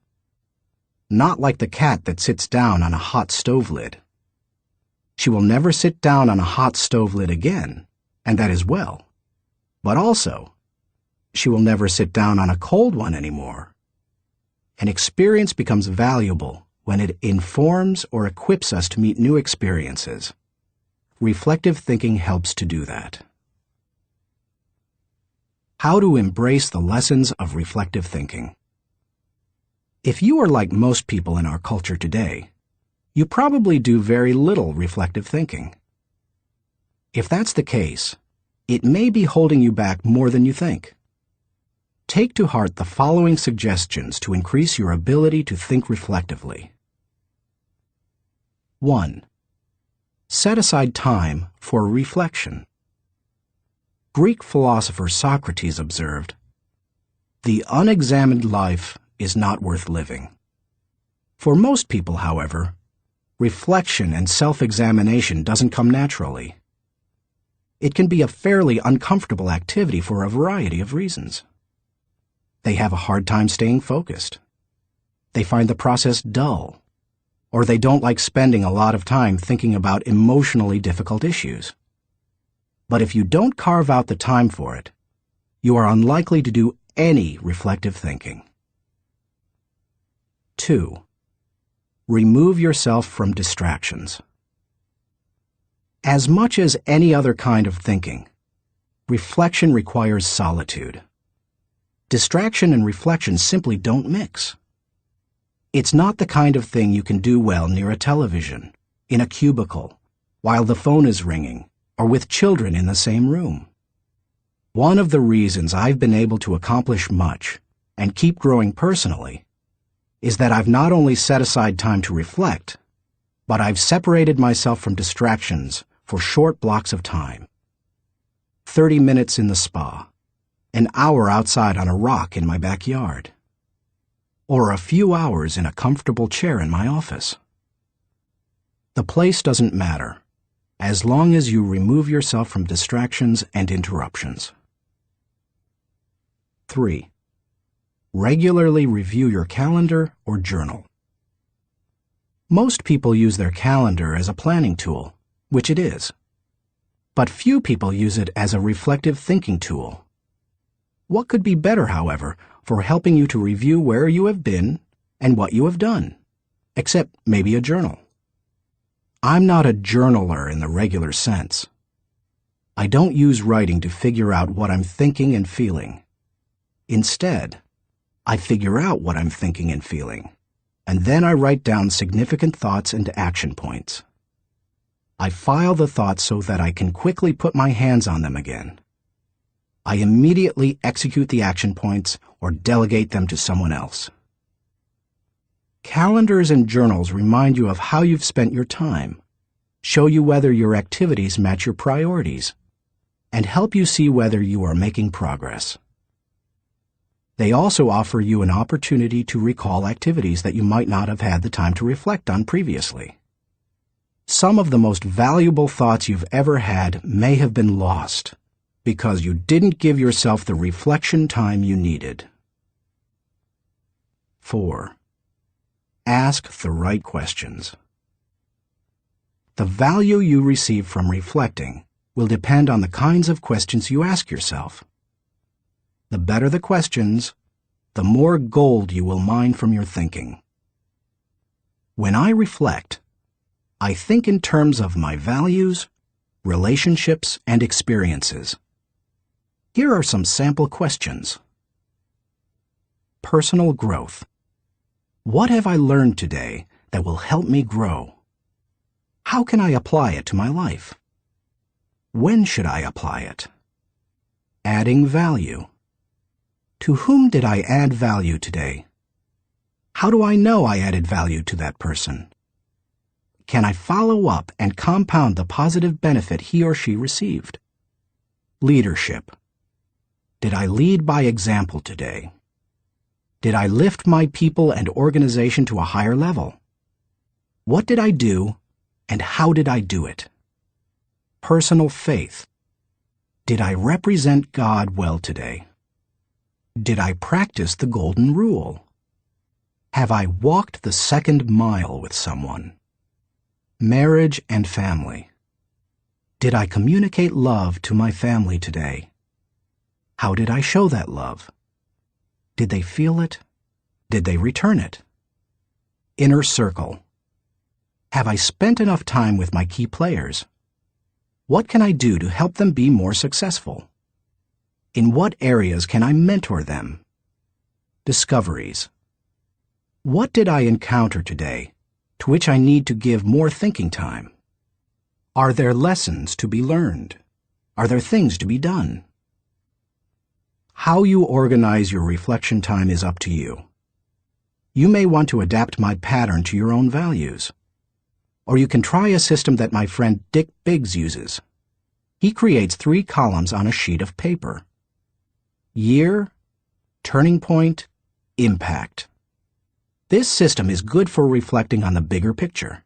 Not like the cat that sits down on a hot stove lid. She will never sit down on a hot stove lid again, and that is well. But also, she will never sit down on a cold one anymore." An experience becomes valuable when it informs or equips us to meet new experiences. Reflective thinking helps to do that. How to embrace the lessons of reflective thinking. If you are like most people in our culture today, you probably do very little reflective thinking. If that's the case, it may be holding you back more than you think. Take to heart the following suggestions to increase your ability to think reflectively. 1. Set aside time for reflection. Greek philosopher Socrates observed, "The unexamined life is not worth living." For most people, however, reflection and self-examination doesn't come naturally. It can be a fairly uncomfortable activity for a variety of reasons. They have a hard time staying focused. They find the process dull, or they don't like spending a lot of time thinking about emotionally difficult issues. But if you don't carve out the time for it, you are unlikely to do any reflective thinking. 2. Remove yourself from distractions. As much as any other kind of thinking, reflection requires solitude. Distraction and reflection simply don't mix. It's not the kind of thing you can do well near a television, in a cubicle, while the phone is ringing, or with children in the same room. One of the reasons I've been able to accomplish much and keep growing personally is that I've not only set aside time to reflect, but I've separated myself from distractions for short blocks of time. 30 minutes in the spa, an hour outside on a rock in my backyard, or a few hours in a comfortable chair in my office. The place doesn't matter, as long as you remove yourself from distractions and interruptions. 3. Regularly review your calendar or journal. Most people use their calendar as a planning tool, which it is. But few people use it as a reflective thinking tool. What could be better, however, for helping you to review where you have been and what you have done, except maybe a journal? I'm not a journaler in the regular sense. I don't use writing to figure out what I'm thinking and feeling. Instead, I figure out what I'm thinking and feeling, and then I write down significant thoughts and action points. I file the thoughts so that I can quickly put my hands on them again. I immediately execute the action points or delegate them to someone else. Calendars and journals remind you of how you've spent your time, show you whether your activities match your priorities, and help you see whether you are making progress. They also offer you an opportunity to recall activities that you might not have had the time to reflect on previously. Some of the most valuable thoughts you've ever had may have been lost because you didn't give yourself the reflection time you needed. 4. Ask the right questions. The value you receive from reflecting will depend on the kinds of questions you ask yourself. The better the questions, the more gold you will mine from your thinking. When I reflect, I think in terms of my values, relationships, and experiences. Here are some sample questions. Personal growth. What have I learned today that will help me grow? How can I apply it to my life? When should I apply it? Adding value. To whom did I add value today? How do I know I added value to that person? Can I follow up and compound the positive benefit he or she received? Leadership. Did I lead by example today? Did I lift my people and organization to a higher level? What did I do, and how did I do it? Personal faith. Did I represent God well today? Did I practice the golden rule? Have I walked the second mile with someone? Marriage and family. Did I communicate love to my family today? How did I show that love? Did they feel it? Did they return it? Inner circle. Have I spent enough time with my key players? What can I do to help them be more successful? In what areas can I mentor them? Discoveries. What did I encounter today to which I need to give more thinking time? Are there lessons to be learned? Are there things to be done? How you organize your reflection time is up to you. You may want to adapt my pattern to your own values. Or you can try a system that my friend Dick Biggs uses. He creates 3 columns on a sheet of paper. Year, turning point, impact. This system is good for reflecting on the bigger picture.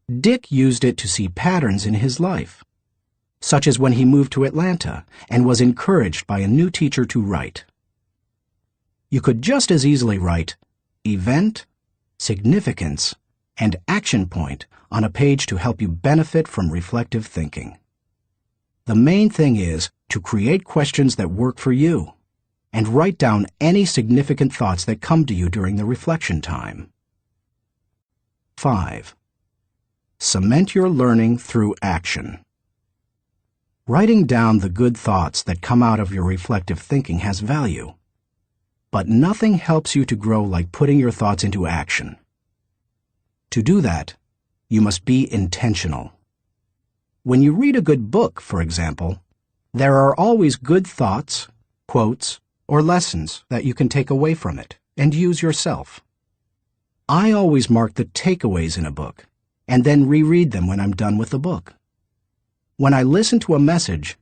Dick used it to see patterns in his life, such as when he moved to Atlanta and was encouraged by a new teacher to write. You could just as easily write event, significance, and action point on a page to help you benefit from reflective thinking. The main thing is to create questions that work for you, and write down any significant thoughts that come to you during the reflection time. 5. Cement your learning through action. Writing down the good thoughts that come out of your reflective thinking has value. But nothing helps you to grow like putting your thoughts into action. To do that, you must be intentional. When you read a good book, for example, there are always good thoughts, quotes, or lessons that you can take away from it and use yourself. I always mark the takeaways in a book and then reread them when I'm done with the book. When I listen to a message,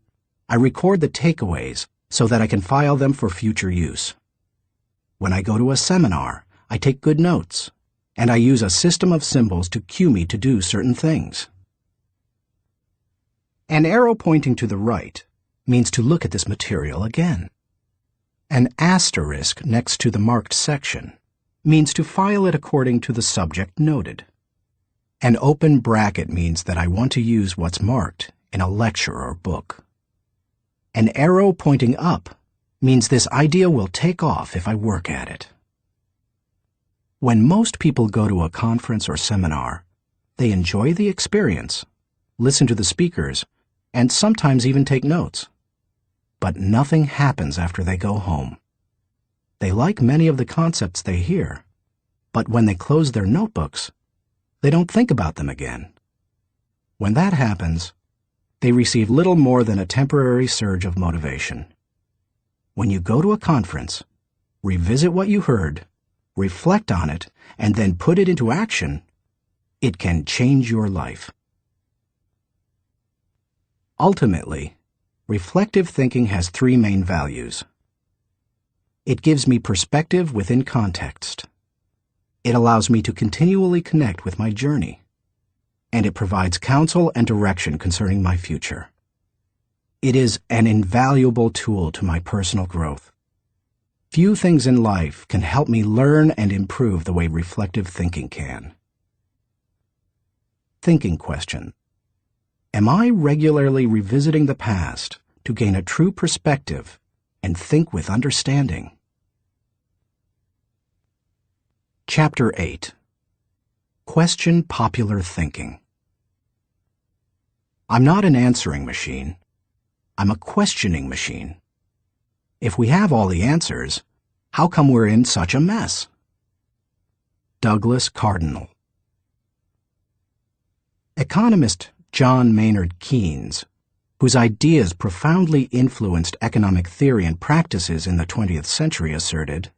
I record the takeaways so that I can file them for future use. When I go to a seminar, I take good notes, and I use a system of symbols to cue me to do certain things. An arrow pointing to the right means to look at this material again. An asterisk next to the marked section means to file it according to the subject noted. An open bracket means that I want to use what's marked in a lecture or book. An arrow pointing up means this idea will take off if I work at it. When most people go to a conference or seminar, they enjoy the experience, listen to the speakers, and sometimes even take notes. But nothing happens after they go home. They like many of the concepts they hear, but when they close their notebooks, they don't think about them again. When that happens, they receive little more than a temporary surge of motivation. When you go to a conference, revisit what you heard, reflect on it, and then put it into action, it can change your life. Ultimately, reflective thinking has three main values. It gives me perspective within context. It allows me to continually connect with my journey. And it provides counsel and direction concerning my future. It is an invaluable tool to my personal growth. Few things in life can help me learn and improve the way reflective thinking can. Thinking question. Am I regularly revisiting the past to gain a true perspective and think with understanding? Chapter 8. Question popular thinking. I'm not an answering machine. I'm a questioning machine. If we have all the answers, how come we're in such a mess? Douglas Cardinal. Economist John Maynard Keynes, whose ideas profoundly influenced economic theory and practices in the 20th century, asserted,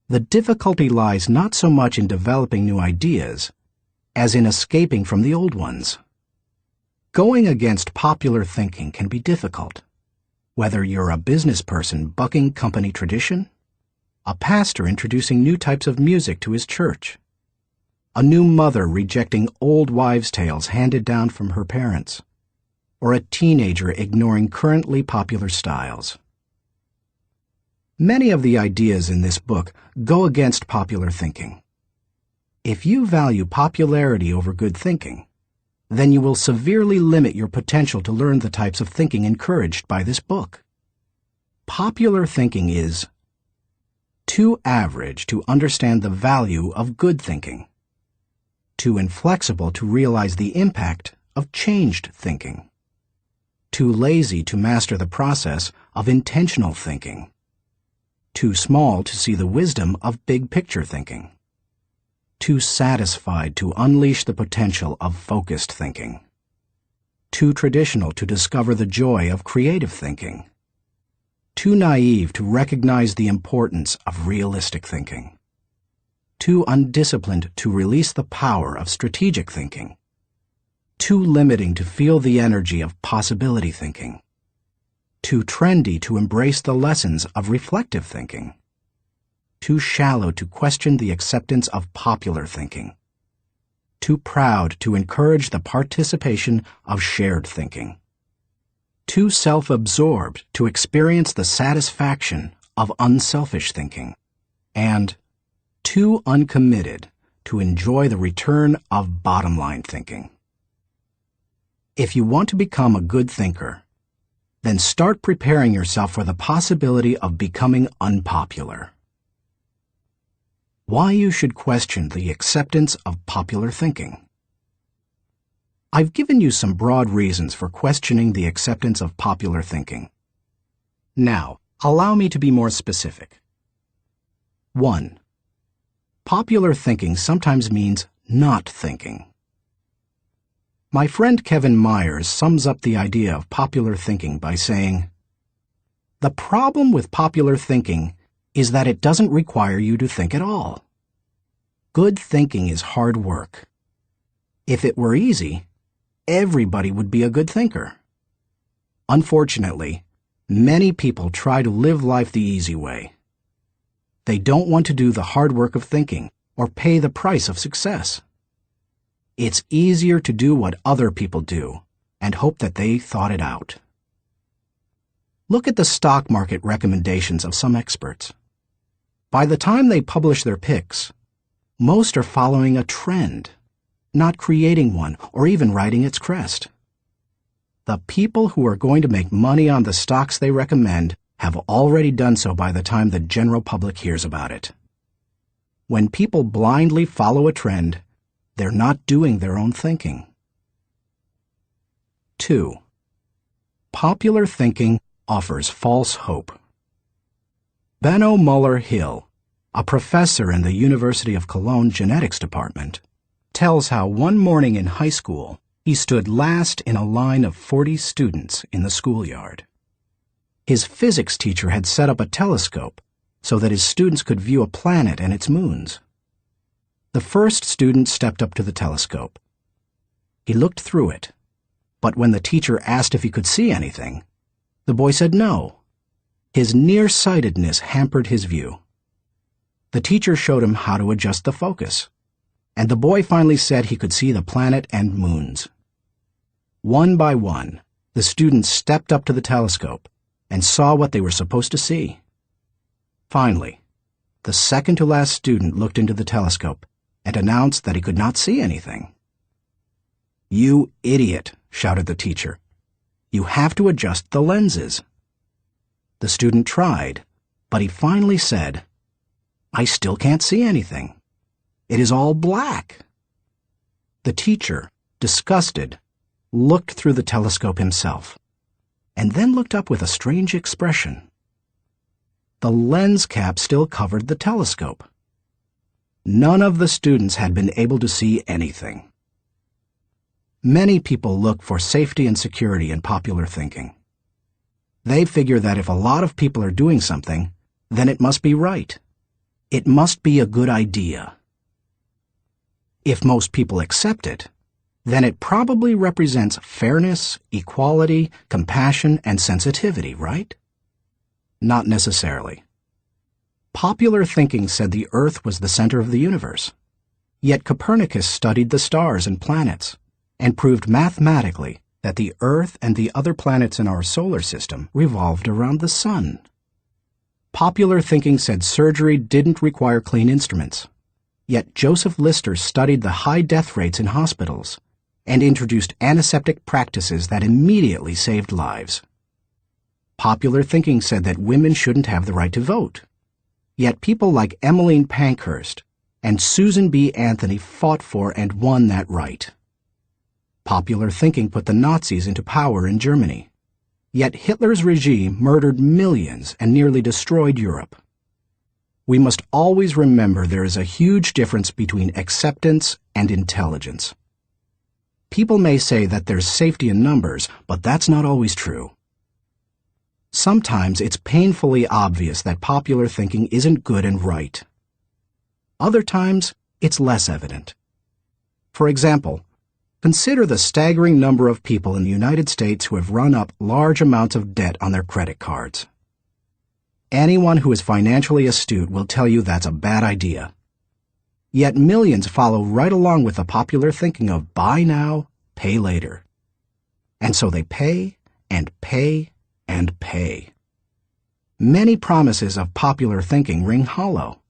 "The difficulty lies not so much in developing new ideas as in escaping from the old ones." Going against popular thinking can be difficult, whether you're a business person bucking company tradition, a pastor introducing new types of music to his church, a new mother rejecting old wives' tales handed down from her parents, or a teenager ignoring currently popular styles. Many of the ideas in this book go against popular thinking. If you value popularity over good thinking, then you will severely limit your potential to learn the types of thinking encouraged by this book. Popular thinking is too average to understand the value of good thinking, too inflexible to realize the impact of changed thinking, too lazy to master the process of intentional thinking, too small to see the wisdom of big-picture thinking, too satisfied to unleash the potential of focused thinking, too traditional to discover the joy of creative thinking, too naive to recognize the importance of realistic thinking, too undisciplined to release the power of strategic thinking, too limiting to feel the energy of possibility thinking, too trendy to embrace the lessons of reflective thinking, too shallow to question the acceptance of popular thinking, too proud to encourage the participation of shared thinking, too self-absorbed to experience the satisfaction of unselfish thinking, and too uncommitted to enjoy the return of bottom-line thinking. If you want to become a good thinker, then start preparing yourself for the possibility of becoming unpopular. Why you should question the acceptance of popular thinking. I've given you some broad reasons for questioning the acceptance of popular thinking. Now, allow me to be more specific. 1. Popular thinking sometimes means not thinking. My friend Kevin Myers sums up the idea of popular thinking by saying, "The problem with popular thinking is that it doesn't require you to think at all. Good thinking is hard work. If it were easy, everybody would be a good thinker. Unfortunately, many people try to live life the easy way. They don't want to do the hard work of thinking or pay the price of success. It's easier to do what other people do and hope that they thought it out." Look at the stock market recommendations of some experts. By the time they publish their picks, most are following a trend, not creating one or even riding its crest. The people who are going to make money on the stocks they recommend have already done so by the time the general public hears about it. When people blindly follow a trend, they're not doing their own thinking. 2. Popular thinking offers false hope. Benno Muller-Hill, a professor in the University of Cologne Genetics Department, tells how one morning in high school he stood last in a line of 40 students in the schoolyard. His physics teacher had set up a telescope so that his students could view a planet and its moons. The first student stepped up to the telescope. He looked through it, but when the teacher asked if he could see anything, the boy said no. His nearsightedness hampered his view. The teacher showed him how to adjust the focus, and the boy finally said he could see the planet and moons. One by one, the students stepped up to the telescope and saw what they were supposed to see. Finally, the second-to-last student looked into the telescope and announced that he could not see anything. "You idiot," shouted the teacher. "You have to adjust the lenses." The student tried, but he finally said, "I still can't see anything. It is all black." The teacher, disgusted, looked through the telescope himself, and then looked up with a strange expression. The lens cap still covered the telescope. None of the students had been able to see anything. Many people look for safety and security in popular thinking. They figure that if a lot of people are doing something, then it must be right. It must be a good idea. If most people accept it, then it probably represents fairness, equality, compassion, and sensitivity, right? Not necessarily. Popular thinking said the Earth was the center of the universe. Yet Copernicus studied the stars and planets and proved mathematically that the Earth and the other planets in our solar system revolved around the sun. Popular thinking said surgery didn't require clean instruments. Yet Joseph Lister studied the high death rates in hospitals and introduced antiseptic practices that immediately saved lives. Popular thinking said that women shouldn't have the right to vote. Yet people like Emmeline Pankhurst and Susan B. Anthony fought for and won that right. Popular thinking put the Nazis into power in Germany. Yet Hitler's regime murdered millions and nearly destroyed Europe. We must always remember there is a huge difference between acceptance and intelligence. People may say that there's safety in numbers, but that's not always true. Sometimes it's painfully obvious that popular thinking isn't good and right. Other times, it's less evident. For example, consider the staggering number of people in the United States who have run up large amounts of debt on their credit cards. Anyone who is financially astute will tell you that's a bad idea. Yet millions follow right along with the popular thinking of buy now, pay later. And so they pay and pay and pay. Many promises of popular thinking ring hollow.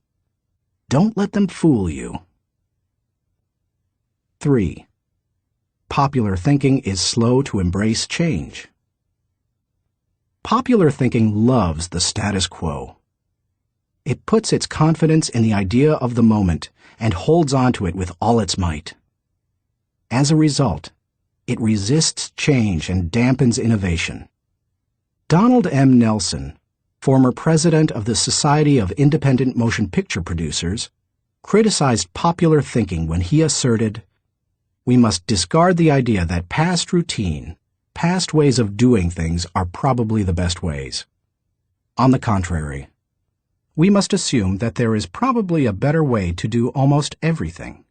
Don't let them fool you. 3. Popular thinking is slow to embrace change. Popular thinking loves the status quo. It puts its confidence in the idea of the moment and holds on to it with all its might. As a result, It resists change and dampens innovation. Donald M. Nelson, former president of the Society of Independent Motion Picture Producers, criticized popular thinking when he asserted, "We must discard the idea that past routine, past ways of doing things are probably the best ways. On the contrary, we must assume that there is probably a better way to do almost everything.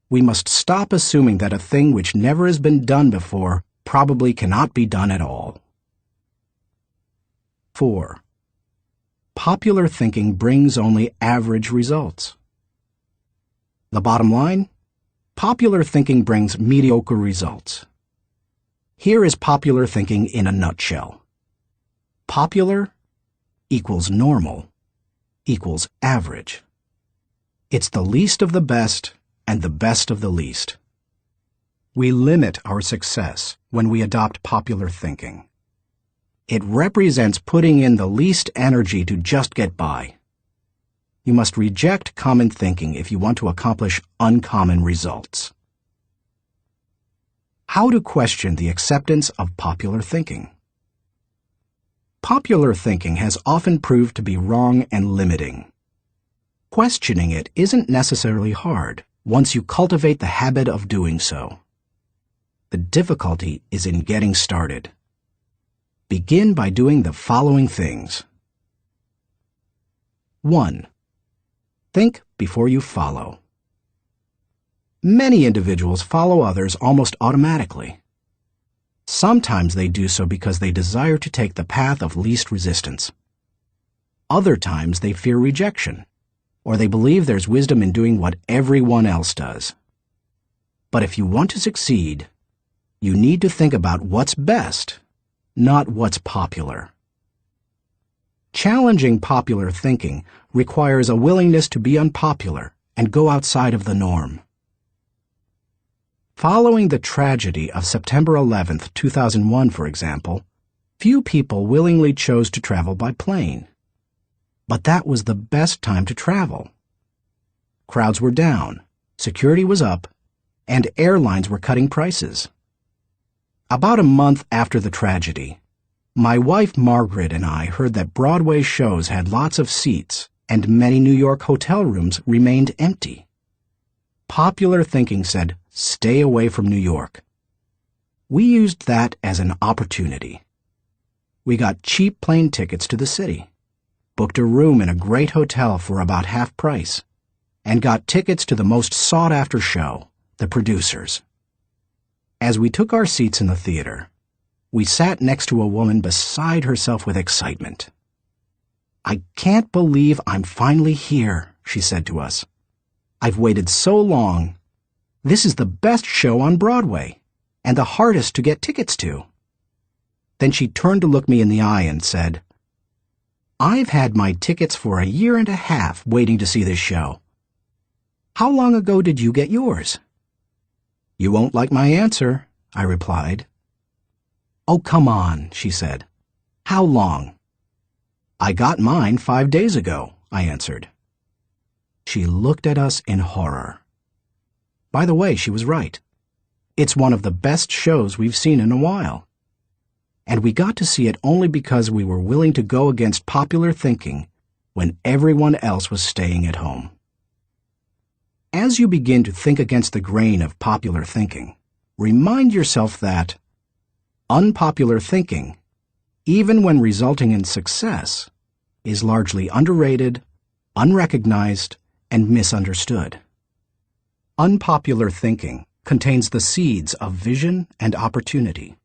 We must stop assuming that a thing which never has been done before probably cannot be done at all." 4. Popular thinking brings only average results. The bottom line? Popular thinking brings mediocre results. Here is popular thinking in a nutshell. Popular equals normal equals average. It's the least of the best and the best of the least. We limit our success when we adopt popular thinking. It represents putting in the least energy to just get by. You must reject common thinking if you want to accomplish uncommon results. How to question the acceptance of popular thinking. Popular thinking has often proved to be wrong and limiting. Questioning it isn't necessarily hard once you cultivate the habit of doing so. The difficulty is in getting started. Begin by doing the following things. 1. Think before you follow. Many individuals follow others almost automatically. Sometimes they do so because they desire to take the path of least resistance. Other times they fear rejection, or they believe there's wisdom in doing what everyone else does. But if you want to succeed, you need to think about what's best, not what's popular. Challenging popular thinking requires a willingness to be unpopular and go outside of the norm. Following the tragedy of September 11, 2001, for example, few people willingly chose to travel by plane. But that was the best time to travel. Crowds were down, security was up, and airlines were cutting prices. About a month after the tragedy, my wife Margaret and I heard that Broadway shows had lots of seats and many New York hotel rooms remained empty. Popular thinking said, "Stay away from New York." We used that as an opportunity. We got cheap plane tickets to the city, booked a room in a great hotel for about half price, and got tickets to the most sought-after show, The Producers. As we took our seats in the theater, we sat next to a woman beside herself with excitement. "I can't believe I'm finally here," she said to us. "I've waited so long. This is the best show on Broadway, and the hardest to get tickets to." Then she turned to look me in the eye and said, "I've had my tickets for a year and a half waiting to see this show. How long ago did you get yours?" "You won't like my answer," I replied. "Oh, come on," she said. "How long?" "I got mine 5 days ago," I answered. She looked at us in horror. By the way, she was right. It's one of the best shows we've seen in a while. And we got to see it only because we were willing to go against popular thinking when everyone else was staying at home. As you begin to think against the grain of popular thinking, remind yourself that unpopular thinking, even when resulting in success, is largely underrated, unrecognized, and misunderstood. Unpopular thinking contains the seeds of vision and opportunity.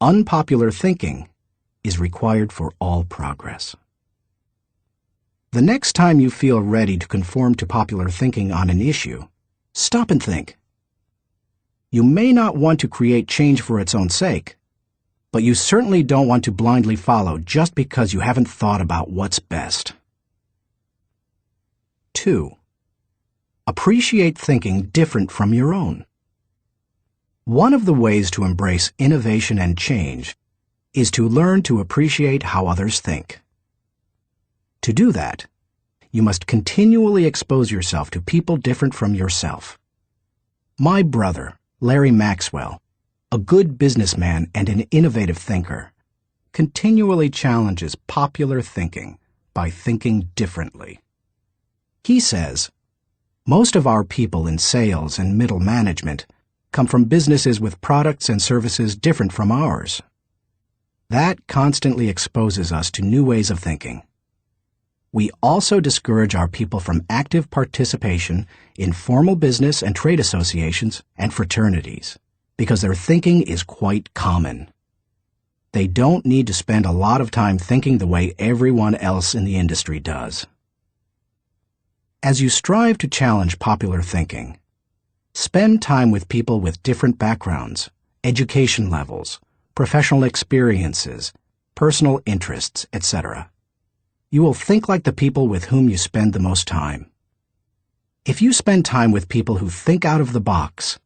Unpopular thinking is required for all progress. The next time you feel ready to conform to popular thinking on an issue, stop and think. You may not want to create change for its own sake, but you certainly don't want to blindly follow just because you haven't thought about what's best. 2. Appreciate thinking different from your own. One of the ways to embrace innovation and change is to learn to appreciate how others think. To do that, you must continually expose yourself to people different from yourself. My brother, Larry Maxwell, a good businessman and an innovative thinker, continually challenges popular thinking by thinking differently. He says, most of our people in sales and middle management come from businesses with products and services different from ours. That constantly exposes us to new ways of thinking. We also discourage our people from active participation in formal business and trade associations and fraternities because their thinking is quite common. They don't need to spend a lot of time thinking the way everyone else in the industry does. As you strive to challenge popular thinking, spend time with people with different backgrounds, education levels, professional experiences, personal interests, etc. You will think like the people with whom you spend the most time. If you spend time with people who think out of the box,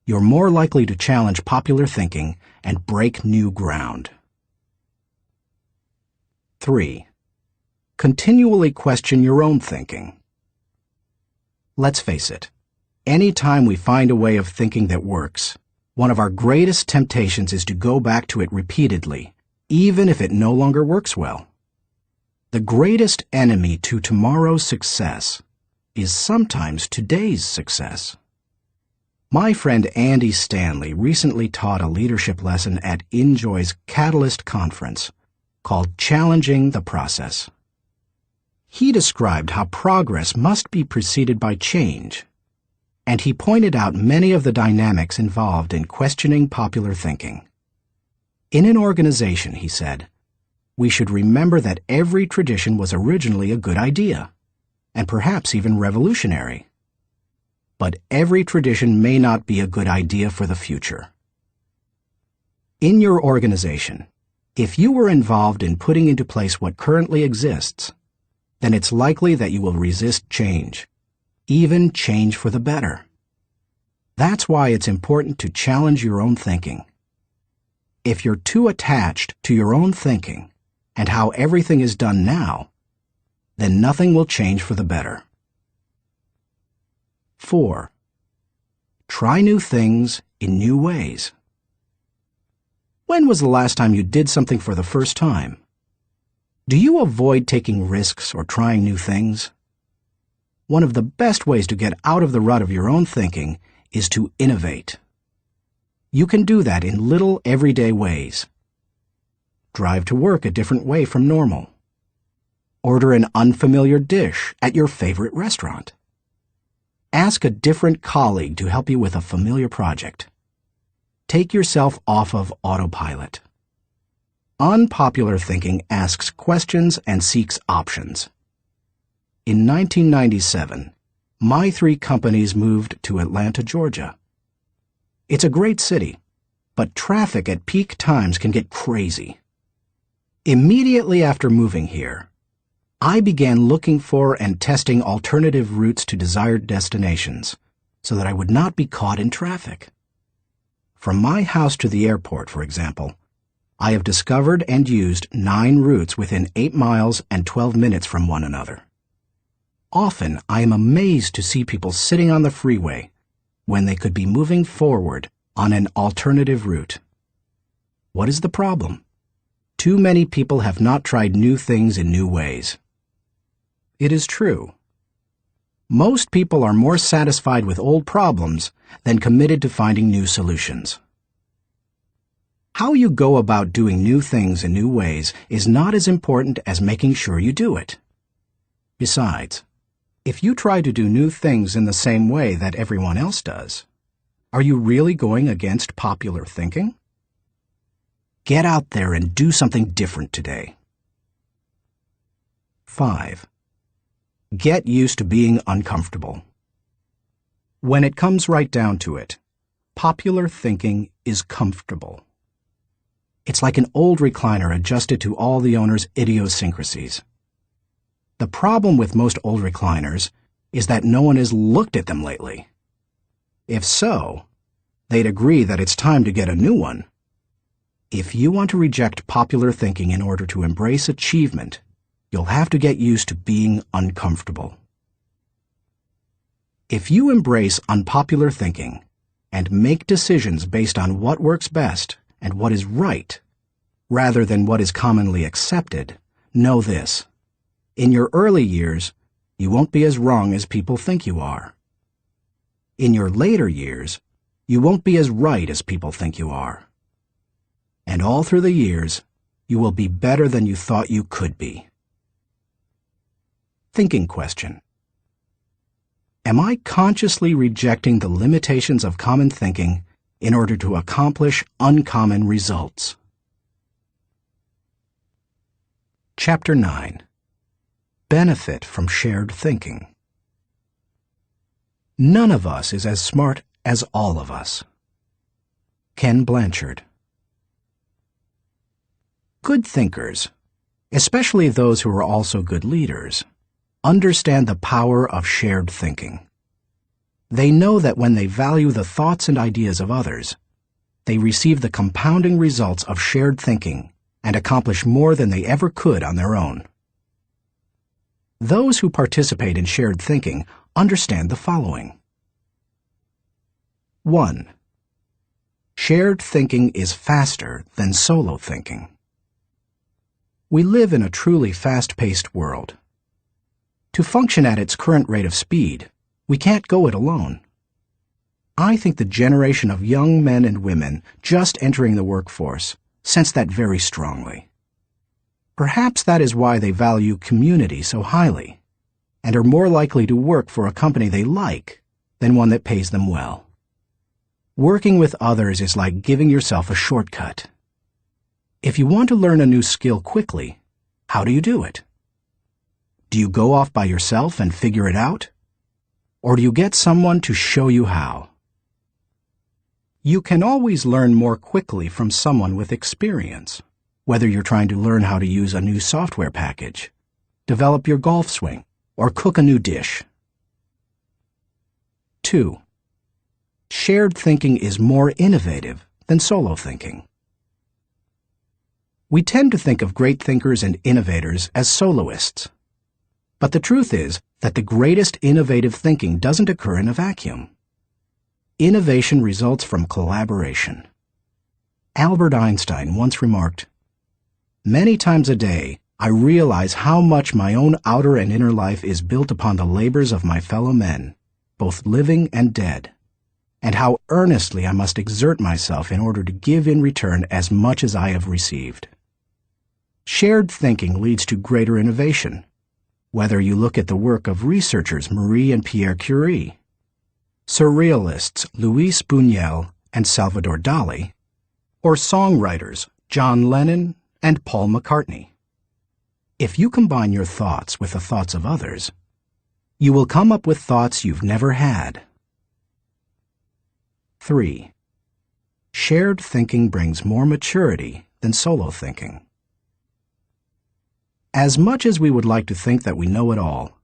you're more likely to challenge popular thinking and break new ground. 3. Continually question your own thinking. Let's face it, any time we find a way of thinking that works, one of our greatest temptations is to go back to it repeatedly, even if it no longer works well. The greatest enemy to tomorrow's success is sometimes today's success. My friend Andy Stanley recently taught a leadership lesson at Enjoy's Catalyst Conference called Challenging the Process. He described how progress must be preceded by change, and he pointed out many of the dynamics involved in questioning popular thinking. In an organization, he said, we should remember that every tradition was originally a good idea, and perhaps even revolutionary. But every tradition may not be a good idea for the future. In your organization, if you were involved in putting into place what currently exists, then it's likely that you will resist change, even change for the better. That's why it's important to challenge your own thinking. If you're too attached to your own thinking and how everything is done now, then nothing will change for the better. 4. Try new things in new ways. When was the last time you did something for the first time? Do you avoid taking risks or trying new things? One of the best ways to get out of the rut of your own thinking is to innovate. You can do that in little everyday ways. Drive to work a different way from normal. Order an unfamiliar dish at your favorite restaurant. Ask a different colleague to help you with a familiar project. Take yourself off of autopilot. Unpopular thinking asks questions and seeks options. In 1997, my 3 companies moved to Atlanta, Georgia. It's a great city, but traffic at peak times can get crazy. Immediately after moving here, I began looking for and testing alternative routes to desired destinations so that I would not be caught in traffic. From my house to the airport, for example, I have discovered and used 9 routes within 8 miles and 12 minutes from one another. Often, I am amazed to see people sitting on the freeway when they could be moving forward on an alternative route. What is the problem? Too many people have not tried new things in new ways. It is true. Most people are more satisfied with old problems than committed to finding new solutions. How you go about doing new things in new ways is not as important as making sure you do it. Besides, if you try to do new things in the same way that everyone else does, are you really going against popular thinking? Get out there and do something different today. 5. Get used to being uncomfortable. When it comes right down to it, popular thinking is comfortable. It's like an old recliner adjusted to all the owner's idiosyncrasies. The problem with most old recliners is that no one has looked at them lately. If so, they'd agree that it's time to get a new one. If you want to reject popular thinking in order to embrace achievement, you'll have to get used to being uncomfortable. If you embrace unpopular thinking and make decisions based on what works best and what is right, rather than what is commonly accepted, know this: in your early years, you won't be as wrong as people think you are. In your later years, you won't be as right as people think you are. And all through the years, you will be better than you thought you could be. Thinking question. Am I consciously rejecting the limitations of common thinking in order to accomplish uncommon results? Chapter 9. Benefit from shared thinking. None of us is as smart as all of us. Ken Blanchard. Good thinkers, especially those who are also good leaders, understand the power of shared thinking. They know that when they value the thoughts and ideas of others, they receive the compounding results of shared thinking and accomplish more than they ever could on their own. Those who participate in shared thinking understand the following. 1. Shared thinking is faster than solo thinking. We live in a truly fast-paced world. To function at its current rate of speed, we can't go it alone. I think the generation of young men and women just entering the workforce sense that very strongly. Perhaps that is why they value community so highly, and are more likely to work for a company they like than one that pays them well. Working with others is like giving yourself a shortcut. If you want to learn a new skill quickly, how do you do it? Do you go off by yourself and figure it out? Or do you get someone to show you how? You can always learn more quickly from someone with experience, whether you're trying to learn how to use a new software package, develop your golf swing, or cook a new dish. 2. Shared thinking is more innovative than solo thinking. We tend to think of great thinkers and innovators as soloists. But the truth is that the greatest innovative thinking doesn't occur in a vacuum. Innovation results from collaboration. Albert Einstein once remarked, "Many times a day, I realize how much my own outer and inner life is built upon the labors of my fellow men, both living and dead, and how earnestly I must exert myself in order to give in return as much as I have received." Shared thinking leads to greater innovation, whether you look at the work of researchers Marie and Pierre Curie, surrealists Luis Buñuel and Salvador Dali, or songwriters John Lennon and Paul McCartney. If you combine your thoughts with the thoughts of others, you will come up with thoughts you've never had. 3. Shared thinking brings more maturity than solo thinking. As much as we would like to think that we know it all,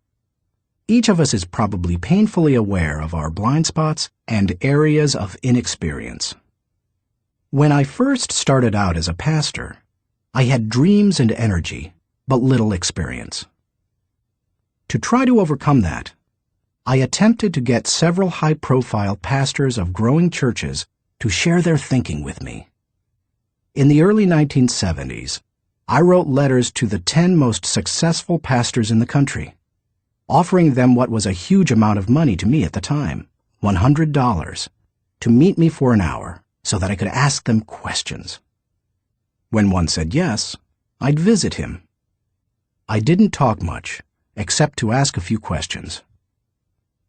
each of us is probably painfully aware of our blind spots and areas of inexperience. When I first started out as a pastor, I had dreams and energy, but little experience. To try to overcome that, I attempted to get several high-profile pastors of growing churches to share their thinking with me. In the early 1970s, I wrote letters to the 10 most successful pastors in the country, offering them what was a huge amount of money to me at the time, $100, to meet me for an hour so that I could ask them questions. When one said yes, I'd visit him. I didn't talk much, except to ask a few questions.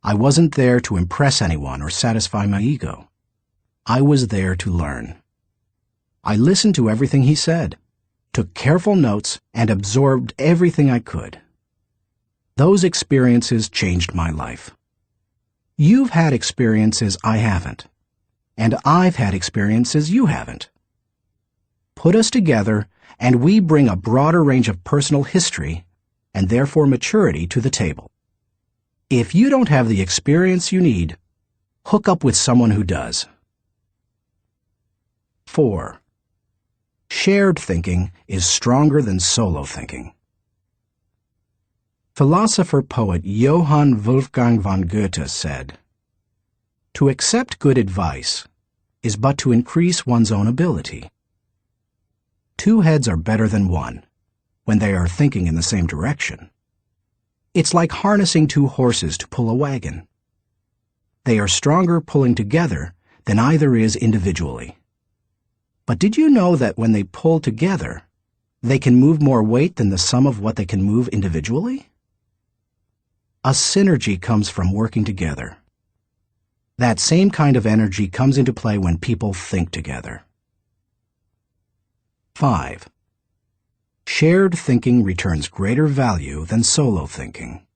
I wasn't there to impress anyone or satisfy my ego. I was there to learn. I listened to everything he said, took careful notes, and absorbed everything I could. Those experiences changed my life. You've had experiences I haven't, and I've had experiences you haven't. Put us together, and we bring a broader range of personal history, and therefore maturity, to the table. If you don't have the experience you need, hook up with someone who does. 4. Shared thinking is stronger than solo thinking. Philosopher-poet Johann Wolfgang von Goethe said, To accept good advice is but to increase one's own ability. Two heads are better than one when they are thinking in the same direction. It's like harnessing two horses to pull a wagon. They are stronger pulling together than either is individually. But did you know that when they pull together, they can move more weight than the sum of what they can move individually? A synergy comes from working together. That same kind of energy comes into play when people think together. 5. Shared thinking returns greater value than solo thinking.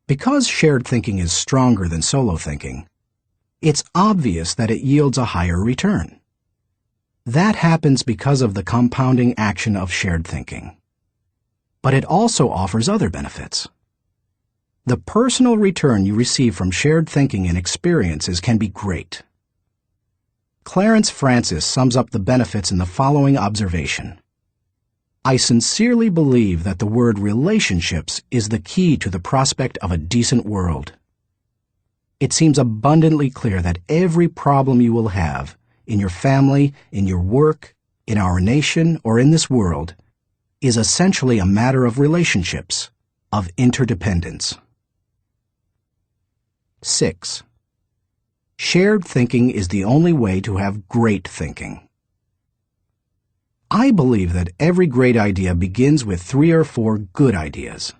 Because shared thinking is stronger than solo thinking, it's obvious that it yields a higher return. That happens because of the compounding action of shared thinking. But it also offers other benefits. The personal return you receive from shared thinking and experiences can be great. Clarence Francis sums up the benefits in the following observation. I sincerely believe that the word relationships is the key to the prospect of a decent world. It seems abundantly clear that every problem you will have, in your family, in your work, in our nation, or in this world, is essentially a matter of relationships, of interdependence. 6. Shared thinking is the only way to have great thinking. I believe that every great idea begins with 3 or 4 good ideas.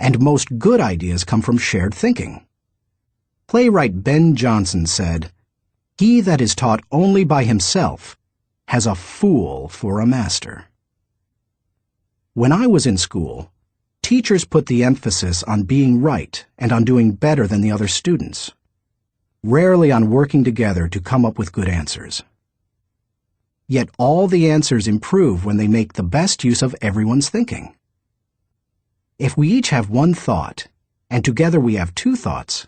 And most good ideas come from shared thinking. Playwright Ben Jonson said, "He that is taught only by himself has a fool for a master." When I was in school, teachers put the emphasis on being right and on doing better than the other students, rarely on working together to come up with good answers. Yet all the answers improve when they make the best use of everyone's thinking. If we each have one thought, and together we have 2 thoughts,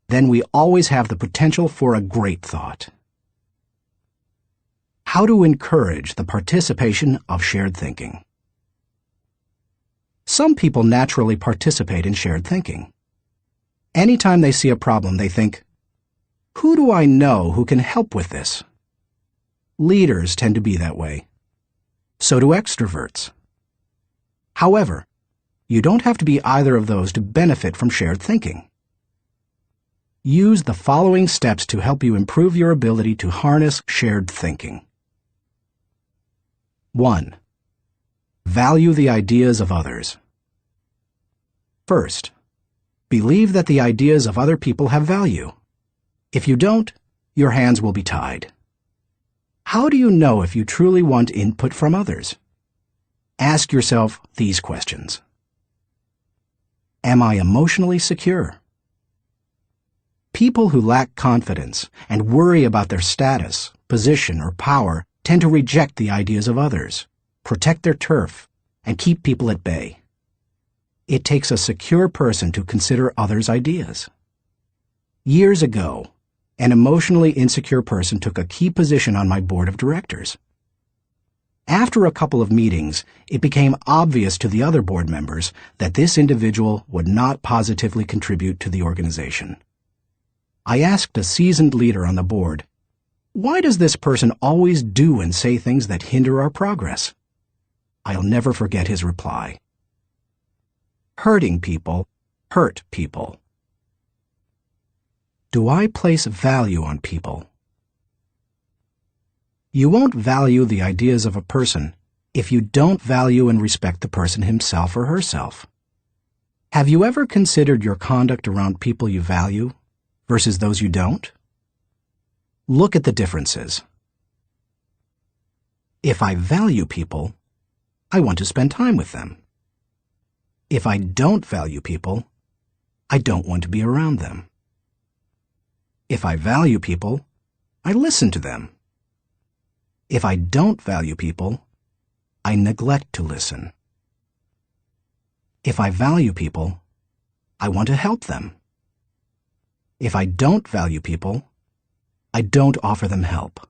then we always have the potential for a great thought. How to encourage the participation of shared thinking. Some people naturally participate in shared thinking. Anytime they see a problem, they think, "Who do I know who can help with this?" Leaders tend to be that way. So do extroverts. However, you don't have to be either of those to benefit from shared thinking. Use the following steps to help you improve your ability to harness shared thinking. 1. Value the ideas of others. First, believe that the ideas of other people have value. If you don't, your hands will be tied. How do you know if you truly want input from others? Ask yourself these questions. Am I emotionally secure? People who lack confidence and worry about their status, position, or power tend to reject the ideas of others, protect their turf, and keep people at bay. It takes a secure person to consider others' ideas. Years ago, an emotionally insecure person took a key position on my board of directors. After a couple of meetings, it became obvious to the other board members that this individual would not positively contribute to the organization. I asked a seasoned leader on the board, "Why does this person always do and say things that hinder our progress?" I'll never forget his reply. Hurting people hurt people. Do I place value on people? You won't value the ideas of a person if you don't value and respect the person himself or herself. Have you ever considered your conduct around people you value versus those you don't? Look at the differences. If I value people, I want to spend time with them. If I don't value people, I don't want to be around them. If I value people, I listen to them. If I don't value people, I neglect to listen. If I value people, I want to help them. If I don't value people, I don't offer them help.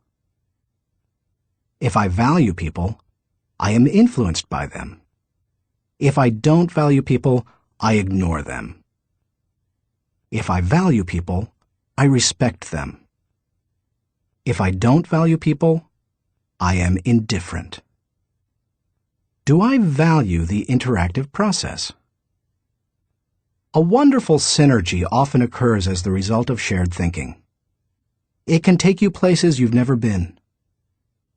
If I value people, I am influenced by them. If I don't value people, I ignore them. If I value people, I respect them. If I don't value people, I am indifferent. Do I value the interactive process? A wonderful synergy often occurs as the result of shared thinking. It can take you places you've never been.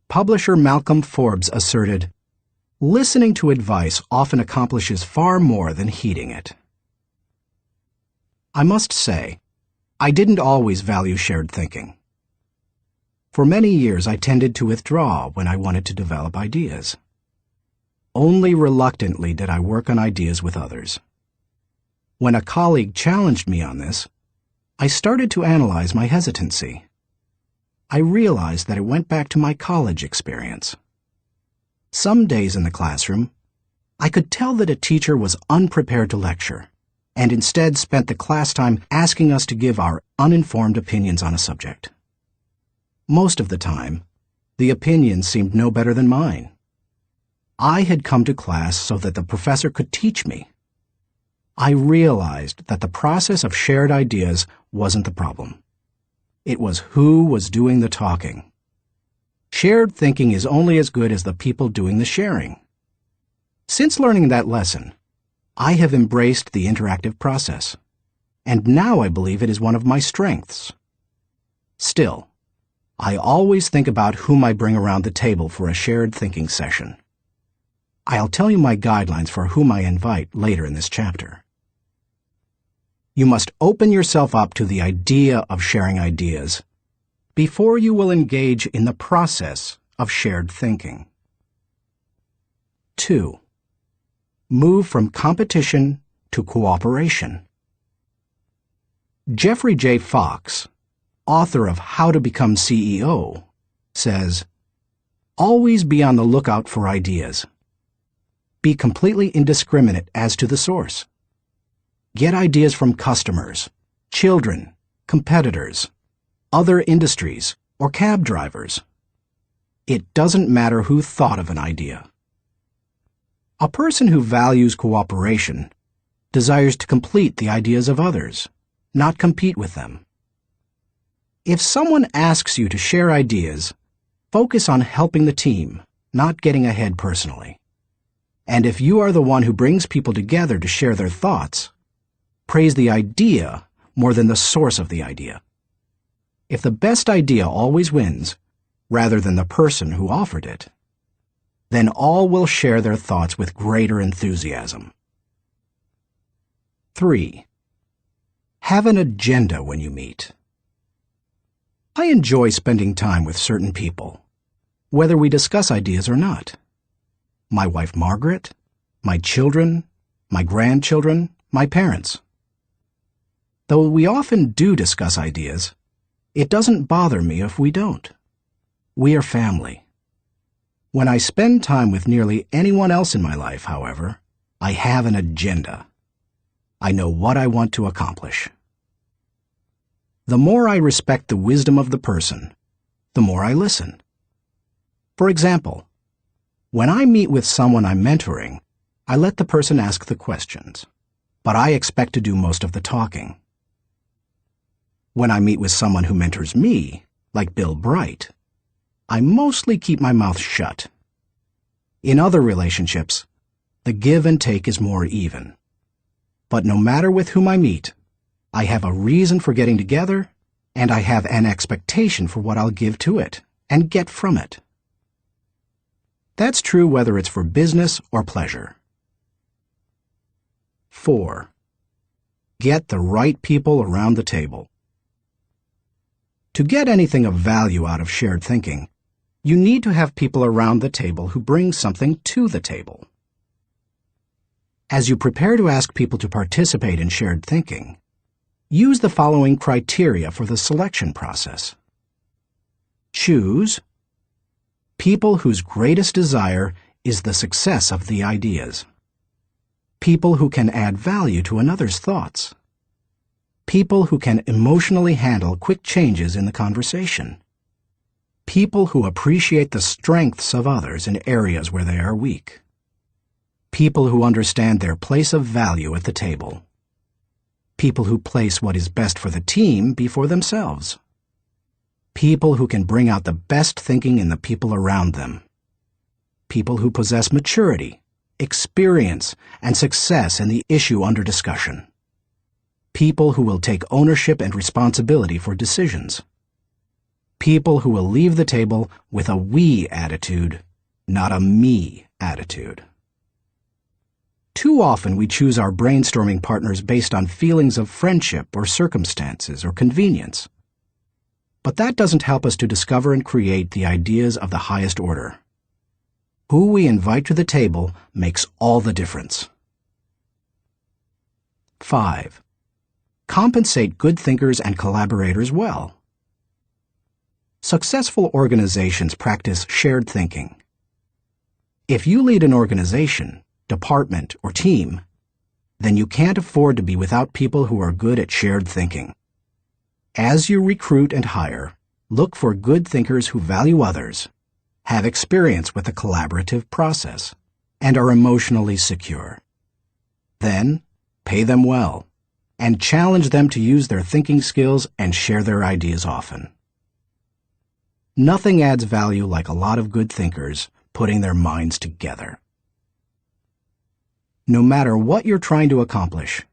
Publisher Malcolm Forbes asserted, "Listening to advice often accomplishes far more than heeding it." I must say, I didn't always value shared thinking. For many years, I tended to withdraw when I wanted to develop ideas. Only reluctantly did I work on ideas with others. When a colleague challenged me on this, I started to analyze my hesitancy. I realized that it went back to my college experience. Some days in the classroom, I could tell that a teacher was unprepared to lecture, and instead spent the class time asking us to give our uninformed opinions on a subject. Most of the time, the opinions seemed no better than mine. I had come to class so that the professor could teach me. I realized that the process of shared ideas wasn't the problem. It was who was doing the talking. Shared thinking is only as good as the people doing the sharing. Since learning that lesson, I have embraced the interactive process, and now I believe it is one of my strengths. Still, I always think about whom I bring around the table for a shared thinking session. I'll tell you my guidelines for whom I invite later in this chapter. You must open yourself up to the idea of sharing ideas before you will engage in the process of shared thinking. 2. Move from competition to cooperation. Jeffrey J. Fox, author of How to Become CEO, says, "Always be on the lookout for ideas. Be completely indiscriminate as to the source. Get ideas from customers, children, competitors, other industries, or cab drivers. It doesn't matter who thought of an idea." A person who values cooperation desires to complete the ideas of others, not compete with them. If someone asks you to share ideas, focus on helping the team, not getting ahead personally. And if you are the one who brings people together to share their thoughts, praise the idea more than the source of the idea. If the best idea always wins, rather than the person who offered it, then all will share their thoughts with greater enthusiasm. 3. Have an agenda when you meet. I enjoy spending time with certain people, whether we discuss ideas or not. My wife Margaret, my children, my grandchildren, my parents. Though we often do discuss ideas, it doesn't bother me if we don't. We are family. When I spend time with nearly anyone else in my life, however, I have an agenda. I know what I want to accomplish. The more I respect the wisdom of the person, the more I listen. For example, when I meet with someone I'm mentoring, I let the person ask the questions, but I expect to do most of the talking. When I meet with someone who mentors me, like Bill Bright, I mostly keep my mouth shut. In other relationships, the give and take is more even. But no matter with whom I meet, I have a reason for getting together, and I have an expectation for what I'll give to it and get from it. That's true whether it's for business or pleasure. 4. Get the right people around the table. To get anything of value out of shared thinking, you need to have people around the table who bring something to the table. As you prepare to ask people to participate in shared thinking, use the following criteria for the selection process. Choose people whose greatest desire is the success of the ideas. People who can add value to another's thoughts. People who can emotionally handle quick changes in the conversation. People who appreciate the strengths of others in areas where they are weak. People who understand their place of value at the table. People who place what is best for the team before themselves. People who can bring out the best thinking in the people around them. People who possess maturity, experience, and success in the issue under discussion. People who will take ownership and responsibility for decisions. People who will leave the table with a we attitude, not a me attitude. Too often we choose our brainstorming partners based on feelings of friendship or circumstances or convenience. But that doesn't help us to discover and create the ideas of the highest order. Who we invite to the table makes all the difference. 5. Compensate good thinkers and collaborators well. Successful organizations practice shared thinking. If you lead an organization, department, or team, then you can't afford to be without people who are good at shared thinking. As you recruit and hire, look for good thinkers who value others, have experience with the collaborative process, and are emotionally secure. Then, pay them well, and challenge them to use their thinking skills and share their ideas often. Nothing adds value like a lot of good thinkers putting their minds together. No matter what you're trying to accomplish,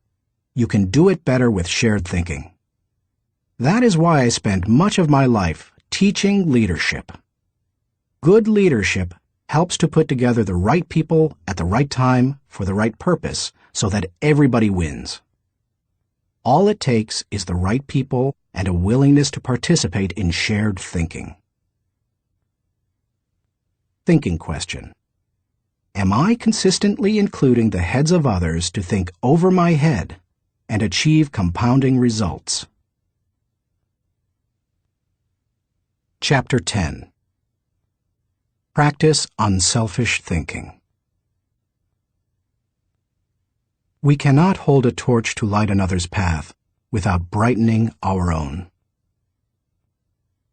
you can do it better with shared thinking. That is why I spent much of my life teaching leadership. Good leadership helps to put together the right people at the right time for the right purpose so that everybody wins. All it takes is the right people and a willingness to participate in shared thinking. Thinking question. Am I consistently including the heads of others to think over my head and achieve compounding results? Chapter 10. Practice unselfish thinking. We cannot hold a torch to light another's path without brightening our own.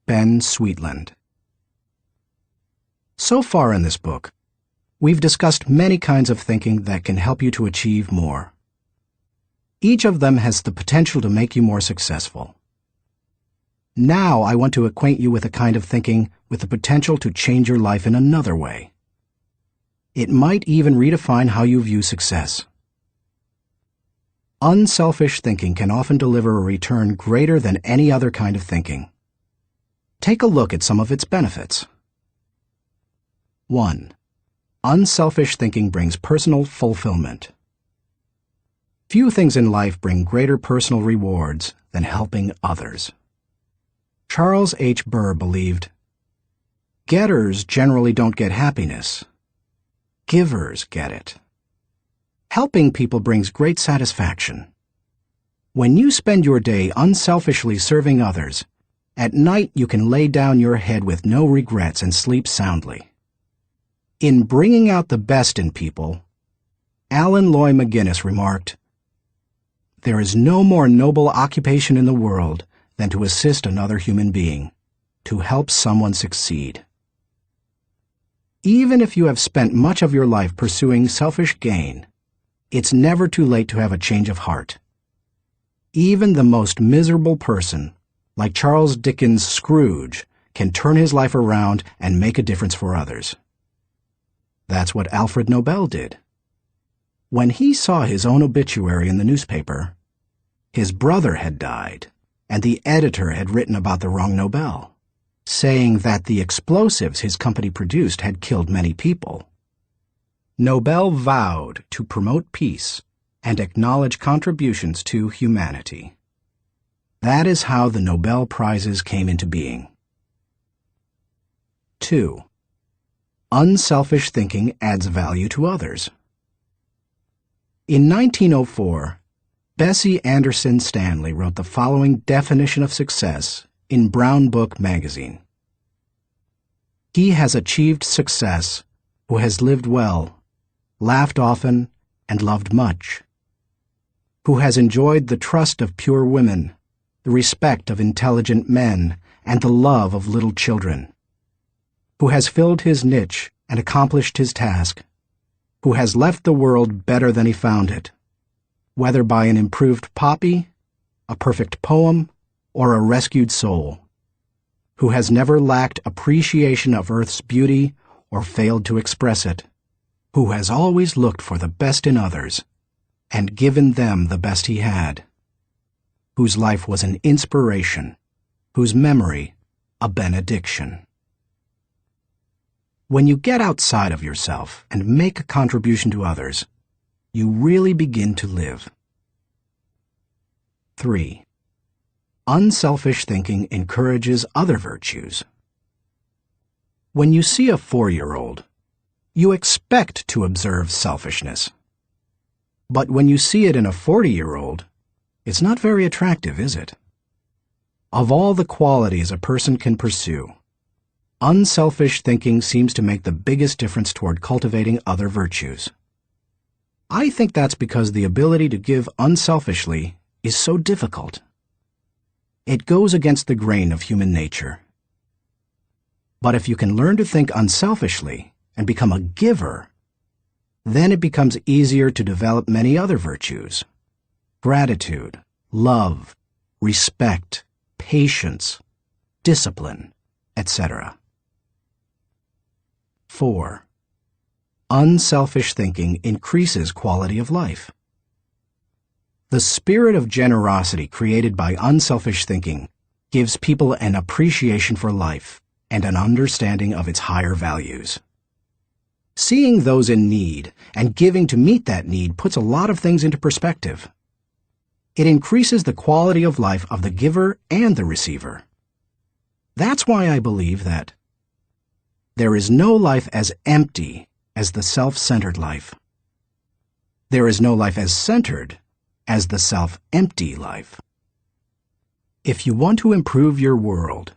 Ben Sweetland. So far in this book, we've discussed many kinds of thinking that can help you to achieve more. Each of them has the potential to make you more successful. Now I want to acquaint you with a kind of thinking with the potential to change your life in another way. It might even redefine how you view success. Unselfish thinking can often deliver a return greater than any other kind of thinking. Take a look at some of its benefits. 1. Unselfish thinking brings personal fulfillment. Few things in life bring greater personal rewards than helping others. Charles H. Burr believed, "Getters generally don't get happiness. Givers get it." Helping people brings great satisfaction. When you spend your day unselfishly serving others, at night you can lay down your head with no regrets and sleep soundly. In Bringing Out the Best in People, Alan Loy McGuinness remarked, "There is no more noble occupation in the world than to assist another human being, to help someone succeed." Even if you have spent much of your life pursuing selfish gain, it's never too late to have a change of heart. Even the most miserable person, like Charles Dickens' Scrooge, can turn his life around and make a difference for others. That's what Alfred Nobel did. When he saw his own obituary in the newspaper, his brother had died, and the editor had written about the wrong Nobel, saying that the explosives his company produced had killed many people. Nobel vowed to promote peace and acknowledge contributions to humanity. That is how the Nobel Prizes came into being. 2. Unselfish thinking adds value to others. In 1904, Bessie Anderson Stanley wrote the following definition of success in Brown Book magazine. "He has achieved success who has lived well, laughed often, and loved much. Who has enjoyed the trust of pure women, the respect of intelligent men, and the love of little children. Who has filled his niche and accomplished his task. Who has left the world better than he found it. whether by an improved poppy, a perfect poem, or a rescued soul, who has never lacked appreciation of Earth's beauty or failed to express it, who has always looked for the best in others and given them the best he had, whose life was an inspiration, whose memory a benediction. When you get outside of yourself and make a contribution to others, you really begin to live. 3. Unselfish thinking encourages other virtues. When you see a 4-year-old, you expect to observe selfishness. But when you see it in a 40-year-old, it's not very attractive, is it? Of all the qualities a person can pursue, unselfish thinking seems to make the biggest difference toward cultivating other virtues. I think that's because the ability to give unselfishly is so difficult. It goes against the grain of human nature. But if you can learn to think unselfishly and become a giver, then it becomes easier to develop many other virtues: gratitude, love, respect, patience, discipline, etc. 4. Unselfish thinking increases quality of life. The spirit of generosity created by unselfish thinking gives people an appreciation for life and an understanding of its higher values. Seeing those in need and giving to meet that need puts a lot of things into perspective. It increases the quality of life of the giver and the receiver. That's why I believe that there is no life as empty as the self-centered life. There is no life as centered as the self-empty life. If you want to improve your world,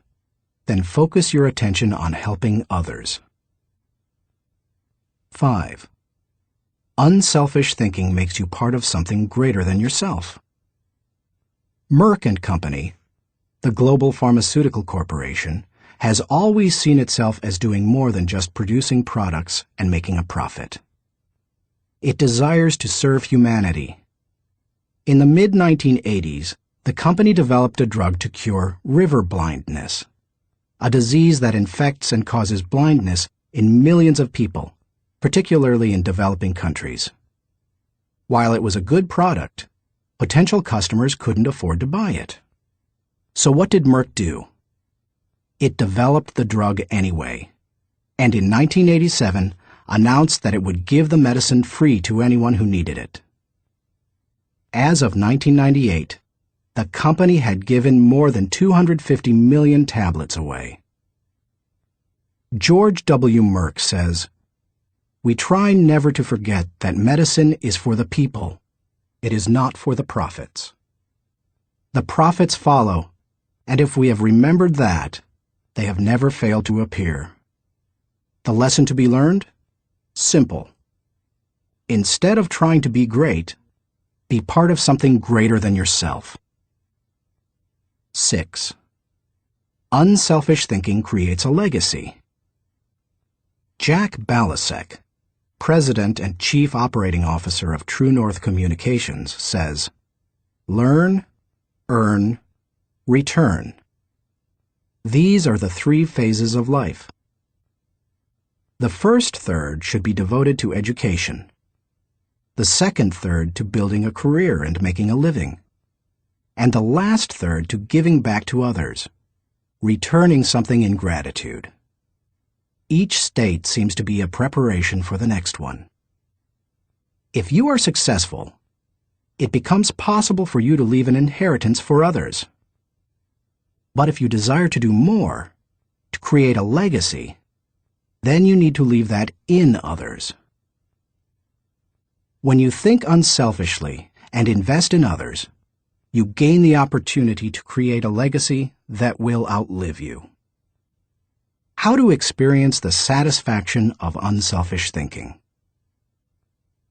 then focus your attention on helping others. 5. Unselfish thinking makes you part of something greater than yourself. Merck & Company, the global pharmaceutical corporation, has always seen itself as doing more than just producing products and making a profit. It desires to serve humanity. In the mid-1980s, the company developed a drug to cure river blindness, a disease that infects and causes blindness in millions of people, particularly in developing countries. While it was a good product, potential customers couldn't afford to buy it. So what did Merck do? It developed the drug anyway, and in 1987 announced that it would give the medicine free to anyone who needed it. As of 1998, the company had given more than 250 million tablets away. George W. Merck says, "We try never to forget that medicine is for the people. It is not for the profits. The profits follow, and if we have remembered that, they have never failed to appear." The lesson to be learned? Simple. Instead of trying to be great, be part of something greater than yourself. 6. Unselfish thinking creates a legacy. Jack Balasek, President and Chief Operating Officer of True North Communications, says, "Learn, earn, return. These are the 3 phases of life. The first third should be devoted to education. The second third to building a career and making a living. And the last third to giving back to others, returning something in gratitude. Each state seems to be a preparation for the next one. If you are successful, it becomes possible for you to leave an inheritance for others. But if you desire to do more, to create a legacy, then you need to leave that in others. When you think unselfishly and invest in others, you gain the opportunity to create a legacy that will outlive you. How to experience the satisfaction of unselfish thinking.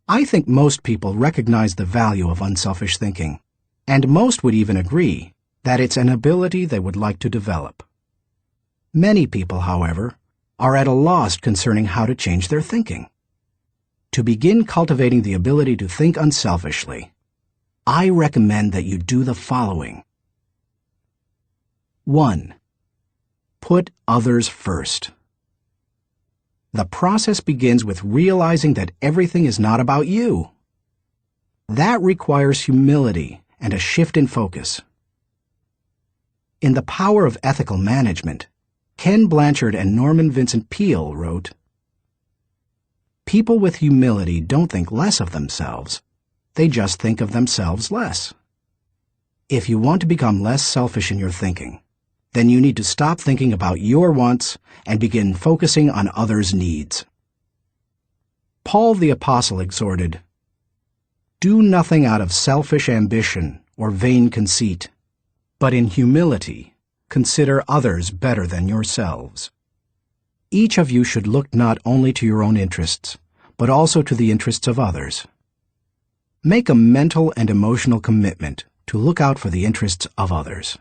I think most people recognize the value of unselfish thinking, and most would even agree that it's an ability they would like to develop. Many people, however, are at a loss concerning how to change their thinking. To begin cultivating the ability to think unselfishly, I recommend that you do the following. 1. Put others first. The process begins with realizing that everything is not about you. That requires humility and a shift in focus. In The Power of Ethical Management, Ken Blanchard and Norman Vincent Peale wrote, "People with humility don't think less of themselves. They just think of themselves less." If you want to become less selfish in your thinking, then you need to stop thinking about your wants and begin focusing on others' needs. Paul the Apostle exhorted, "Do nothing out of selfish ambition or vain conceit, but in humility consider others better than yourselves." Each of you should look not only to your own interests, but also to the interests of others. Make a mental and emotional commitment to look out for the interests of others.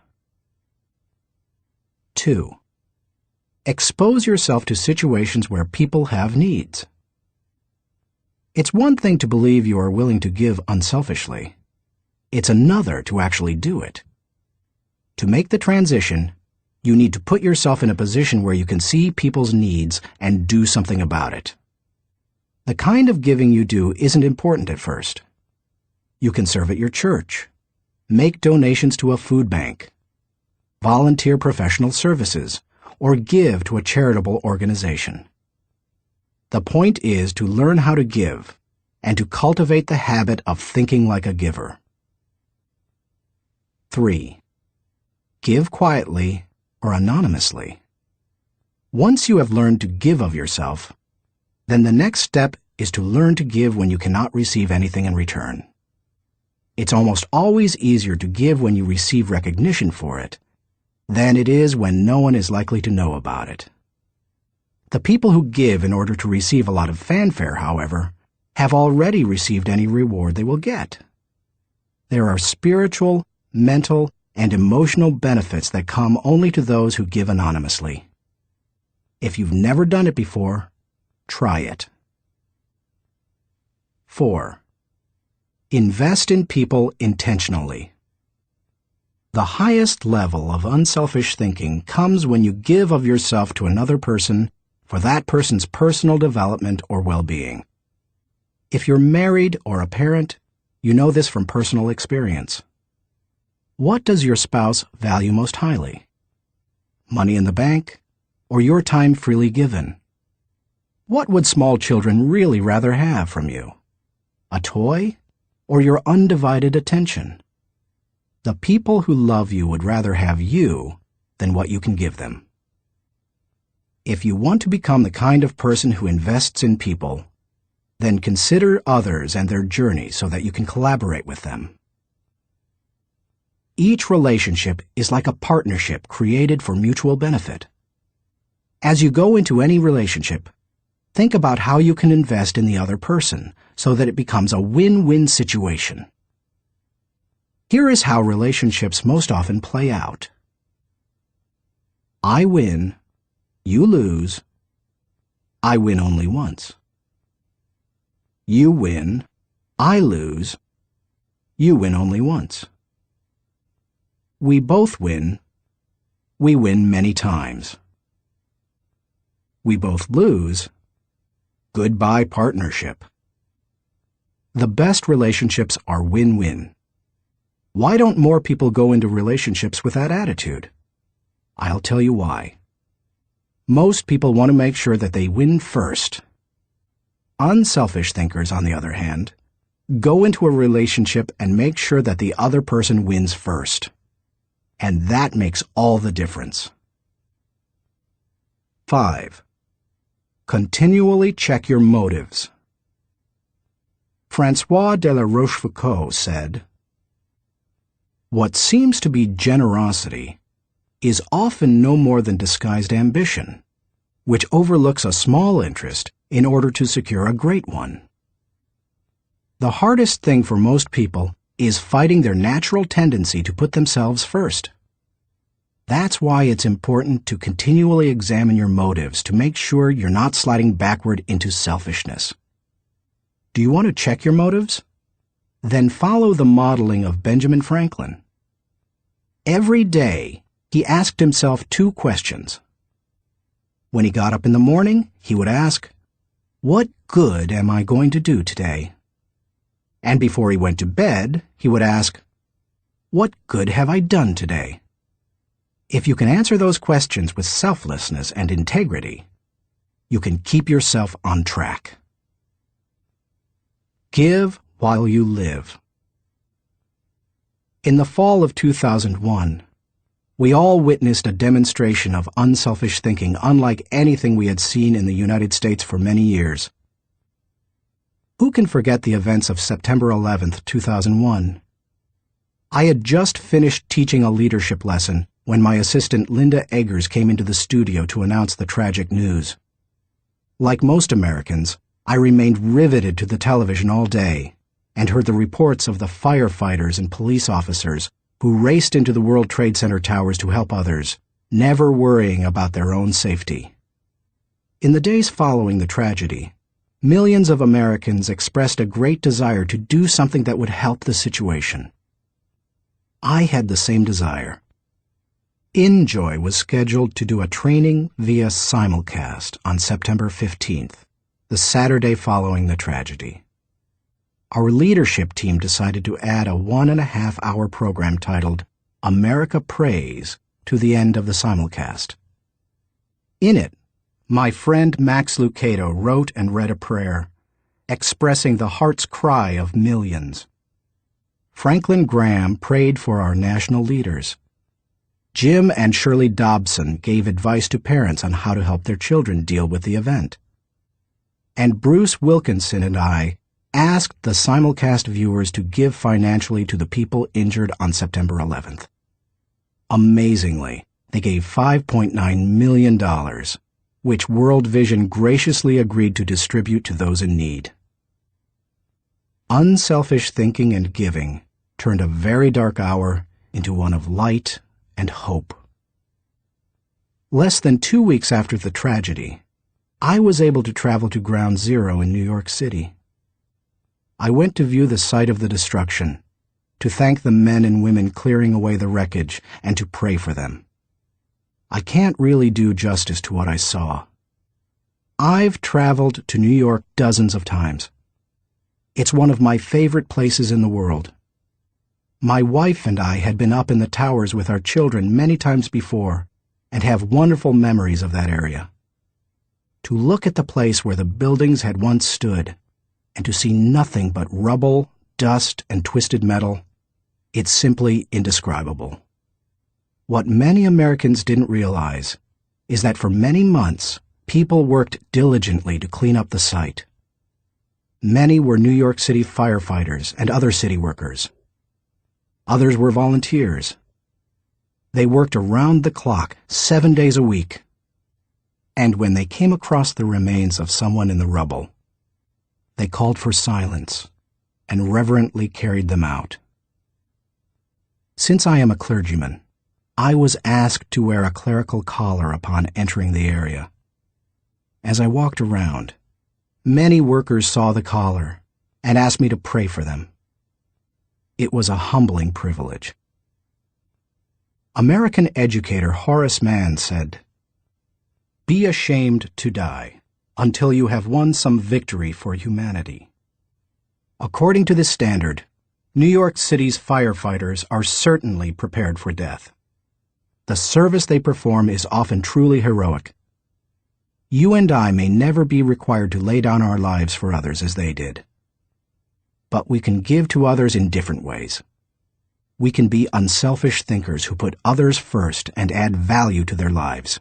2. Expose yourself to situations where people have needs. It's one thing to believe you are willing to give unselfishly. It's another to actually do it. To make the transition, you need to put yourself in a position where you can see people's needs and do something about it. The kind of giving you do isn't important at first. You can serve at your church, make donations to a food bank, volunteer professional services, or give to a charitable organization. The point is to learn how to give and to cultivate the habit of thinking like a giver. 3. Give quietly or anonymously. Once you have learned to give of yourself, then the next step is to learn to give when you cannot receive anything in return. It's almost always easier to give when you receive recognition for it than it is when no one is likely to know about it. The people who give in order to receive a lot of fanfare, however, have already received any reward they will get. There are spiritual, mental, and emotional benefits that come only to those who give anonymously. If you've never done it before, try it. 4. Invest in people intentionally. The highest level of unselfish thinking comes when you give of yourself to another person for that person's personal development or well-being. If you're married or a parent, you know this from personal experience. What does your spouse value most highly? Money in the bank, or your time freely given? What would small children really rather have from you? A toy, or your undivided attention? The people who love you would rather have you than what you can give them. If you want to become the kind of person who invests in people, then consider others and their journey so that you can collaborate with them. Each relationship is like a partnership created for mutual benefit. As you go into any relationship, think about how you can invest in the other person so that it becomes a win-win situation. Here is how relationships most often play out. I win, you lose, I win only once. You win, I lose, you win only once. We both win, we win many times. We both lose, goodbye partnership. The best relationships are win-win. Why don't more people go into relationships with that attitude? I'll tell you why. Most people want to make sure that they win first. Unselfish thinkers, on the other hand, go into a relationship and make sure that the other person wins first. And that makes all the difference. 5. Continually check your motives. François de la Rochefoucauld said, "What seems to be generosity is often no more than disguised ambition, which overlooks a small interest in order to secure a great one." The hardest thing for most people is fighting their natural tendency to put themselves first. That's why it's important to continually examine your motives to make sure you're not sliding backward into selfishness. Do you want to check your motives? then follow the modeling of Benjamin Franklin. Every day, he asked himself 2 questions. When he got up in the morning, he would ask, "What good am I going to do today?" And before he went to bed, he would ask, "What good have I done today?" If you can answer those questions with selflessness and integrity, you can keep yourself on track. Give while you live. In the fall of 2001, we all witnessed a demonstration of unselfish thinking unlike anything we had seen in the United States for many years. Who can forget the events of September 11th, 2001? I had just finished teaching a leadership lesson when my assistant Linda Eggers came into the studio to announce the tragic news. Like most Americans, I remained riveted to the television all day and heard the reports of the firefighters and police officers who raced into the World Trade Center towers to help others, never worrying about their own safety. In the days following the tragedy, millions of Americans expressed a great desire to do something that would help the situation. I had the same desire. InJoy was scheduled to do a training via simulcast on September 15th, the Saturday following the tragedy. Our leadership team decided to add a 1.5-hour program titled America Prays to the end of the simulcast. In it, my friend Max Lucado wrote and read a prayer, expressing the heart's cry of millions. Franklin Graham prayed for our national leaders. Jim and Shirley Dobson gave advice to parents on how to help their children deal with the event. And Bruce Wilkinson and I asked the simulcast viewers to give financially to the people injured on September 11th. Amazingly, they gave $5.9 million, which World Vision graciously agreed to distribute to those in need. Unselfish thinking and giving turned a very dark hour into one of light and hope. Less than 2 weeks after the tragedy, I was able to travel to Ground Zero in New York City. I went to view the site of the destruction, to thank the men and women clearing away the wreckage, and to pray for them. I can't really do justice to what I saw. I've traveled to New York dozens of times. It's one of my favorite places in the world. My wife and I had been up in the towers with our children many times before and have wonderful memories of that area. To look at the place where the buildings had once stood and to see nothing but rubble, dust, and twisted metal, it's simply indescribable. What many Americans didn't realize is that for many months, people worked diligently to clean up the site. Many were New York City firefighters and other city workers. Others were volunteers. They worked around the clock, 7 days a week. And when they came across the remains of someone in the rubble, they called for silence and reverently carried them out. Since I am a clergyman, I was asked to wear a clerical collar upon entering the area. As I walked around, many workers saw the collar and asked me to pray for them. It was a humbling privilege. American educator Horace Mann said, "Be ashamed to die until you have won some victory for humanity." According to this standard, New York City's firefighters are certainly prepared for death. The service they perform is often truly heroic. You and I may never be required to lay down our lives for others as they did. But we can give to others in different ways. We can be unselfish thinkers who put others first and add value to their lives.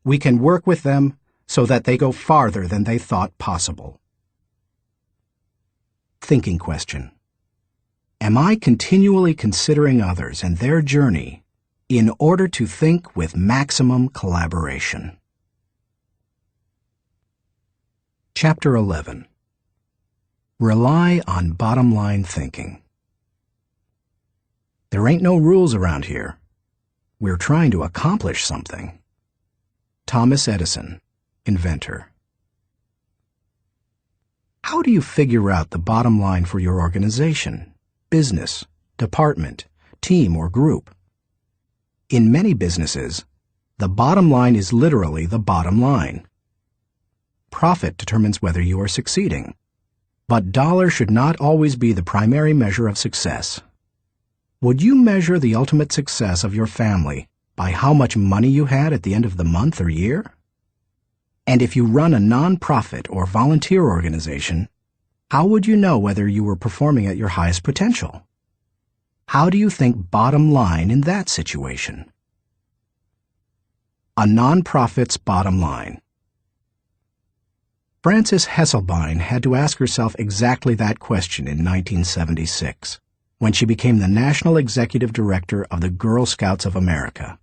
We can work with them so that they go farther than they thought possible. Thinking question. Am I continually considering others and their journey in order to think with maximum collaboration? Chapter 11. Rely on bottom-line thinking. There ain't no rules around here. We're trying to accomplish something. Thomas Edison, inventor. How do you figure out the bottom line for your organization, business, department, team, or group? In many businesses, the bottom line is literally the bottom line. Profit determines whether you are succeeding, but dollars should not always be the primary measure of success. Would you measure the ultimate success of your family by how much money you had at the end of the month or year? And if you run a non-profit or volunteer organization, how would you know whether you were performing at your highest potential? How do you think bottom line in that situation? A nonprofit's bottom line. Frances Hesselbein had to ask herself exactly that question in 1976, when she became the National Executive Director of the Girl Scouts of America.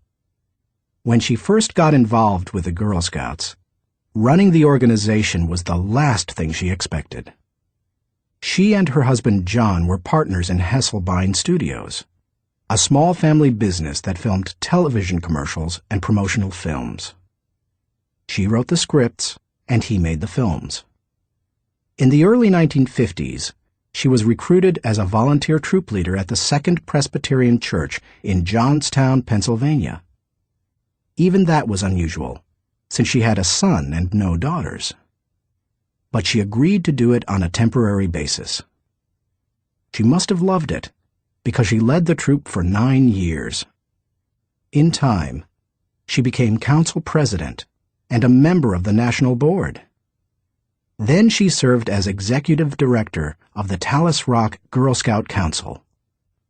When she first got involved with the Girl Scouts, running the organization was the last thing she expected. She and her husband John were partners in Hesselbein Studios, a small family business that filmed television commercials and promotional films. She wrote the scripts, and he made the films. In the early 1950s, she was recruited as a volunteer troop leader at the Second Presbyterian Church in Johnstown, Pennsylvania. Even that was unusual, since she had a son and no daughters. But she agreed to do it on a temporary basis. She must have loved it, because she led the troop for 9 years. In time, she became council president and a member of the national board. Then she served as executive director of the Talus Rock Girl Scout Council,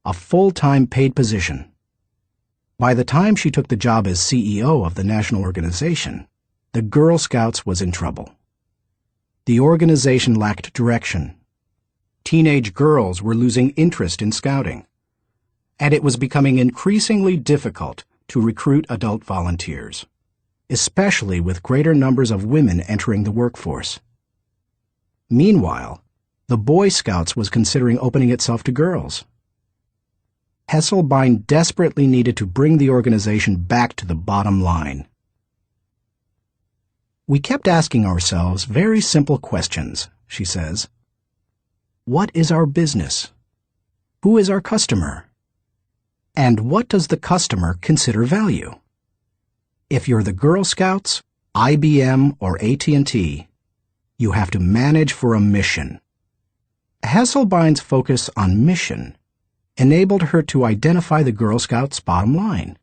a full-time paid position. By the time she took the job as CEO of the national organization, the Girl Scouts was in trouble. The organization lacked direction. Teenage girls were losing interest in scouting, and it was becoming increasingly difficult to recruit adult volunteers, especially with greater numbers of women entering the workforce. Meanwhile, the Boy Scouts was considering opening itself to girls. Hesselbein desperately needed to bring the organization back to the bottom line. We kept asking ourselves very simple questions, she says. What is our business? Who is our customer? And what does the customer consider value? If you're the Girl Scouts, IBM, or AT&T, you have to manage for a mission. Hesselbein's focus on mission enabled her to identify the Girl Scouts' bottom line.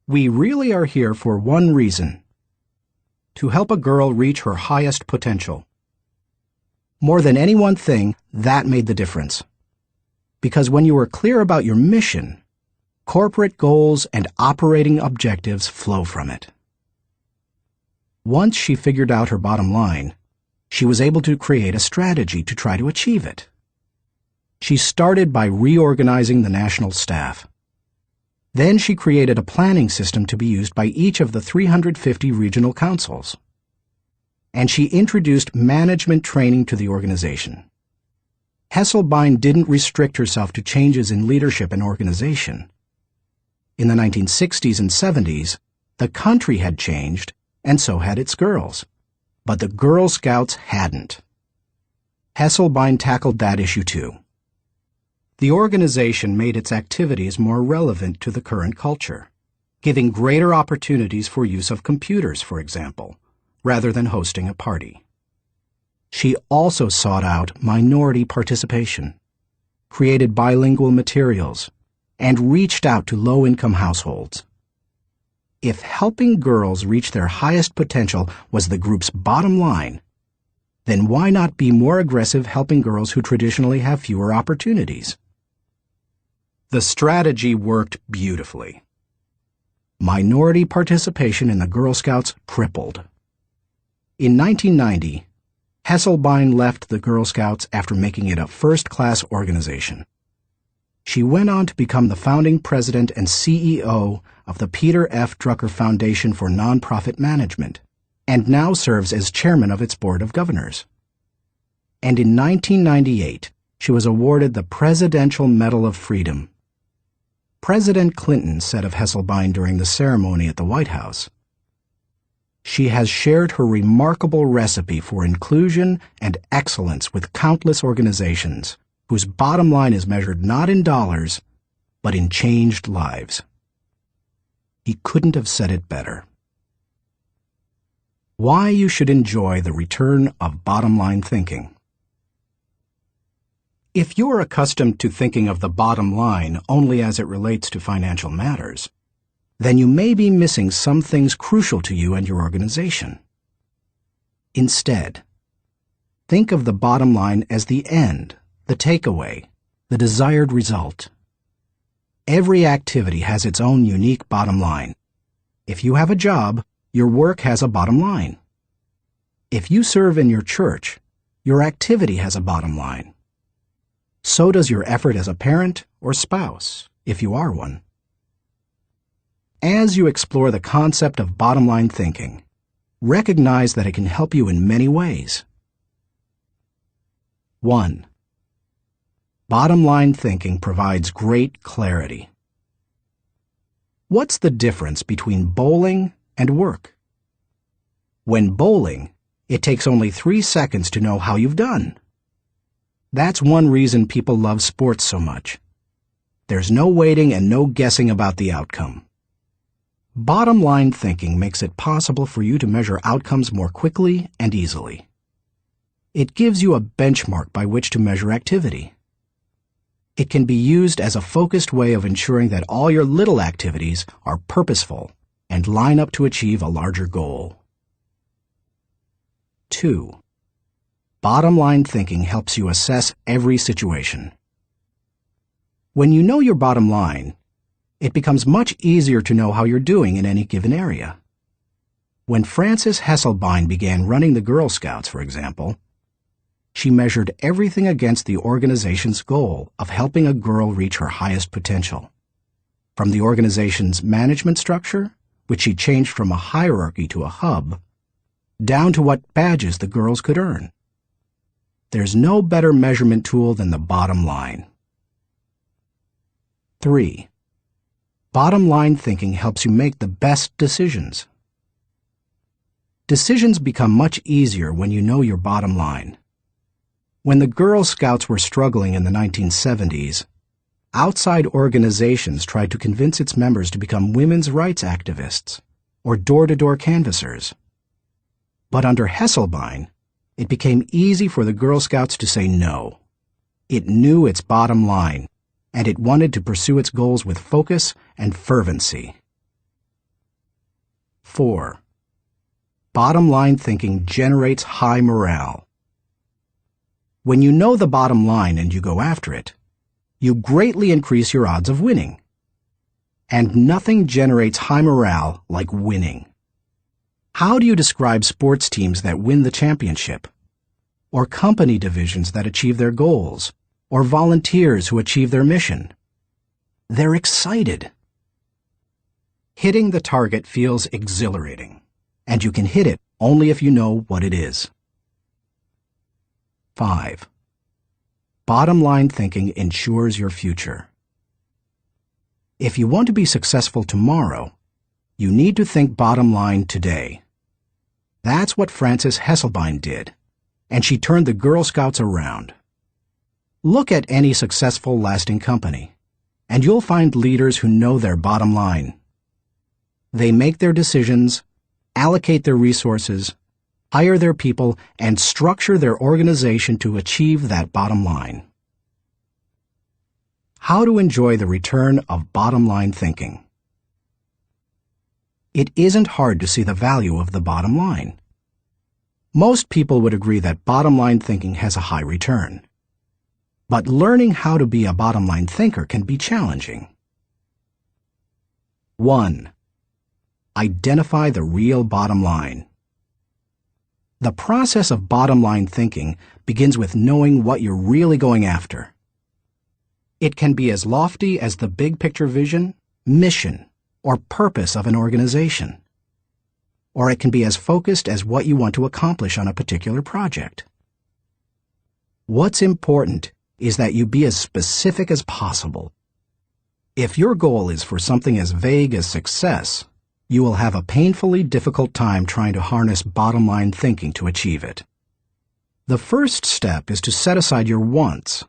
We really are here for one reason: to help a girl reach her highest potential. More than any one thing, that made the difference. Because when you are clear about your mission, corporate goals and operating objectives flow from it. Once she figured out her bottom line, she was able to create a strategy to try to achieve it. She started by reorganizing the national staff. Then she created a planning system to be used by each of the 350 regional councils. And she introduced management training to the organization. Hesselbein didn't restrict herself to changes in leadership and organization. In the 1960s and 70s, the country had changed, and so had its girls. But the Girl Scouts hadn't. Hesselbein tackled that issue too. The organization made its activities more relevant to the current culture, giving greater opportunities for use of computers, for example, rather than hosting a party. She also sought out minority participation, created bilingual materials, and reached out to low-income households. If helping girls reach their highest potential was the group's bottom line, then why not be more aggressive helping girls who traditionally have fewer opportunities? The strategy worked beautifully. Minority participation in the Girl Scouts tripled. In 1990, Hesselbein left the Girl Scouts after making it a first-class organization. She went on to become the founding president and CEO of the Peter F. Drucker Foundation for Nonprofit Management, and now serves as chairman of its board of governors. And in 1998, she was awarded the Presidential Medal of Freedom. President Clinton said of Hesselbein during the ceremony at the White House, She has shared her remarkable recipe for inclusion and excellence with countless organizations whose bottom line is measured not in dollars, but in changed lives. He couldn't have said it better. Why you should enjoy the return of bottom-line thinking. If you're accustomed to thinking of the bottom line only as it relates to financial matters, then you may be missing some things crucial to you and your organization. Instead, think of the bottom line as the end, the takeaway, the desired result. Every activity has its own unique bottom line. If you have a job, your work has a bottom line. If you serve in your church, your activity has a bottom line. So does your effort as a parent or spouse, if you are one. As you explore the concept of bottom-line thinking, recognize that it can help you in many ways. 1. Bottom-line thinking provides great clarity. What's the difference between bowling and work? When bowling, it takes only 3 seconds to know how you've done. That's one reason people love sports so much. There's no waiting and no guessing about the outcome. Bottom-line thinking makes it possible for you to measure outcomes more quickly and easily. It gives you a benchmark by which to measure activity. It can be used as a focused way of ensuring that all your little activities are purposeful and line up to achieve a larger goal. 2. Bottom-line thinking helps you assess every situation. When you know your bottom line, it becomes much easier to know how you're doing in any given area. When Frances Hesselbein began running the Girl Scouts, for example, she measured everything against the organization's goal of helping a girl reach her highest potential. From the organization's management structure, which she changed from a hierarchy to a hub, down to what badges the girls could earn. There's no better measurement tool than the bottom line. 3. Bottom-line thinking helps you make the best decisions. Decisions become much easier when you know your bottom line. When the Girl Scouts were struggling in the 1970s, outside organizations tried to convince its members to become women's rights activists or door-to-door canvassers. But under Hesselbein, it became easy for the Girl Scouts to say no. It knew its bottom line, and it wanted to pursue its goals with focus and fervency. 4. Bottom-line thinking generates high morale. When you know the bottom line and you go after it, you greatly increase your odds of winning. And nothing generates high morale like winning. How do you describe sports teams that win the championship? Or company divisions that achieve their goals? Or volunteers who achieve their mission? They're excited. Hitting the target feels exhilarating, and you can hit it only if you know what it is. 5. Bottom-line thinking ensures your future. If you want to be successful tomorrow, you need to think bottom line today. That's what Frances Hesselbein did, and she turned the Girl Scouts around. Look at any successful, lasting company, and you'll find leaders who know their bottom line. They make their decisions, allocate their resources, hire their people, and structure their organization to achieve that bottom line. How to enjoy the return of bottom-line thinking. It isn't hard to see the value of the bottom line. Most people would agree that bottom-line thinking has a high return. But learning how to be a bottom-line thinker can be challenging. 1. Identify the real bottom line. The process of bottom-line thinking begins with knowing what you're really going after. It can be as lofty as the big-picture vision, mission, or purpose of an organization. Or it can be as focused as what you want to accomplish on a particular project. What's important is that you be as specific as possible. If your goal is for something as vague as success, you will have a painfully difficult time trying to harness bottom-line thinking to achieve it. The first step is to set aside your wants.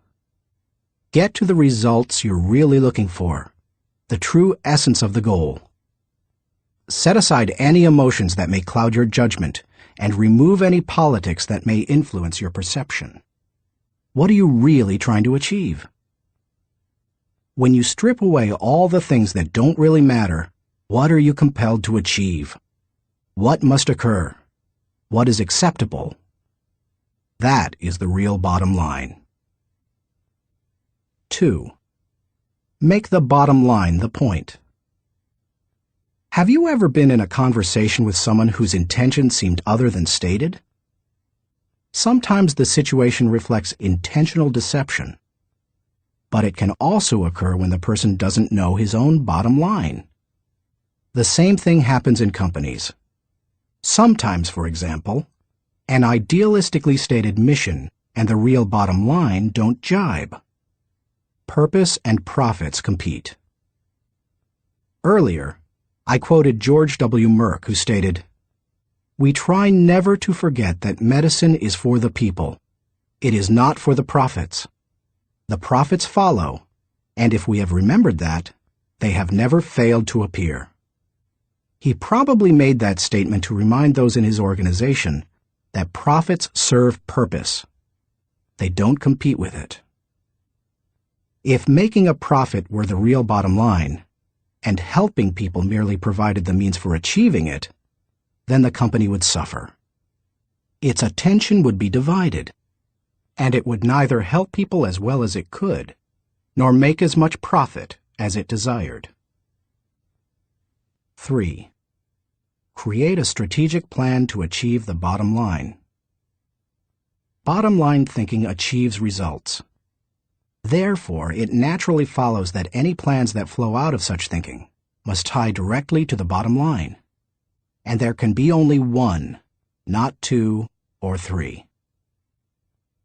Get to the results you're really looking for, the true essence of the goal. Set aside any emotions that may cloud your judgment and remove any politics that may influence your perception. What are you really trying to achieve? When you strip away all the things that don't really matter, what are you compelled to achieve? What must occur? What is acceptable? That is the real bottom line. 2. Make the bottom line the point. Have you ever been in a conversation with someone whose intention seemed other than stated? Sometimes the situation reflects intentional deception, but it can also occur when the person doesn't know his own bottom line. The same thing happens in companies. Sometimes, for example, an idealistically stated mission and the real bottom line don't jibe. Purpose and profits compete. Earlier, I quoted George W. Merck, who stated, "We try never to forget that medicine is for the people. It is not for the profits. The profits follow, and if we have remembered that, they have never failed to appear." He probably made that statement to remind those in his organization that profits serve purpose. They don't compete with it. If making a profit were the real bottom line, and helping people merely provided the means for achieving it, then the company would suffer. Its attention would be divided, and it would neither help people as well as it could, nor make as much profit as it desired. 3. Create a strategic plan to achieve the bottom line. Bottom line thinking achieves results. Therefore, it naturally follows that any plans that flow out of such thinking must tie directly to the bottom line. And there can be only one, not two or three.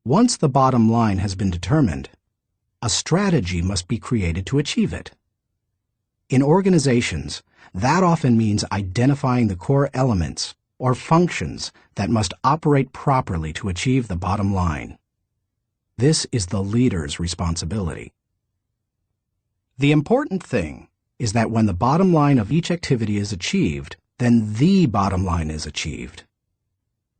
Once the bottom line has been determined, a strategy must be created to achieve it. In organizations, that often means identifying the core elements or functions that must operate properly to achieve the bottom line. This is the leader's responsibility. The important thing is that when the bottom line of each activity is achieved, then the bottom line is achieved.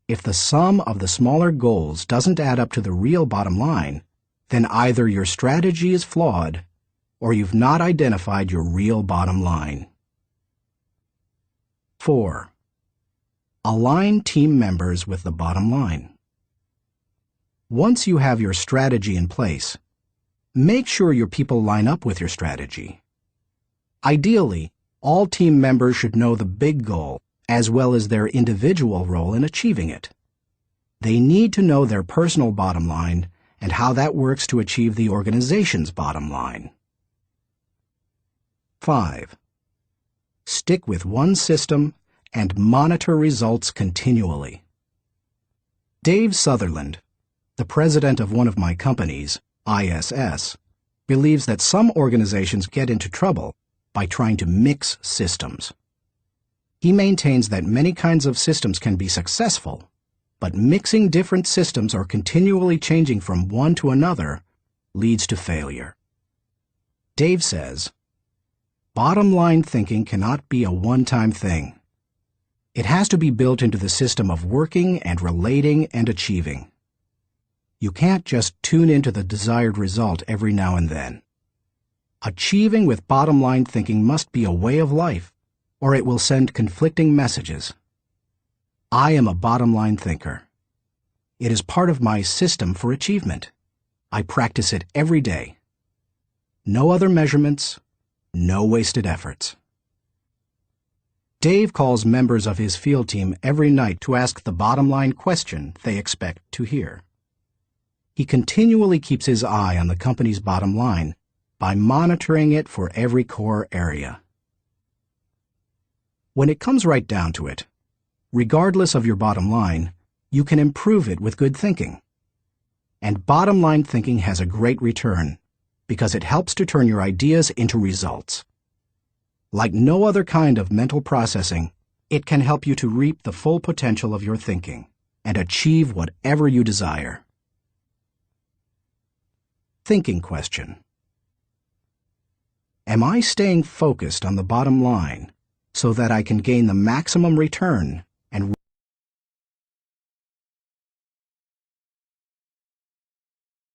If the sum of the smaller goals doesn't add up to the real bottom line, then either your strategy is flawed or you've not identified your real bottom line. 4. Align team members with the bottom line. Once you have your strategy in place, make sure your people line up with your strategy. Ideally, all team members should know the big goal as well as their individual role in achieving it. They need to know their personal bottom line and how that works to achieve the organization's bottom line. 5. Stick with one system and monitor results continually. Dave Sutherland, the president of one of my companies, ISS, believes that some organizations get into trouble by trying to mix systems. He maintains that many kinds of systems can be successful, but mixing different systems or continually changing from one to another leads to failure. Dave says, "Bottom line thinking cannot be a one-time thing. It has to be built into the system of working and relating and achieving. You can't just tune into the desired result every now and then. Achieving with bottom-line thinking must be a way of life, or it will send conflicting messages. I am a bottom-line thinker. It is part of my system for achievement. I practice it every day. No other measurements, no wasted efforts." Dave calls members of his field team every night to ask the bottom-line question they expect to hear. He continually keeps his eye on the company's bottom line by monitoring it for every core area. When it comes right down to it, regardless of your bottom line, you can improve it with good thinking. And bottom-line thinking has a great return because it helps to turn your ideas into results. Like no other kind of mental processing, it can help you to reap the full potential of your thinking and achieve whatever you desire. Thinking question. Am I staying focused on the bottom line so that I can gain the maximum return